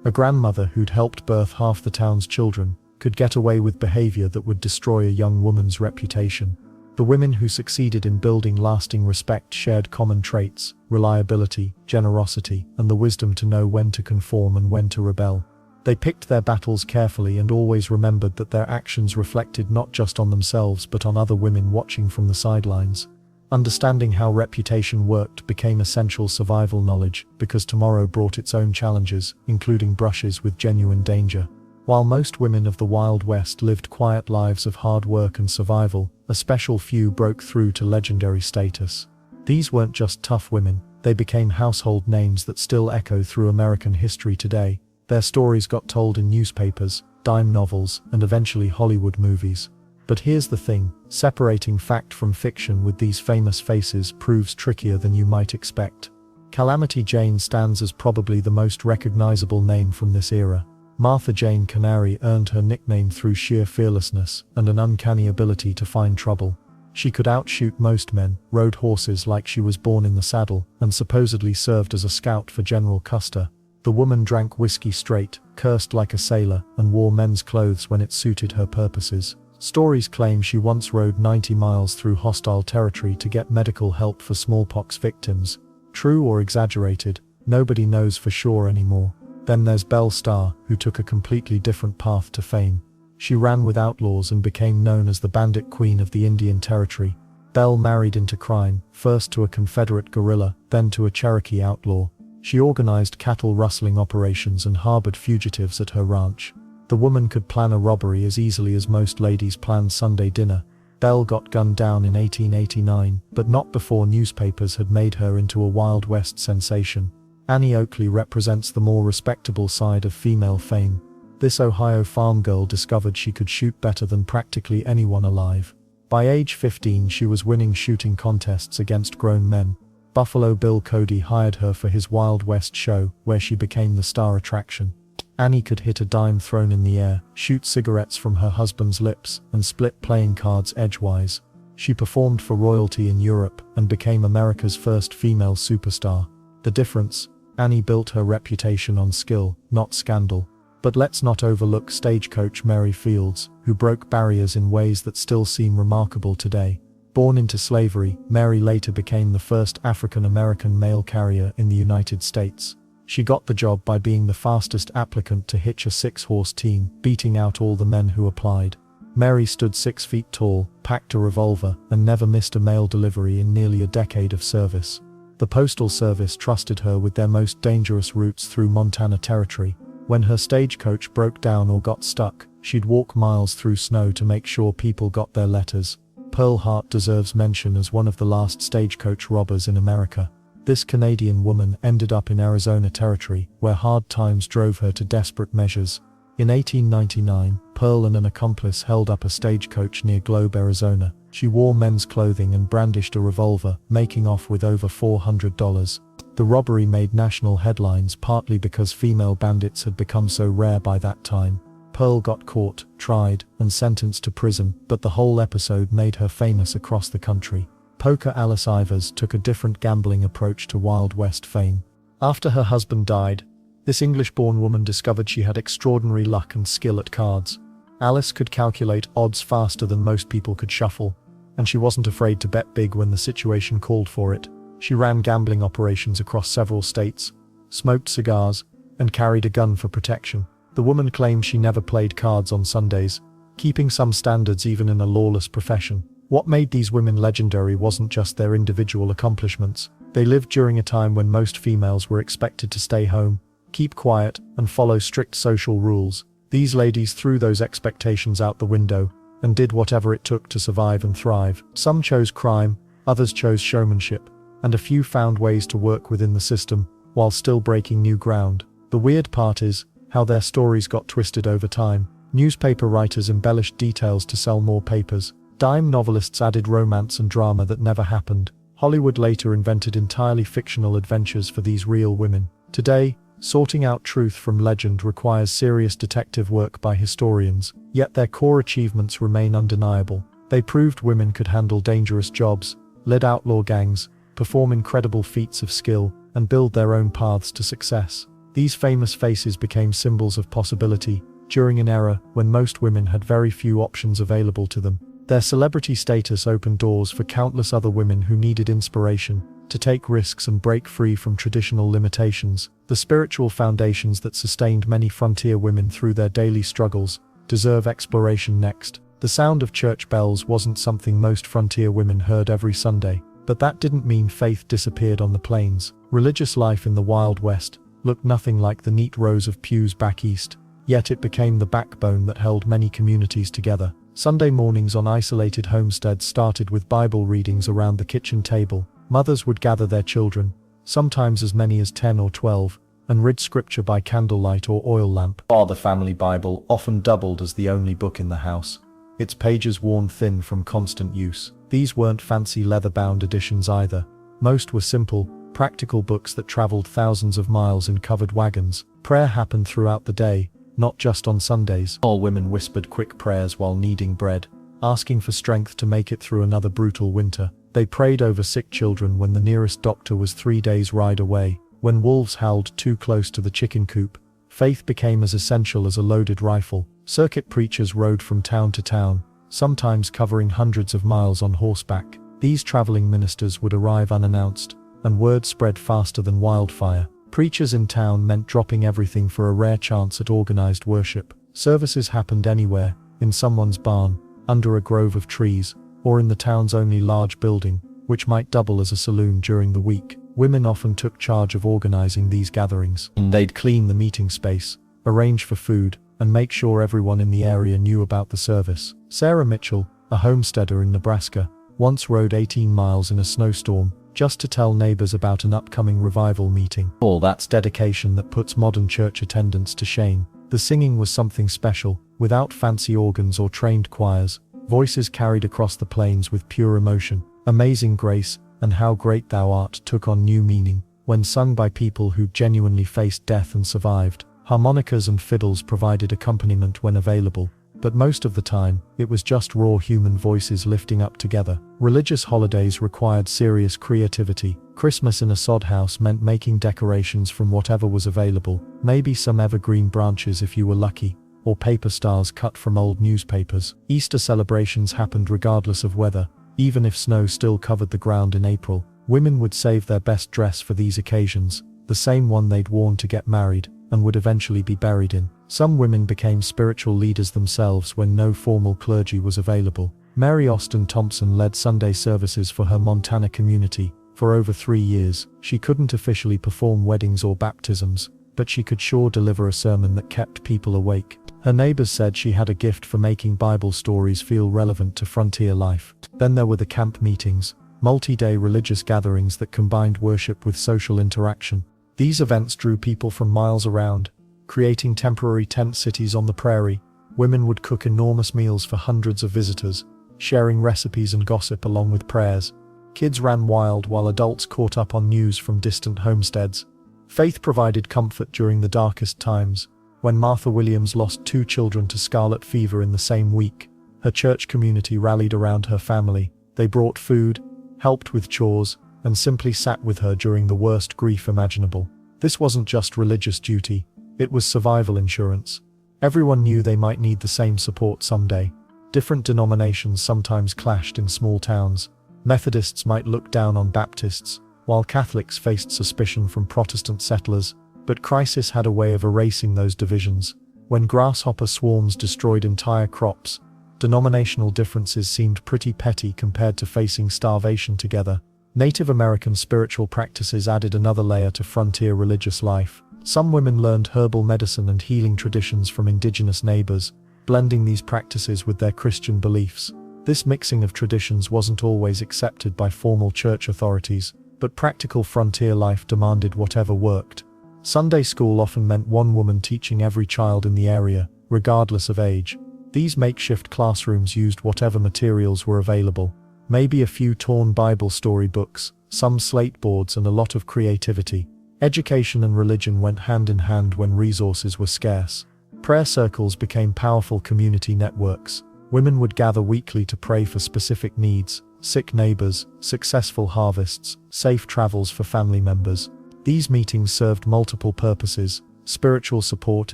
A grandmother who'd helped birth half the town's children could get away with behavior that would destroy a young woman's reputation. The women who succeeded in building lasting respect shared common traits: reliability, generosity, and the wisdom to know when to conform and when to rebel. They picked their battles carefully and always remembered that their actions reflected not just on themselves but on other women watching from the sidelines. Understanding how reputation worked became essential survival knowledge, because tomorrow brought its own challenges, including brushes with genuine danger. While most women of the Wild West lived quiet lives of hard work and survival, a special few broke through to legendary status. These weren't just tough women, they became household names that still echo through American history today. Their stories got told in newspapers, dime novels, and eventually Hollywood movies. But here's the thing, separating fact from fiction with these famous faces proves trickier than you might expect. Calamity Jane stands as probably the most recognizable name from this era. Martha Jane Canary earned her nickname through sheer fearlessness and an uncanny ability to find trouble. She could outshoot most men, rode horses like she was born in the saddle, and supposedly served as a scout for General Custer. The woman drank whiskey straight, cursed like a sailor, and wore men's clothes when it suited her purposes. Stories claim she once rode 90 miles through hostile territory to get medical help for smallpox victims, True or exaggerated, nobody knows for sure anymore. Then there's Belle Starr, who took a completely different path to fame. She ran with outlaws and became known as the Bandit Queen of the Indian Territory. Belle married into crime, first to a Confederate guerrilla, then to a Cherokee outlaw. She organized cattle rustling operations and harbored fugitives at her ranch. The woman could plan a robbery as easily as most ladies planned Sunday dinner. Belle got gunned down in 1889, but not before newspapers had made her into a Wild West sensation. Annie Oakley represents the more respectable side of female fame. This Ohio farm girl discovered she could shoot better than practically anyone alive. By age 15 she was winning shooting contests against grown men. Buffalo Bill Cody hired her for his Wild West show, where she became the star attraction. Annie could hit a dime thrown in the air, shoot cigarettes from her husband's lips, and split playing cards edgewise. She performed for royalty in Europe and became America's first female superstar. The difference? Annie built her reputation on skill, not scandal. But let's not overlook stagecoach Mary Fields, who broke barriers in ways that still seem remarkable today. Born into slavery, Mary later became the first African-American mail carrier in the United States. She got the job by being the fastest applicant to hitch a 6-horse team, beating out all the men who applied. Mary stood 6 feet tall, packed a revolver, and never missed a mail delivery in nearly a decade of service. The Postal Service trusted her with their most dangerous routes through Montana Territory. When her stagecoach broke down or got stuck, she'd walk miles through snow to make sure people got their letters. Pearl Hart deserves mention as one of the last stagecoach robbers in America. This Canadian woman ended up in Arizona Territory, where hard times drove her to desperate measures. In 1899, Pearl and an accomplice held up a stagecoach near Globe, Arizona. She wore men's clothing and brandished a revolver, making off with over $400. The robbery made national headlines partly because female bandits had become so rare by that time. Pearl got caught, tried, and sentenced to prison, but the whole episode made her famous across the country. Poker Alice Ivers took a different gambling approach to Wild West fame. After her husband died, this English-born woman discovered she had extraordinary luck and skill at cards. Alice could calculate odds faster than most people could shuffle, and she wasn't afraid to bet big when the situation called for it. She ran gambling operations across several states, smoked cigars, and carried a gun for protection. The woman claimed she never played cards on Sundays, keeping some standards even in a lawless profession. What made these women legendary wasn't just their individual accomplishments. They lived during a time when most females were expected to stay home, keep quiet, and follow strict social rules. These ladies threw those expectations out the window and did whatever it took to survive and thrive. Some chose crime, others chose showmanship, and a few found ways to work within the system while still breaking new ground. The weird part is how their stories got twisted over time. Newspaper writers embellished details to sell more papers. Dime novelists added romance and drama that never happened. Hollywood later invented entirely fictional adventures for these real women. Today, sorting out truth from legend requires serious detective work by historians, yet their core achievements remain undeniable. They proved women could handle dangerous jobs, led outlaw gangs, perform incredible feats of skill, and build their own paths to success. These famous faces became symbols of possibility during an era when most women had very few options available to them. Their celebrity status opened doors for countless other women who needed inspiration to take risks and break free from traditional limitations. The spiritual foundations that sustained many frontier women through their daily struggles deserve exploration next. The sound of church bells wasn't something most frontier women heard every Sunday, but that didn't mean faith disappeared on the plains. Religious life in the Wild West looked nothing like the neat rows of pews back east, yet it became the backbone that held many communities together. Sunday mornings on isolated homesteads started with Bible readings around the kitchen table. Mothers would gather their children, sometimes as many as 10 or 12, and read scripture by candlelight or oil lamp. The family Bible often doubled as the only book in the house, its pages worn thin from constant use. These weren't fancy leather-bound editions either. Most were simple, practical books that traveled thousands of miles in covered wagons. Prayer happened throughout the day, not just on Sundays. All women whispered quick prayers while kneading bread, asking for strength to make it through another brutal winter. They prayed over sick children when the nearest doctor was 3 days' ride away. When wolves howled too close to the chicken coop, faith became as essential as a loaded rifle. Circuit preachers rode from town to town, sometimes covering hundreds of miles on horseback. These traveling ministers would arrive unannounced, and word spread faster than wildfire. Preachers in town meant dropping everything for a rare chance at organized worship. Services happened anywhere, in someone's barn, under a grove of trees, or in the town's only large building, which might double as a saloon during the week. Women often took charge of organizing these gatherings. They'd clean the meeting space, arrange for food, and make sure everyone in the area knew about the service. Sarah Mitchell, a homesteader in Nebraska, once rode 18 miles in a snowstorm, just to tell neighbors about an upcoming revival meeting. That's dedication that puts modern church attendance to shame. The singing was something special, without fancy organs or trained choirs. Voices carried across the plains with pure emotion. Amazing Grace, and How Great Thou Art took on new meaning, when sung by people who genuinely faced death and survived. Harmonicas and fiddles provided accompaniment when available, but most of the time, it was just raw human voices lifting up together. Religious holidays required serious creativity. Christmas in a sod house meant making decorations from whatever was available, maybe some evergreen branches if you were lucky, or paper stars cut from old newspapers. Easter celebrations happened regardless of weather, even if snow still covered the ground in April. Women would save their best dress for these occasions, the same one they'd worn to get married, and would eventually be buried in. Some women became spiritual leaders themselves when no formal clergy was available. Mary Austin Thompson led Sunday services for her Montana community. For over 3 years, she couldn't officially perform weddings or baptisms, but she could sure deliver a sermon that kept people awake. Her neighbors said she had a gift for making Bible stories feel relevant to frontier life. Then there were the camp meetings, multi-day religious gatherings that combined worship with social interaction. These events drew people from miles around, creating temporary tent cities on the prairie. Women would cook enormous meals for hundreds of visitors, sharing recipes and gossip along with prayers. Kids ran wild while adults caught up on news from distant homesteads. Faith provided comfort during the darkest times. When Martha Williams lost 2 children to scarlet fever in the same week, her church community rallied around her family. They brought food, helped with chores, and simply sat with her during the worst grief imaginable. This wasn't just religious duty, it was survival insurance. Everyone knew they might need the same support someday. Different denominations sometimes clashed in small towns. Methodists might look down on Baptists, while Catholics faced suspicion from Protestant settlers. But crisis had a way of erasing those divisions. When grasshopper swarms destroyed entire crops, denominational differences seemed pretty petty compared to facing starvation together. Native American spiritual practices added another layer to frontier religious life. Some women learned herbal medicine and healing traditions from indigenous neighbors, blending these practices with their Christian beliefs. This mixing of traditions wasn't always accepted by formal church authorities, but practical frontier life demanded whatever worked. Sunday school often meant one woman teaching every child in the area, regardless of age. These makeshift classrooms used whatever materials were available. Maybe a few torn Bible story books, some slate boards, and a lot of creativity. Education and religion went hand in hand when resources were scarce. Prayer circles became powerful community networks. Women would gather weekly to pray for specific needs: sick neighbors, successful harvests, safe travels for family members. These meetings served multiple purposes: spiritual support,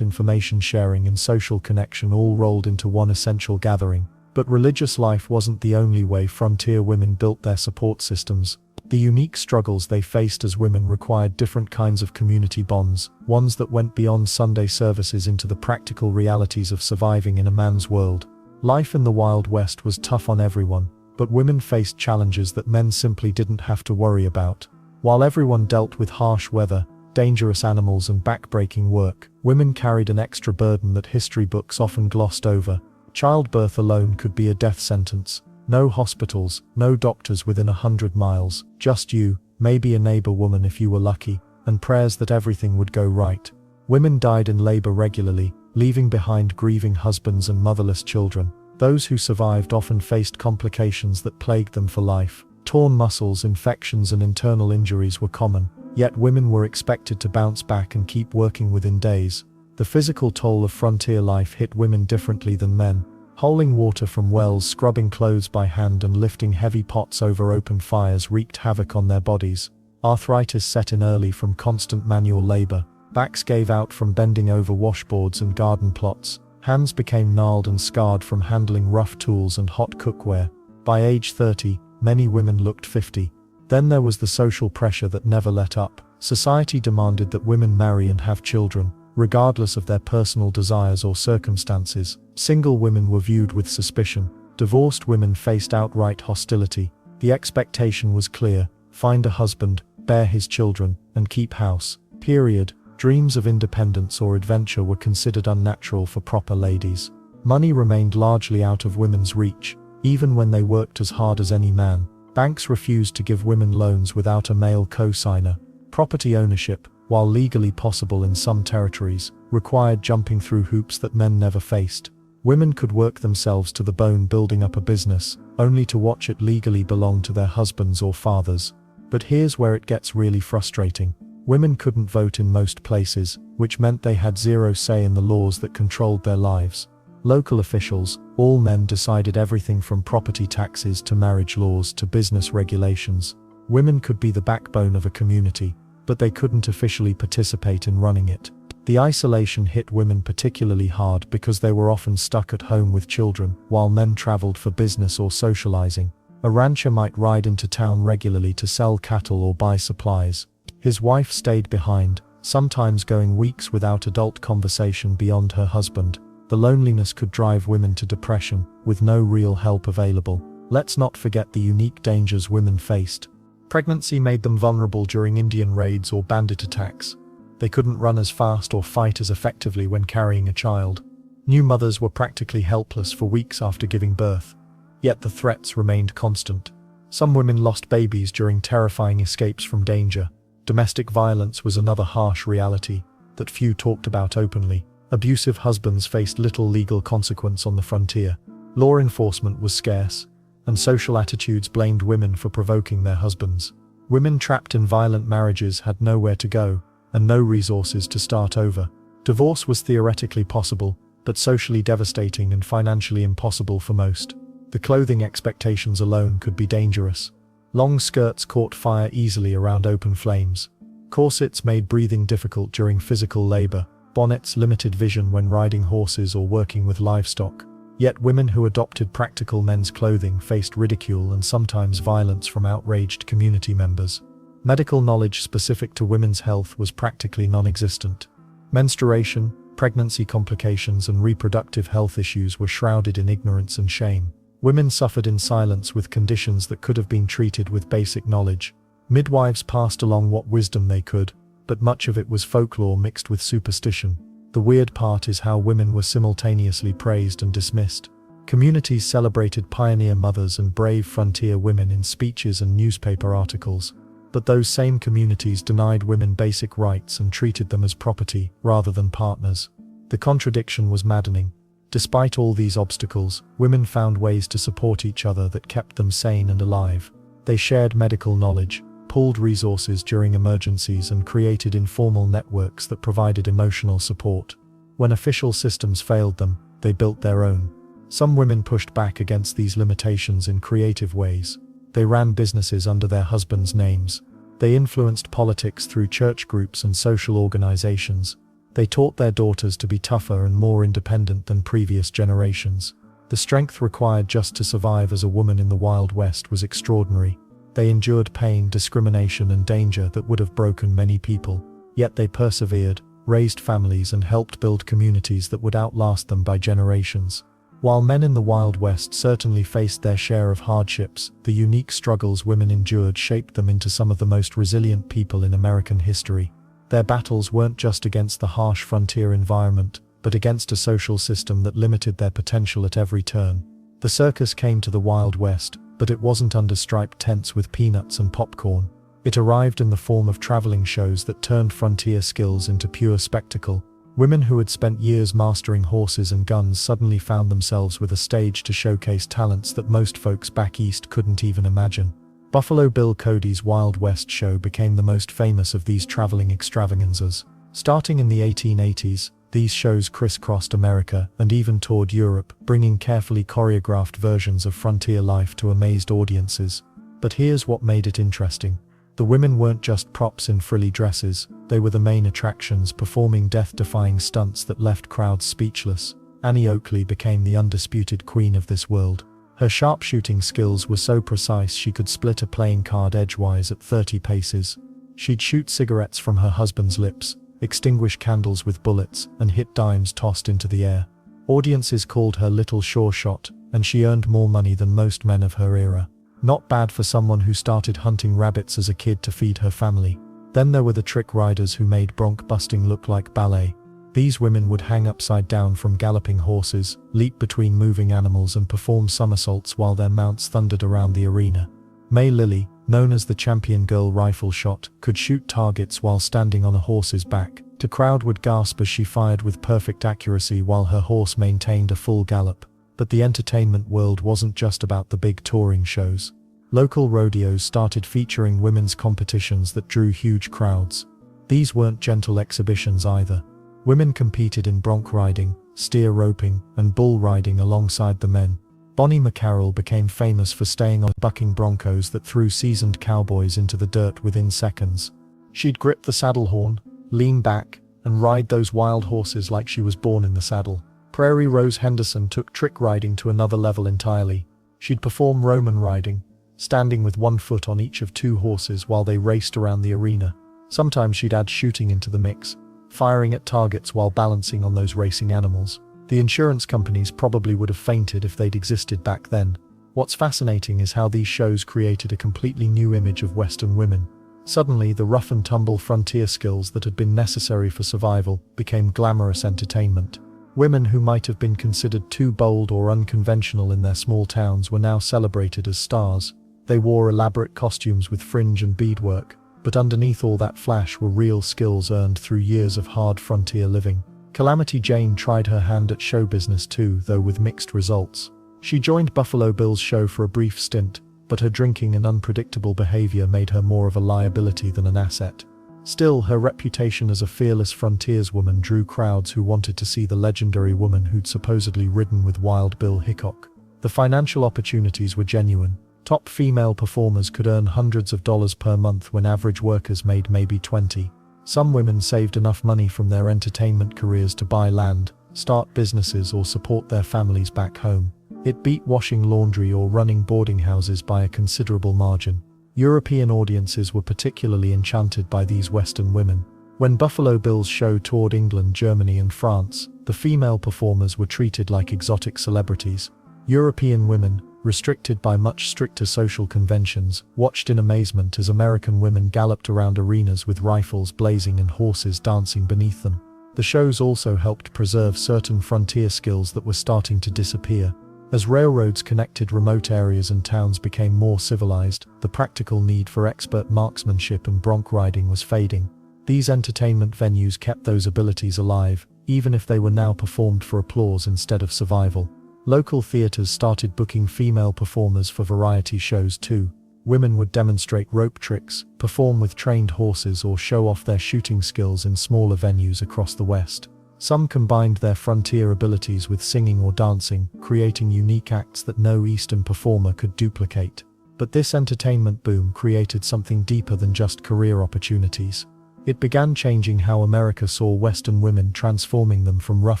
information sharing, and social connection all rolled into one essential gathering. But religious life wasn't the only way frontier women built their support systems. The unique struggles they faced as women required different kinds of community bonds, ones that went beyond Sunday services into the practical realities of surviving in a man's world. Life in the Wild West was tough on everyone, but women faced challenges that men simply didn't have to worry about. While everyone dealt with harsh weather, dangerous animals, and backbreaking work, women carried an extra burden that history books often glossed over. Childbirth alone could be a death sentence. No hospitals, no doctors within 100 miles, just you, maybe a neighbor woman if you were lucky, and prayers that everything would go right. Women died in labor regularly, leaving behind grieving husbands and motherless children. Those who survived often faced complications that plagued them for life. Torn muscles, infections, and internal injuries were common, yet women were expected to bounce back and keep working within days. The physical toll of frontier life hit women differently than men. Hauling water from wells, scrubbing clothes by hand, and lifting heavy pots over open fires wreaked havoc on their bodies. Arthritis set in early from constant manual labor. Backs gave out from bending over washboards and garden plots. Hands became gnarled and scarred from handling rough tools and hot cookware. By age 30, many women looked 50. Then there was the social pressure that never let up. Society demanded that women marry and have children, regardless of their personal desires or circumstances. Single women were viewed with suspicion. Divorced women faced outright hostility. The expectation was clear: find a husband, bear his children, and keep house. Period. Dreams of independence or adventure were considered unnatural for proper ladies. Money remained largely out of women's reach, even when they worked as hard as any man. Banks refused to give women loans without a male co-signer. Property ownership, while legally possible in some territories, required jumping through hoops that men never faced. Women could work themselves to the bone building up a business, only to watch it legally belong to their husbands or fathers. But here's where it gets really frustrating. Women couldn't vote in most places, which meant they had zero say in the laws that controlled their lives. Local officials, all men, decided everything from property taxes to marriage laws to business regulations. Women could be the backbone of a community, but they couldn't officially participate in running it. The isolation hit women particularly hard because they were often stuck at home with children, while men traveled for business or socializing. A rancher might ride into town regularly to sell cattle or buy supplies. His wife stayed behind, sometimes going weeks without adult conversation beyond her husband. The loneliness could drive women to depression, with no real help available. Let's not forget the unique dangers women faced. Pregnancy made them vulnerable during Indian raids or bandit attacks. They couldn't run as fast or fight as effectively when carrying a child. New mothers were practically helpless for weeks after giving birth. Yet the threats remained constant. Some women lost babies during terrifying escapes from danger. Domestic violence was another harsh reality that few talked about openly. Abusive husbands faced little legal consequence on the frontier. Law enforcement was scarce, and social attitudes blamed women for provoking their husbands. Women trapped in violent marriages had nowhere to go, and no resources to start over. Divorce was theoretically possible, but socially devastating and financially impossible for most. The clothing expectations alone could be dangerous. Long skirts caught fire easily around open flames. Corsets made breathing difficult during physical labor. Bonnets limited vision when riding horses or working with livestock. Yet women who adopted practical men's clothing faced ridicule and sometimes violence from outraged community members. Medical knowledge specific to women's health was practically non-existent. Menstruation, pregnancy complications, and reproductive health issues were shrouded in ignorance and shame. Women suffered in silence with conditions that could have been treated with basic knowledge. Midwives passed along what wisdom they could, but much of it was folklore mixed with superstition. The weird part is how women were simultaneously praised and dismissed. Communities celebrated pioneer mothers and brave frontier women in speeches and newspaper articles. But those same communities denied women basic rights and treated them as property rather than partners. The contradiction was maddening. Despite all these obstacles, women found ways to support each other that kept them sane and alive. They shared medical knowledge, pooled resources during emergencies, and created informal networks that provided emotional support. When official systems failed them, they built their own. Some women pushed back against these limitations in creative ways. They ran businesses under their husbands' names. They influenced politics through church groups and social organizations. They taught their daughters to be tougher and more independent than previous generations. The strength required just to survive as a woman in the Wild West was extraordinary. They endured pain, discrimination, and danger that would have broken many people. Yet they persevered, raised families, and helped build communities that would outlast them by generations. While men in the Wild West certainly faced their share of hardships, the unique struggles women endured shaped them into some of the most resilient people in American history. Their battles weren't just against the harsh frontier environment, but against a social system that limited their potential at every turn. The circus came to the Wild West, but it wasn't under striped tents with peanuts and popcorn. It arrived in the form of traveling shows that turned frontier skills into pure spectacle. Women who had spent years mastering horses and guns suddenly found themselves with a stage to showcase talents that most folks back east couldn't even imagine. Buffalo Bill Cody's Wild West show became the most famous of these traveling extravaganzas. Starting in the 1880s, these shows crisscrossed America and even toured Europe, bringing carefully choreographed versions of frontier life to amazed audiences. But here's what made it interesting. The women weren't just props in frilly dresses, they were the main attractions, performing death-defying stunts that left crowds speechless. Annie Oakley became the undisputed queen of this world. Her sharpshooting skills were so precise she could split a playing card edgewise at 30 paces. She'd shoot cigarettes from her husband's lips, extinguish candles with bullets, and hit dimes tossed into the air. Audiences called her Little Sure Shot, and she earned more money than most men of her era. Not bad for someone who started hunting rabbits as a kid to feed her family. Then there were the trick riders who made bronc busting look like ballet. These women would hang upside down from galloping horses, leap between moving animals and perform somersaults while their mounts thundered around the arena. May Lilly, known as the champion girl rifle shot, could shoot targets while standing on a horse's back. The crowd would gasp as she fired with perfect accuracy while her horse maintained a full gallop. But the entertainment world wasn't just about the big touring shows. Local rodeos started featuring women's competitions that drew huge crowds. These weren't gentle exhibitions either. Women competed in bronc riding, steer roping, and bull riding alongside the men. Bonnie McCarroll became famous for staying on bucking broncos that threw seasoned cowboys into the dirt within seconds. She'd grip the saddle horn, lean back, and ride those wild horses like she was born in the saddle. Prairie Rose Henderson took trick riding to another level entirely. She'd perform Roman riding, standing with one foot on each of two horses while they raced around the arena. Sometimes she'd add shooting into the mix, firing at targets while balancing on those racing animals. The insurance companies probably would have fainted if they'd existed back then. What's fascinating is how these shows created a completely new image of Western women. Suddenly, the rough-and-tumble frontier skills that had been necessary for survival became glamorous entertainment. Women who might have been considered too bold or unconventional in their small towns were now celebrated as stars. They wore elaborate costumes with fringe and beadwork, but underneath all that flash were real skills earned through years of hard frontier living. Calamity Jane tried her hand at show business too, though with mixed results. She joined Buffalo Bill's show for a brief stint, but her drinking and unpredictable behavior made her more of a liability than an asset. Still, her reputation as a fearless frontierswoman drew crowds who wanted to see the legendary woman who'd supposedly ridden with Wild Bill Hickok. The financial opportunities were genuine. Top female performers could earn hundreds of dollars per month when average workers made maybe 20. Some women saved enough money from their entertainment careers to buy land, start businesses, or support their families back home. It beat washing laundry or running boarding houses by a considerable margin. European audiences were particularly enchanted by these Western women. When Buffalo Bill's show toured England, Germany, and France, the female performers were treated like exotic celebrities. European women, restricted by much stricter social conventions, watched in amazement as American women galloped around arenas with rifles blazing and horses dancing beneath them. The shows also helped preserve certain frontier skills that were starting to disappear. As railroads connected remote areas and towns became more civilized, the practical need for expert marksmanship and bronc riding was fading. These entertainment venues kept those abilities alive, even if they were now performed for applause instead of survival. Local theaters started booking female performers for variety shows too. Women would demonstrate rope tricks, perform with trained horses, or show off their shooting skills in smaller venues across the West. Some combined their frontier abilities with singing or dancing, creating unique acts that no Eastern performer could duplicate. But this entertainment boom created something deeper than just career opportunities. It began changing how America saw Western women, transforming them from rough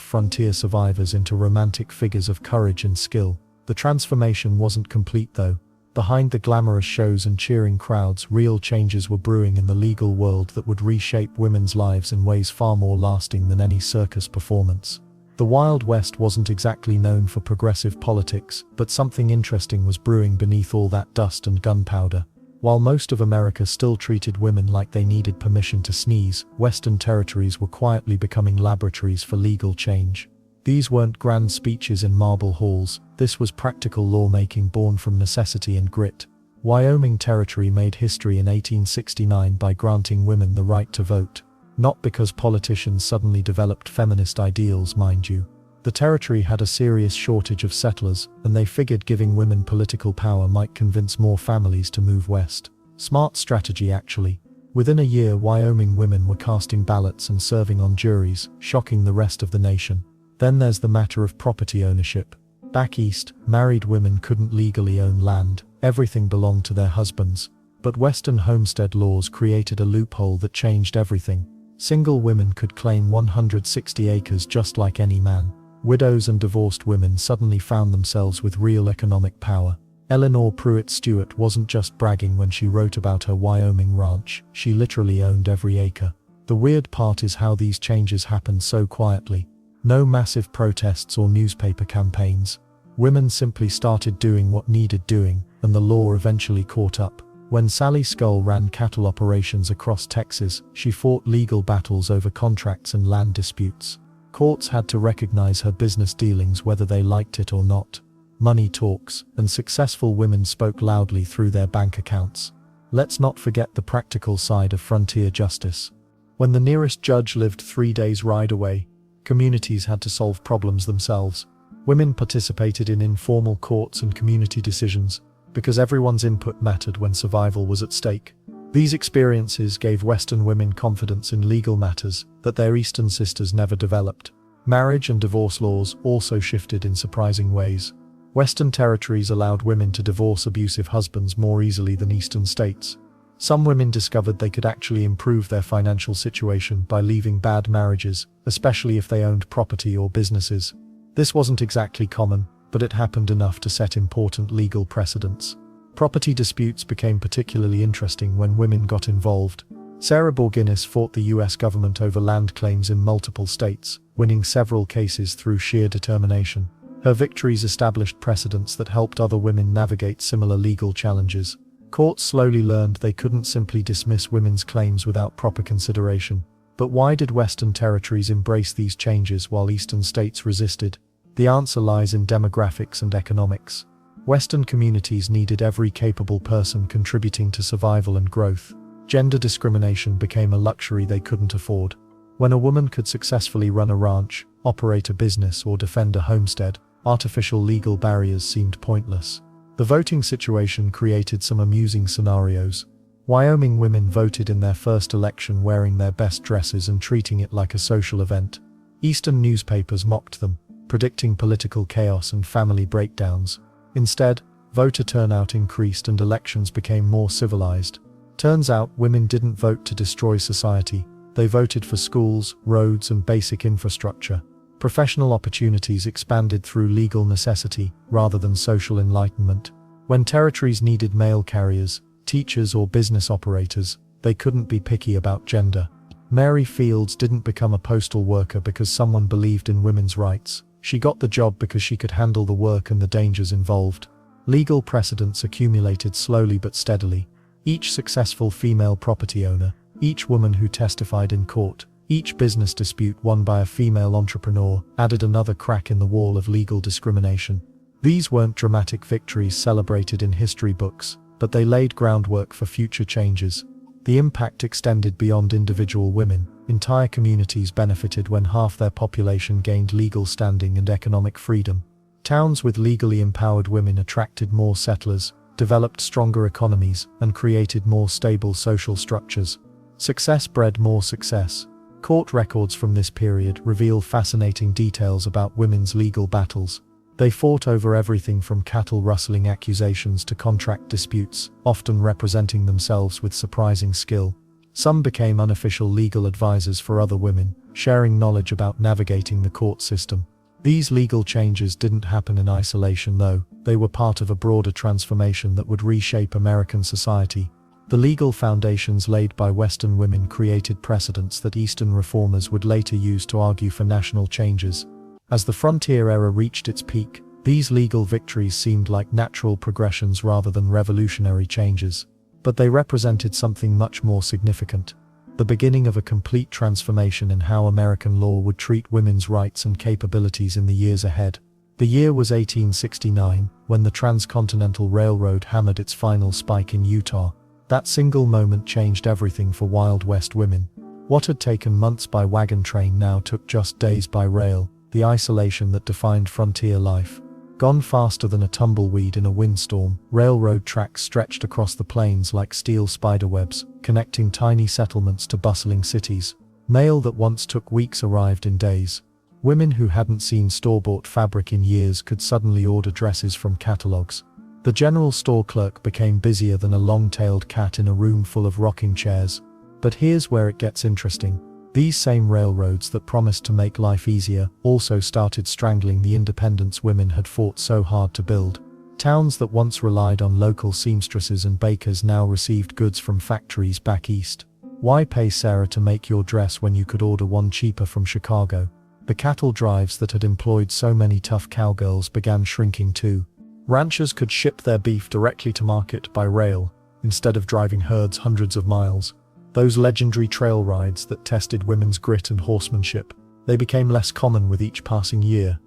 frontier survivors into romantic figures of courage and skill. The transformation wasn't complete though. Behind the glamorous shows and cheering crowds, real changes were brewing in the legal world that would reshape women's lives in ways far more lasting than any circus performance. The Wild West wasn't exactly known for progressive politics, but something interesting was brewing beneath all that dust and gunpowder. While most of America still treated women like they needed permission to sneeze, Western territories were quietly becoming laboratories for legal change. These weren't grand speeches in marble halls, this was practical lawmaking born from necessity and grit. Wyoming Territory made history in 1869 by granting women the right to vote. Not because politicians suddenly developed feminist ideals, mind you. The territory had a serious shortage of settlers, and they figured giving women political power might convince more families to move west. Smart strategy actually. Within a year, Wyoming women were casting ballots and serving on juries, shocking the rest of the nation. Then there's the matter of property ownership. Back east, married women couldn't legally own land, everything belonged to their husbands. But Western homestead laws created a loophole that changed everything. Single women could claim 160 acres just like any man. widows and divorced women suddenly found themselves with real economic power. Eleanor Pruitt Stewart wasn't just bragging when she wrote about her Wyoming ranch, she literally owned every acre. The weird part is how these changes happened so quietly. No massive protests or newspaper campaigns. Women simply started doing what needed doing, and the law eventually caught up. When Sally Skull ran cattle operations across Texas, she fought legal battles over contracts and land disputes. Courts had to recognize her business dealings whether they liked it or not. Money talks, and successful women spoke loudly through their bank accounts. Let's not forget the practical side of frontier justice. When the nearest judge lived 3 days' ride away, communities had to solve problems themselves. Women participated in informal courts and community decisions, because everyone's input mattered when survival was at stake. These experiences gave Western women confidence in legal matters that their Eastern sisters never developed. Marriage and divorce laws also shifted in surprising ways. Western territories allowed women to divorce abusive husbands more easily than Eastern states. Some women discovered they could actually improve their financial situation by leaving bad marriages, especially if they owned property or businesses. This wasn't exactly common, but it happened enough to set important legal precedents. Property disputes became particularly interesting when women got involved. Sarah Borginis fought the US government over land claims in multiple states, winning several cases through sheer determination. Her victories established precedents that helped other women navigate similar legal challenges. Courts slowly learned they couldn't simply dismiss women's claims without proper consideration. But why did Western territories embrace these changes while Eastern states resisted? The answer lies in demographics and economics. Western communities needed every capable person contributing to survival and growth. Gender discrimination became a luxury they couldn't afford. When a woman could successfully run a ranch, operate a business, or defend a homestead, artificial legal barriers seemed pointless. The voting situation created some amusing scenarios. Wyoming women voted in their first election wearing their best dresses and treating it like a social event. Eastern newspapers mocked them, predicting political chaos and family breakdowns. Instead, voter turnout increased and elections became more civilized. Turns out women didn't vote to destroy society. They voted for schools, roads, and basic infrastructure. Professional opportunities expanded through legal necessity rather than social enlightenment. When territories needed mail carriers, teachers, or business operators, they couldn't be picky about gender. Mary Fields didn't become a postal worker because someone believed in women's rights. She got the job because she could handle the work and the dangers involved. Legal precedents accumulated slowly but steadily. Each successful female property owner, each woman who testified in court, each business dispute won by a female entrepreneur added another crack in the wall of legal discrimination. These weren't dramatic victories celebrated in history books, but they laid groundwork for future changes. The impact extended beyond individual women. Entire communities benefited when half their population gained legal standing and economic freedom. Towns with legally empowered women attracted more settlers, developed stronger economies, and created more stable social structures. Success bred more success. Court records from this period reveal fascinating details about women's legal battles. They fought over everything from cattle rustling accusations to contract disputes, often representing themselves with surprising skill. Some became unofficial legal advisors for other women, sharing knowledge about navigating the court system. These legal changes didn't happen in isolation though, they were part of a broader transformation that would reshape American society. The legal foundations laid by Western women created precedents that Eastern reformers would later use to argue for national changes. As the frontier era reached its peak, these legal victories seemed like natural progressions rather than revolutionary changes. But they represented something much more significant: the beginning of a complete transformation in how American law would treat women's rights and capabilities in the years ahead. The year was 1869, when the Transcontinental Railroad hammered its final spike in Utah. That single moment changed everything for Wild West women. What had taken months by wagon train now took just days by rail, the isolation that defined frontier life. Gone faster than a tumbleweed in a windstorm, railroad tracks stretched across the plains like steel spiderwebs, connecting tiny settlements to bustling cities. Mail that once took weeks arrived in days. Women who hadn't seen store-bought fabric in years could suddenly order dresses from catalogs. The general store clerk became busier than a long-tailed cat in a room full of rocking chairs. But here's where it gets interesting. These same railroads that promised to make life easier also started strangling the independence women had fought so hard to build. Towns that once relied on local seamstresses and bakers now received goods from factories back east. Why pay Sarah to make your dress when you could order one cheaper from Chicago? The cattle drives that had employed so many tough cowgirls began shrinking too. Ranchers could ship their beef directly to market by rail, instead of driving herds hundreds of miles. Those legendary trail rides that tested women's grit and horsemanship, they became less common with each passing year.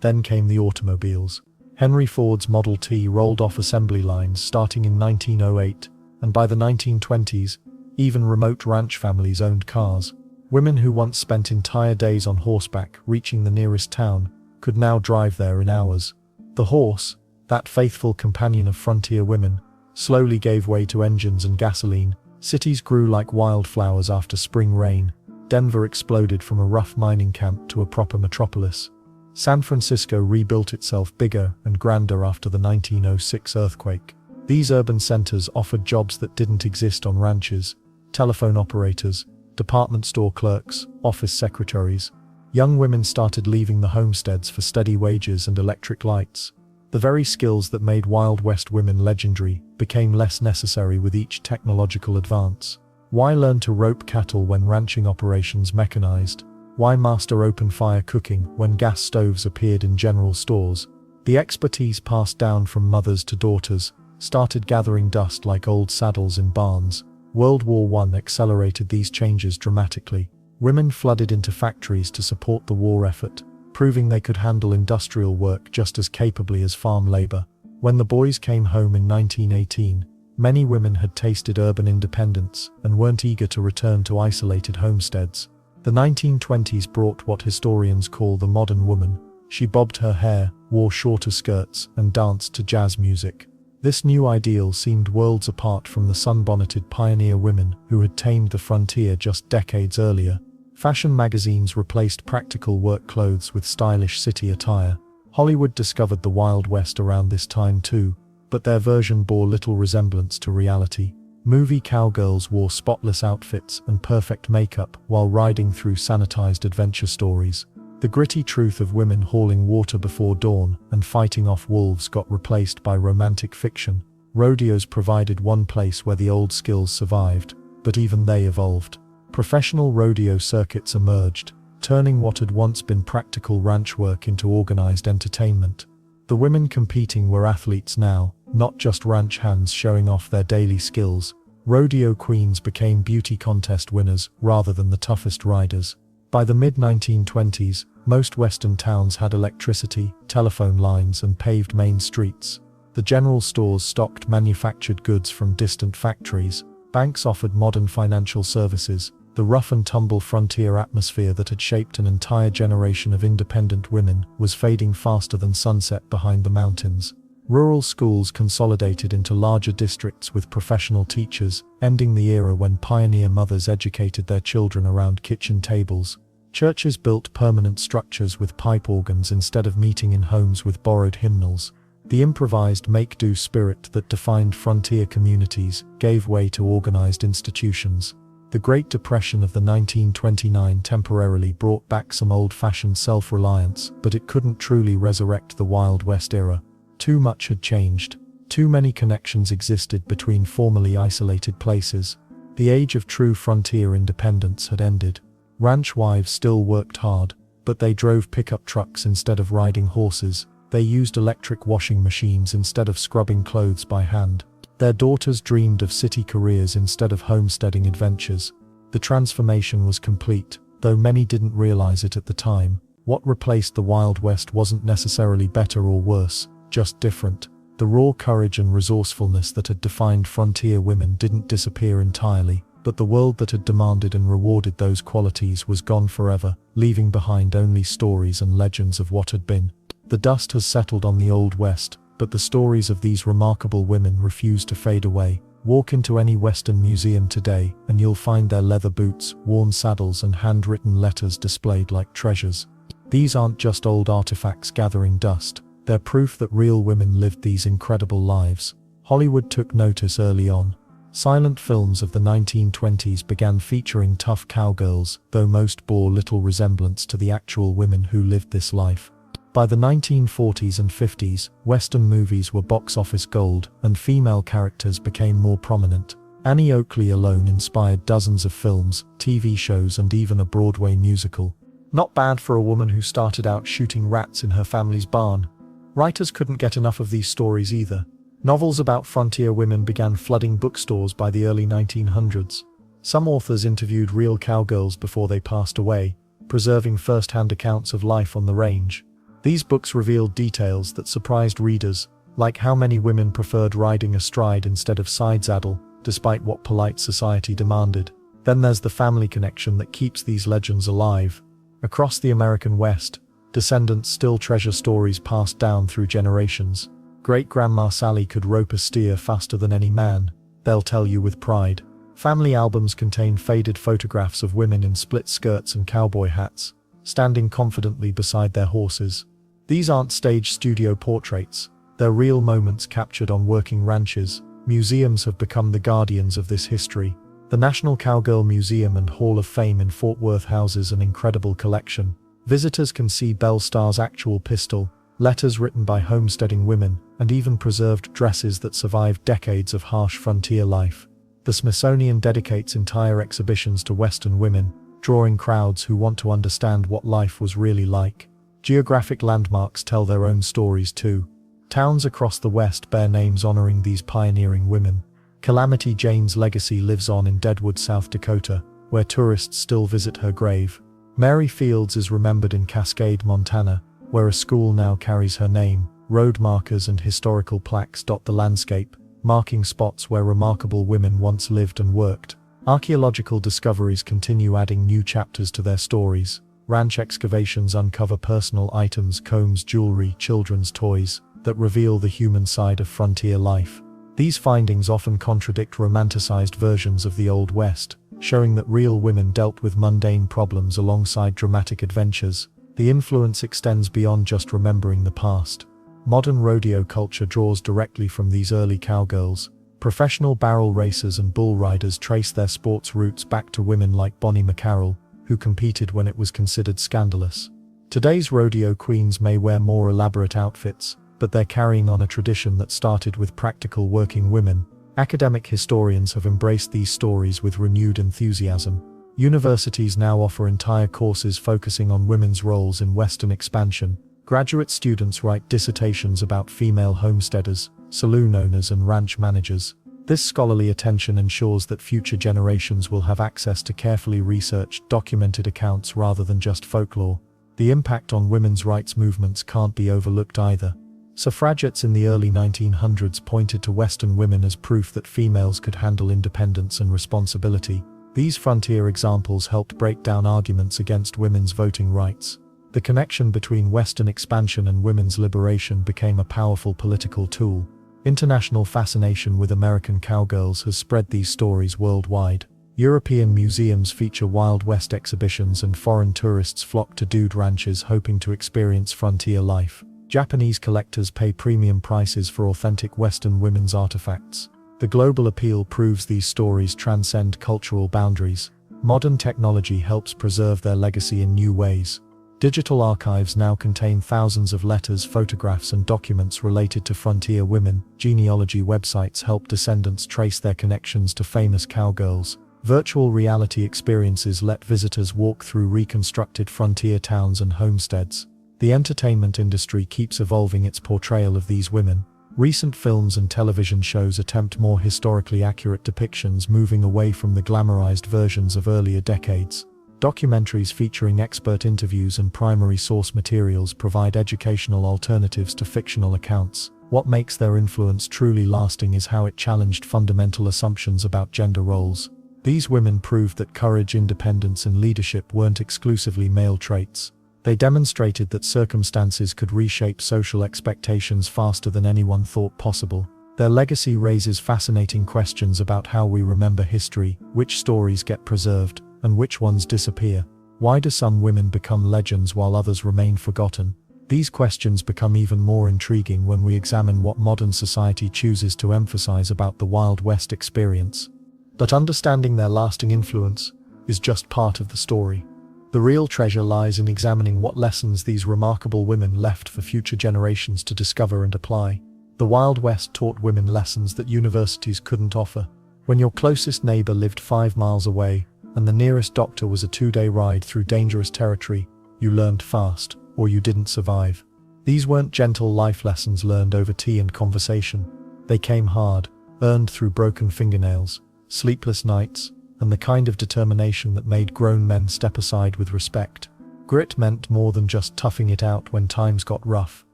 Then came the automobiles. Henry Ford's Model T rolled off assembly lines starting in 1908, and by the 1920s, even remote ranch families owned cars. Women who once spent entire days on horseback reaching the nearest town could now drive there in hours. The horse, that faithful companion of frontier women, slowly gave way to engines and gasoline. Cities grew like wildflowers after spring rain. Denver exploded from a rough mining camp to a proper metropolis. San Francisco rebuilt itself bigger and grander after the 1906 earthquake. These urban centers offered jobs that didn't exist on ranches: telephone operators, department store clerks, office secretaries. Young women started leaving the homesteads for steady wages and electric lights. The very skills that made Wild West women legendary became less necessary with each technological advance. Why learn to rope cattle when ranching operations mechanized? Why master open-fire cooking when gas stoves appeared in general stores? The expertise passed down from mothers to daughters started gathering dust like old saddles in barns. World War I accelerated these changes dramatically. Women flooded into factories to support the war effort, proving they could handle industrial work just as capably as farm labor. When the boys came home in 1918, many women had tasted urban independence and weren't eager to return to isolated homesteads. The 1920s brought what historians call the modern woman. She bobbed her hair, wore shorter skirts, and danced to jazz music. This new ideal seemed worlds apart from the sunbonneted pioneer women who had tamed the frontier just decades earlier. Fashion magazines replaced practical work clothes with stylish city attire. Hollywood discovered the Wild West around this time too, but their version bore little resemblance to reality. Movie cowgirls wore spotless outfits and perfect makeup while riding through sanitized adventure stories. The gritty truth of women hauling water before dawn and fighting off wolves got replaced by romantic fiction. Rodeos provided one place where the old skills survived, but even they evolved. Professional rodeo circuits emerged, turning what had once been practical ranch work into organized entertainment. The women competing were athletes now, not just ranch hands showing off their daily skills. Rodeo queens became beauty contest winners rather than the toughest riders. By the mid-1920s, most western towns had electricity, telephone lines, and paved main streets. The general stores stocked manufactured goods from distant factories. Banks offered modern financial services. The rough-and-tumble frontier atmosphere that had shaped an entire generation of independent women was fading faster than sunset behind the mountains. Rural schools consolidated into larger districts with professional teachers, ending the era when pioneer mothers educated their children around kitchen tables. Churches built permanent structures with pipe organs instead of meeting in homes with borrowed hymnals. The improvised make-do spirit that defined frontier communities gave way to organized institutions. The Great Depression of the 1929 temporarily brought back some old-fashioned self-reliance, but it couldn't truly resurrect the Wild West era. Too much had changed. Too many connections existed between formerly isolated places. The age of true frontier independence had ended. Ranch wives still worked hard, but they drove pickup trucks instead of riding horses. They used electric washing machines instead of scrubbing clothes by hand. Their daughters dreamed of city careers instead of homesteading adventures. The transformation was complete, though many didn't realize it at the time. What replaced the Wild West wasn't necessarily better or worse, just different. The raw courage and resourcefulness that had defined frontier women didn't disappear entirely, but the world that had demanded and rewarded those qualities was gone forever, leaving behind only stories and legends of what had been. The dust has settled on the Old West, but the stories of these remarkable women refuse to fade away. Walk into any Western museum today, and you'll find their leather boots, worn saddles, and handwritten letters displayed like treasures. These aren't just old artifacts gathering dust. They're proof that real women lived these incredible lives. Hollywood took notice early on. Silent films of the 1920s began featuring tough cowgirls, though most bore little resemblance to the actual women who lived this life. By the 1940s and 50s, Western movies were box office gold, and female characters became more prominent. Annie Oakley alone inspired dozens of films, TV shows, and even a Broadway musical. Not bad for a woman who started out shooting rats in her family's barn. Writers couldn't get enough of these stories either. Novels about frontier women began flooding bookstores by the early 1900s. Some authors interviewed real cowgirls before they passed away, preserving first-hand accounts of life on the range. These books revealed details that surprised readers, like how many women preferred riding astride instead of side-saddle, despite what polite society demanded. Then there's the family connection that keeps these legends alive. Across the American West, descendants still treasure stories passed down through generations. Great-grandma Sally could rope a steer faster than any man, they'll tell you with pride. Family albums contain faded photographs of women in split skirts and cowboy hats, standing confidently beside their horses. These aren't staged studio portraits, they're real moments captured on working ranches. Museums have become the guardians of this history. The National Cowgirl Museum and Hall of Fame in Fort Worth houses an incredible collection. Visitors can see Belle Starr's actual pistol, letters written by homesteading women, and even preserved dresses that survived decades of harsh frontier life. The Smithsonian dedicates entire exhibitions to Western women, drawing crowds who want to understand what life was really like. Geographic landmarks tell their own stories too. Towns across the West bear names honoring these pioneering women. Calamity Jane's legacy lives on in Deadwood, South Dakota, where tourists still visit her grave. Mary Fields is remembered in Cascade, Montana, where a school now carries her name. Road markers and historical plaques dot the landscape, marking spots where remarkable women once lived and worked. Archaeological discoveries continue adding new chapters to their stories. Ranch excavations uncover personal items, combs, jewelry, children's toys, that reveal the human side of frontier life. These findings often contradict romanticized versions of the Old West, showing that real women dealt with mundane problems alongside dramatic adventures. The influence extends beyond just remembering the past. Modern rodeo culture draws directly from these early cowgirls. Professional barrel racers and bull riders trace their sports roots back to women like Bonnie McCarroll, who competed when it was considered scandalous. Today's rodeo queens may wear more elaborate outfits, but they're carrying on a tradition that started with practical working women. Academic historians have embraced these stories with renewed enthusiasm. Universities now offer entire courses focusing on women's roles in Western expansion. Graduate students write dissertations about female homesteaders, saloon owners, and ranch managers. This scholarly attention ensures that future generations will have access to carefully researched, documented accounts rather than just folklore. The impact on women's rights movements can't be overlooked either. Suffragettes in the early 1900s pointed to Western women as proof that females could handle independence and responsibility. These frontier examples helped break down arguments against women's voting rights. The connection between Western expansion and women's liberation became a powerful political tool. International fascination with American cowgirls has spread these stories worldwide. European museums feature Wild West exhibitions, and foreign tourists flock to dude ranches hoping to experience frontier life. Japanese collectors pay premium prices for authentic Western women's artifacts. The global appeal proves these stories transcend cultural boundaries. Modern technology helps preserve their legacy in new ways. Digital archives now contain thousands of letters, photographs, and documents related to frontier women. Genealogy websites help descendants trace their connections to famous cowgirls. Virtual reality experiences let visitors walk through reconstructed frontier towns and homesteads. The entertainment industry keeps evolving its portrayal of these women. Recent films and television shows attempt more historically accurate depictions, moving away from the glamorized versions of earlier decades. Documentaries featuring expert interviews and primary source materials provide educational alternatives to fictional accounts. What makes their influence truly lasting is how it challenged fundamental assumptions about gender roles. These women proved that courage, independence, and leadership weren't exclusively male traits. They demonstrated that circumstances could reshape social expectations faster than anyone thought possible. Their legacy raises fascinating questions about how we remember history, which stories get preserved, and which ones disappear. Why do some women become legends while others remain forgotten? These questions become even more intriguing when we examine what modern society chooses to emphasize about the Wild West experience. But understanding their lasting influence is just part of the story. The real treasure lies in examining what lessons these remarkable women left for future generations to discover and apply. The Wild West taught women lessons that universities couldn't offer. When your closest neighbor lived 5 miles away, and the nearest doctor was a 2-day ride through dangerous territory, you learned fast, or you didn't survive. These weren't gentle life lessons learned over tea and conversation. They came hard, earned through broken fingernails, sleepless nights, and the kind of determination that made grown men step aside with respect. Grit meant more than just toughing it out when times got rough.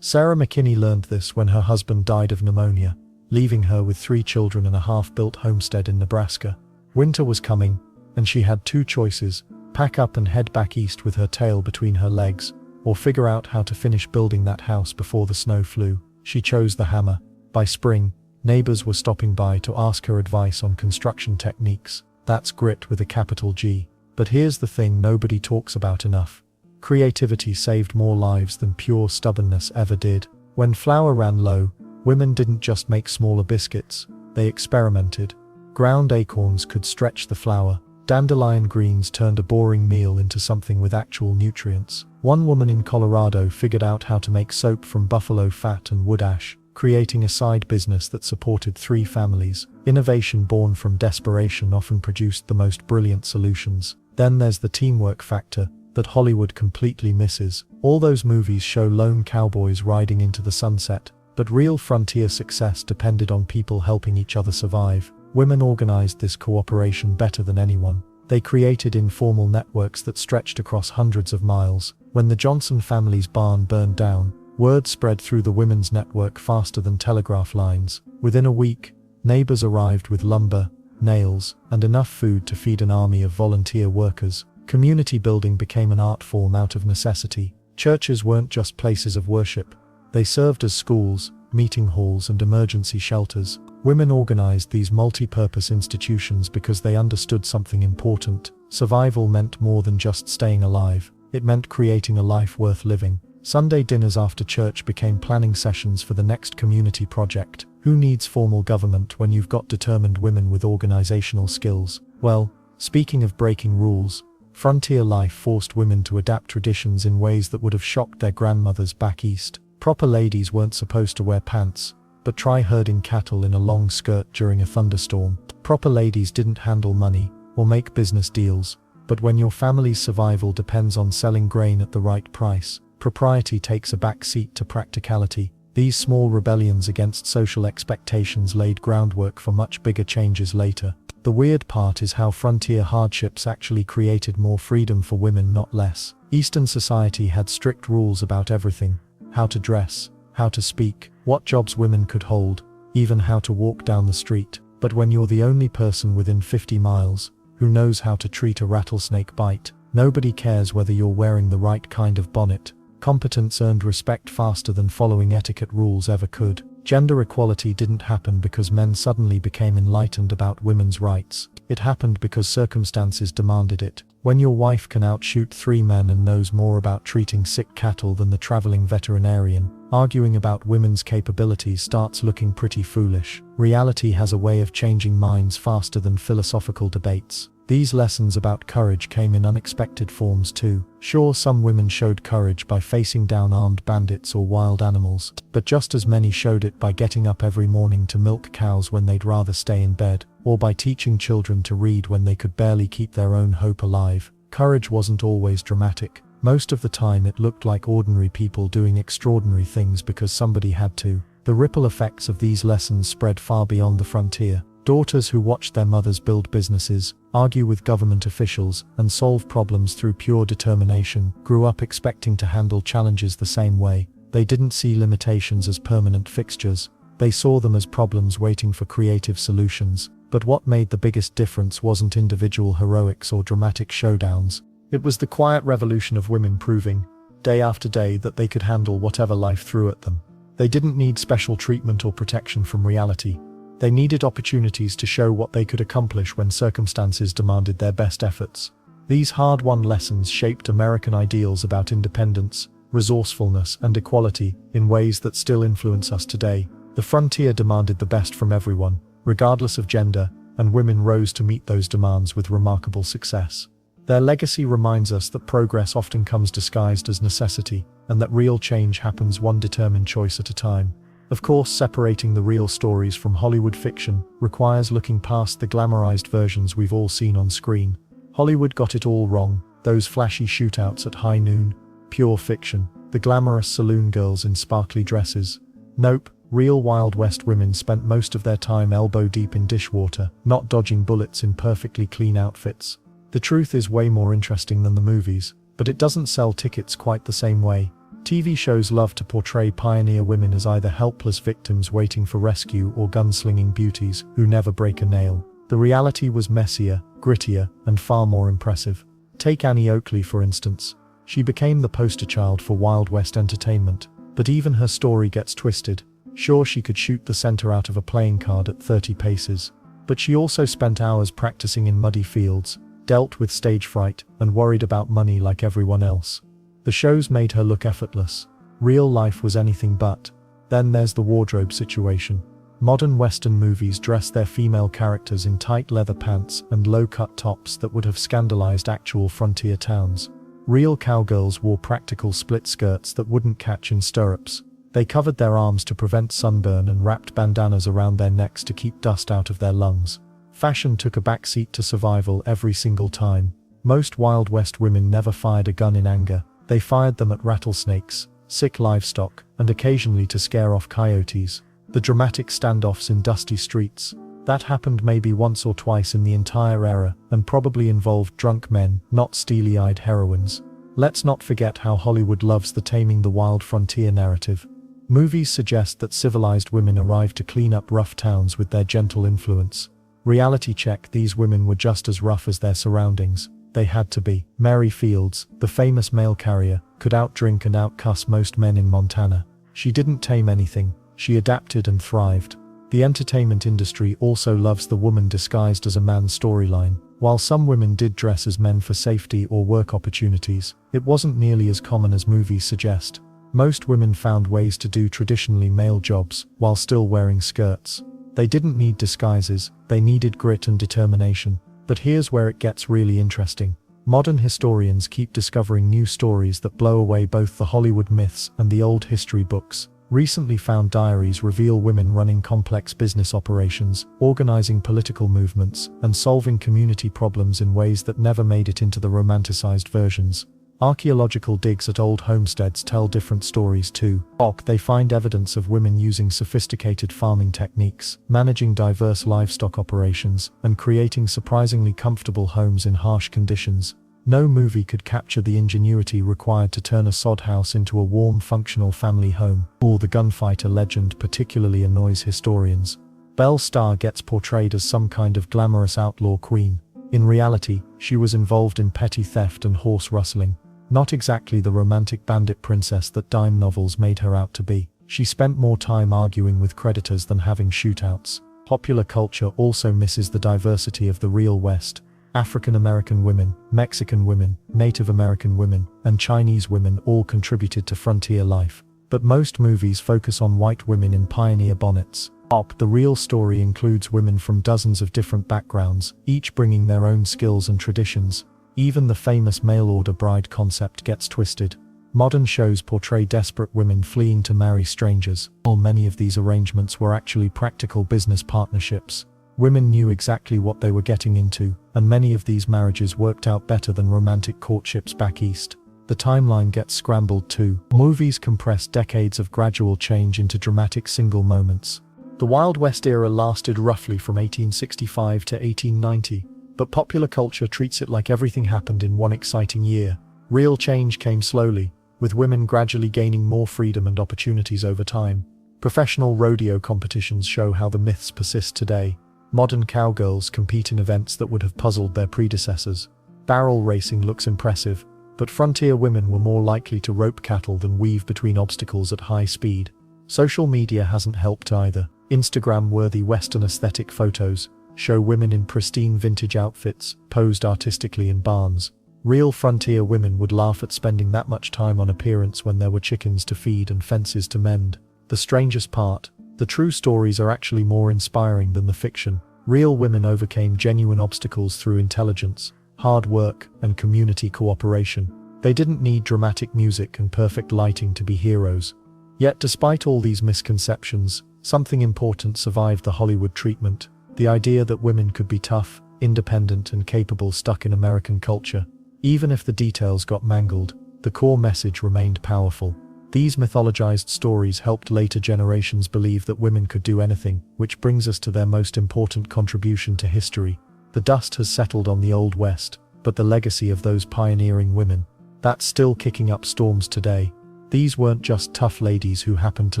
Sarah McKinney learned this when her husband died of pneumonia, leaving her with 3 children and a half-built homestead in Nebraska. Winter was coming, and she had 2 choices: pack up and head back east with her tail between her legs, or figure out how to finish building that house before the snow flew. She chose the hammer. By spring, neighbors were stopping by to ask her advice on construction techniques. That's grit with a capital G. But here's the thing nobody talks about enough. Creativity saved more lives than pure stubbornness ever did. When flour ran low, women didn't just make smaller biscuits, they experimented. Ground acorns could stretch the flour. Dandelion greens turned a boring meal into something with actual nutrients. One woman in Colorado figured out how to make soap from buffalo fat and wood ash, creating a side business that supported 3 families. Innovation born from desperation often produced the most brilliant solutions. Then there's the teamwork factor that Hollywood completely misses. All those movies show lone cowboys riding into the sunset, but real frontier success depended on people helping each other survive. Women organized this cooperation better than anyone. They created informal networks that stretched across hundreds of miles. When the Johnson family's barn burned down, word spread through the women's network faster than telegraph lines. Within a week, neighbors arrived with lumber, nails, and enough food to feed an army of volunteer workers. Community building became an art form out of necessity. Churches weren't just places of worship. They served as schools, meeting halls, and emergency shelters. Women organized these multi-purpose institutions because they understood something important. Survival meant more than just staying alive. It meant creating a life worth living. Sunday dinners after church became planning sessions for the next community project. Who needs formal government when you've got determined women with organizational skills? Well, speaking of breaking rules, frontier life forced women to adapt traditions in ways that would have shocked their grandmothers back east. Proper ladies weren't supposed to wear pants, but try herding cattle in a long skirt during a thunderstorm. Proper ladies didn't handle money or make business deals, but when your family's survival depends on selling grain at the right price, propriety takes a back seat to practicality. These small rebellions against social expectations laid groundwork for much bigger changes later. The weird part is how frontier hardships actually created more freedom for women, not less. Eastern society had strict rules about everything: how to dress, how to speak, what jobs women could hold, even how to walk down the street. But when you're the only person within 50 miles who knows how to treat a rattlesnake bite, nobody cares whether you're wearing the right kind of bonnet. Competence earned respect faster than following etiquette rules ever could. Gender equality didn't happen because men suddenly became enlightened about women's rights. It happened because circumstances demanded it. When your wife can outshoot 3 men and knows more about treating sick cattle than the traveling veterinarian, arguing about women's capabilities starts looking pretty foolish. Reality has a way of changing minds faster than philosophical debates. These lessons about courage came in unexpected forms too. Sure, some women showed courage by facing down armed bandits or wild animals, but just as many showed it by getting up every morning to milk cows when they'd rather stay in bed, or by teaching children to read when they could barely keep their own hope alive. Courage wasn't always dramatic. Most of the time it looked like ordinary people doing extraordinary things because somebody had to. The ripple effects of these lessons spread far beyond the frontier. Daughters who watched their mothers build businesses, argue with government officials, and solve problems through pure determination grew up expecting to handle challenges the same way. They didn't see limitations as permanent fixtures. They saw them as problems waiting for creative solutions. But what made the biggest difference wasn't individual heroics or dramatic showdowns. It was the quiet revolution of women proving, day after day, that they could handle whatever life threw at them. They didn't need special treatment or protection from reality. They needed opportunities to show what they could accomplish when circumstances demanded their best efforts. These hard-won lessons shaped American ideals about independence, resourcefulness, and equality in ways that still influence us today. The frontier demanded the best from everyone, regardless of gender, and women rose to meet those demands with remarkable success. Their legacy reminds us that progress often comes disguised as necessity, and that real change happens one determined choice at a time. Of course, separating the real stories from Hollywood fiction requires looking past the glamorized versions we've all seen on screen. Hollywood got it all wrong, those flashy shootouts at high noon, pure fiction, the glamorous saloon girls in sparkly dresses. Nope, real Wild West women spent most of their time elbow deep in dishwater, not dodging bullets in perfectly clean outfits. The truth is way more interesting than the movies, but it doesn't sell tickets quite the same way. TV shows love to portray pioneer women as either helpless victims waiting for rescue or gunslinging beauties who never break a nail. The reality was messier, grittier, and far more impressive. Take Annie Oakley for instance. She became the poster child for Wild West entertainment, but even her story gets twisted. Sure, she could shoot the center out of a playing card at 30 paces, but she also spent hours practicing in muddy fields, dealt with stage fright, and worried about money like everyone else. The shows made her look effortless. Real life was anything but. Then there's the wardrobe situation. Modern Western movies dress their female characters in tight leather pants and low-cut tops that would have scandalized actual frontier towns. Real cowgirls wore practical split skirts that wouldn't catch in stirrups. They covered their arms to prevent sunburn and wrapped bandanas around their necks to keep dust out of their lungs. Fashion took a backseat to survival every single time. Most Wild West women never fired a gun in anger. They fired them at rattlesnakes, sick livestock, and occasionally to scare off coyotes. The dramatic standoffs in dusty streets, that happened maybe once or twice in the entire era, and probably involved drunk men, not steely-eyed heroines. Let's not forget how Hollywood loves the taming the wild frontier narrative. Movies suggest that civilized women arrived to clean up rough towns with their gentle influence. Reality check: these women were just as rough as their surroundings. They had to be. Mary Fields, the famous mail carrier, could outdrink and outcuss most men in Montana. She didn't tame anything, she adapted and thrived. The entertainment industry also loves the woman disguised as a man storyline. While some women did dress as men for safety or work opportunities, it wasn't nearly as common as movies suggest. Most women found ways to do traditionally male jobs while still wearing skirts. They didn't need disguises, they needed grit and determination. But here's where it gets really interesting. Modern historians keep discovering new stories that blow away both the Hollywood myths and the old history books. Recently found diaries reveal women running complex business operations, organizing political movements, and solving community problems in ways that never made it into the romanticized versions. Archaeological digs at old homesteads tell different stories too. They find evidence of women using sophisticated farming techniques, managing diverse livestock operations, and creating surprisingly comfortable homes in harsh conditions. No movie could capture the ingenuity required to turn a sod house into a warm, functional family home. Or the gunfighter legend particularly annoys historians. Belle Starr gets portrayed as some kind of glamorous outlaw queen. In reality, she was involved in petty theft and horse rustling. Not exactly the romantic bandit princess that dime novels made her out to be. She spent more time arguing with creditors than having shootouts. Popular culture also misses the diversity of the real West. African American women, Mexican women, Native American women, and Chinese women all contributed to frontier life. But most movies focus on white women in pioneer bonnets. The real story includes women from dozens of different backgrounds, each bringing their own skills and traditions. Even the famous mail-order bride concept gets twisted. Modern shows portray desperate women fleeing to marry strangers, while many of these arrangements were actually practical business partnerships. Women knew exactly what they were getting into, and many of these marriages worked out better than romantic courtships back east. The timeline gets scrambled too. Movies compress decades of gradual change into dramatic single moments. The Wild West era lasted roughly from 1865 to 1890. But popular culture treats it like everything happened in one exciting year. Real change came slowly, with women gradually gaining more freedom and opportunities over time. Professional rodeo competitions show how the myths persist today. Modern cowgirls compete in events that would have puzzled their predecessors. Barrel racing looks impressive, but frontier women were more likely to rope cattle than weave between obstacles at high speed. Social media hasn't helped either. Instagram-worthy Western aesthetic photos show women in pristine vintage outfits, posed artistically in barns. Real frontier women would laugh at spending that much time on appearance when there were chickens to feed and fences to mend. The strangest part, the true stories are actually more inspiring than the fiction. Real women overcame genuine obstacles through intelligence, hard work, and community cooperation. They didn't need dramatic music and perfect lighting to be heroes. Yet despite all these misconceptions, something important survived the Hollywood treatment: the idea that women could be tough, independent, and capable stuck in American culture. Even if the details got mangled, the core message remained powerful. These mythologized stories helped later generations believe that women could do anything, which brings us to their most important contribution to history. The dust has settled on the Old West, but the legacy of those pioneering women, that's still kicking up storms today. These weren't just tough ladies who happened to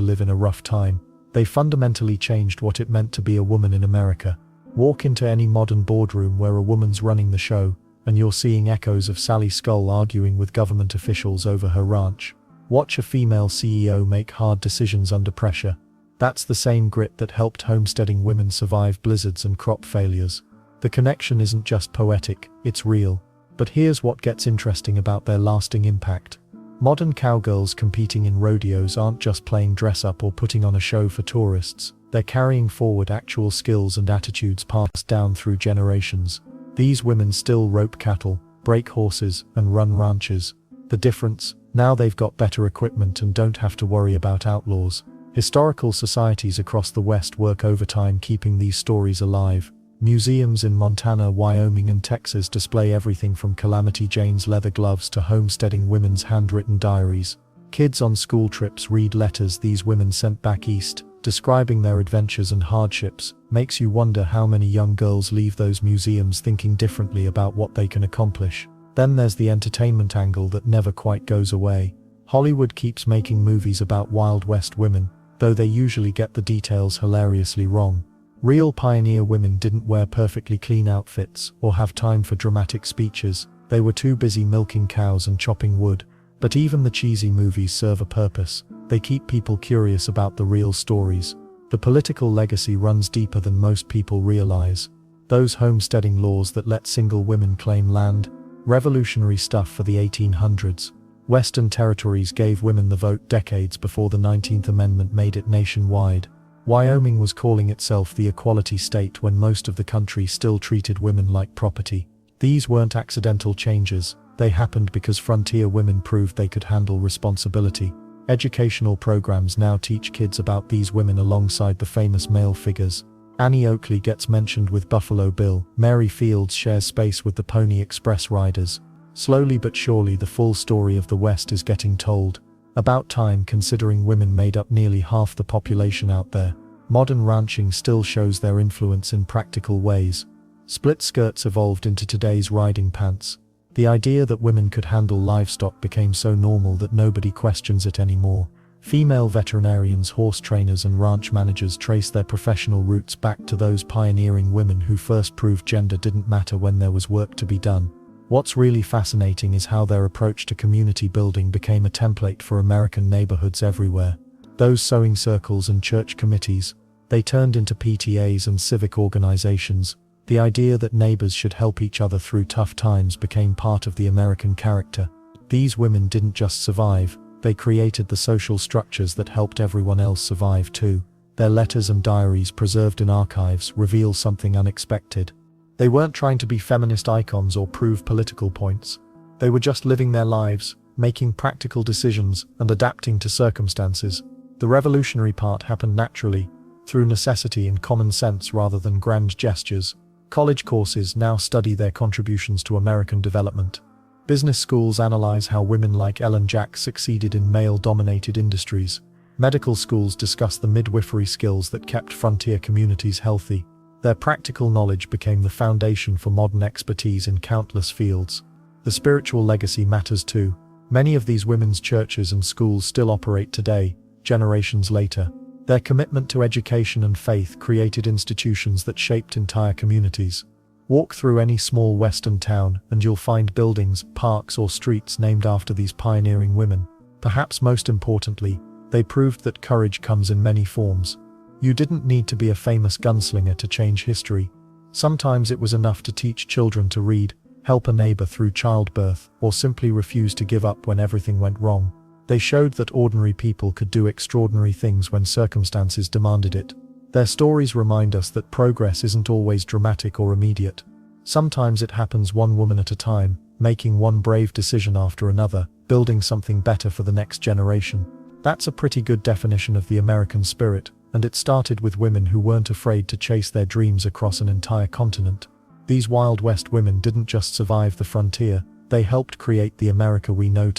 live in a rough time. They fundamentally changed what it meant to be a woman in America. Walk into any modern boardroom where a woman's running the show, and you're seeing echoes of Sally Skull arguing with government officials over her ranch. Watch a female CEO make hard decisions under pressure. That's the same grit that helped homesteading women survive blizzards and crop failures. The connection isn't just poetic, it's real. But here's what gets interesting about their lasting impact. Modern cowgirls competing in rodeos aren't just playing dress-up or putting on a show for tourists. They're carrying forward actual skills and attitudes passed down through generations. These women still rope cattle, break horses, and run ranches. The difference? Now they've got better equipment and don't have to worry about outlaws. Historical societies across the West work overtime keeping these stories alive. Museums in Montana, Wyoming, and Texas display everything from Calamity Jane's leather gloves to homesteading women's handwritten diaries. Kids on school trips read letters these women sent back east, describing their adventures and hardships. Makes you wonder how many young girls leave those museums thinking differently about what they can accomplish. Then there's the entertainment angle that never quite goes away. Hollywood keeps making movies about Wild West women, though they usually get the details hilariously wrong. Real pioneer women didn't wear perfectly clean outfits or have time for dramatic speeches. They were too busy milking cows and chopping wood. But even the cheesy movies serve a purpose. They keep people curious about the real stories. The political legacy runs deeper than most people realize. Those homesteading laws that let single women claim land, revolutionary stuff for the 1800s. Western territories gave women the vote decades before the 19th Amendment made it nationwide. Wyoming was calling itself the equality state when most of the country still treated women like property. These weren't accidental changes. They happened because frontier women proved they could handle responsibility. Educational programs now teach kids about these women alongside the famous male figures. Annie Oakley gets mentioned with Buffalo Bill. Mary Fields shares space with the Pony Express riders. Slowly but surely the full story of the West is getting told. About time, considering women made up nearly half the population out there. Modern ranching still shows their influence in practical ways. Split skirts evolved into today's riding pants. The idea that women could handle livestock became so normal that nobody questions it anymore. Female veterinarians, horse trainers, and ranch managers trace their professional roots back to those pioneering women who first proved gender didn't matter when there was work to be done. What's really fascinating is how their approach to community building became a template for American neighborhoods everywhere. Those sewing circles and church committees, they turned into PTAs and civic organizations. The idea that neighbors should help each other through tough times became part of the American character. These women didn't just survive, they created the social structures that helped everyone else survive too. Their letters and diaries preserved in archives reveal something unexpected. They weren't trying to be feminist icons or prove political points. They were just living their lives, making practical decisions and adapting to circumstances. The revolutionary part happened naturally, through necessity and common sense rather than grand gestures. College courses now study their contributions to American development. Business schools analyze how women like Ellen Jack succeeded in male-dominated industries. Medical schools discuss the midwifery skills that kept frontier communities healthy. Their practical knowledge became the foundation for modern expertise in countless fields. The spiritual legacy matters too. Many of these women's churches and schools still operate today, generations later. Their commitment to education and faith created institutions that shaped entire communities. Walk through any small western town and you'll find buildings, parks, or streets named after these pioneering women. Perhaps most importantly, they proved that courage comes in many forms. You didn't need to be a famous gunslinger to change history. Sometimes it was enough to teach children to read, help a neighbor through childbirth, or simply refuse to give up when everything went wrong. They showed that ordinary people could do extraordinary things when circumstances demanded it. Their stories remind us that progress isn't always dramatic or immediate. Sometimes it happens one woman at a time, making one brave decision after another, building something better for the next generation. That's a pretty good definition of the American spirit, and it started with women who weren't afraid to chase their dreams across an entire continent. These Wild West women didn't just survive the frontier, they helped create the America we know today.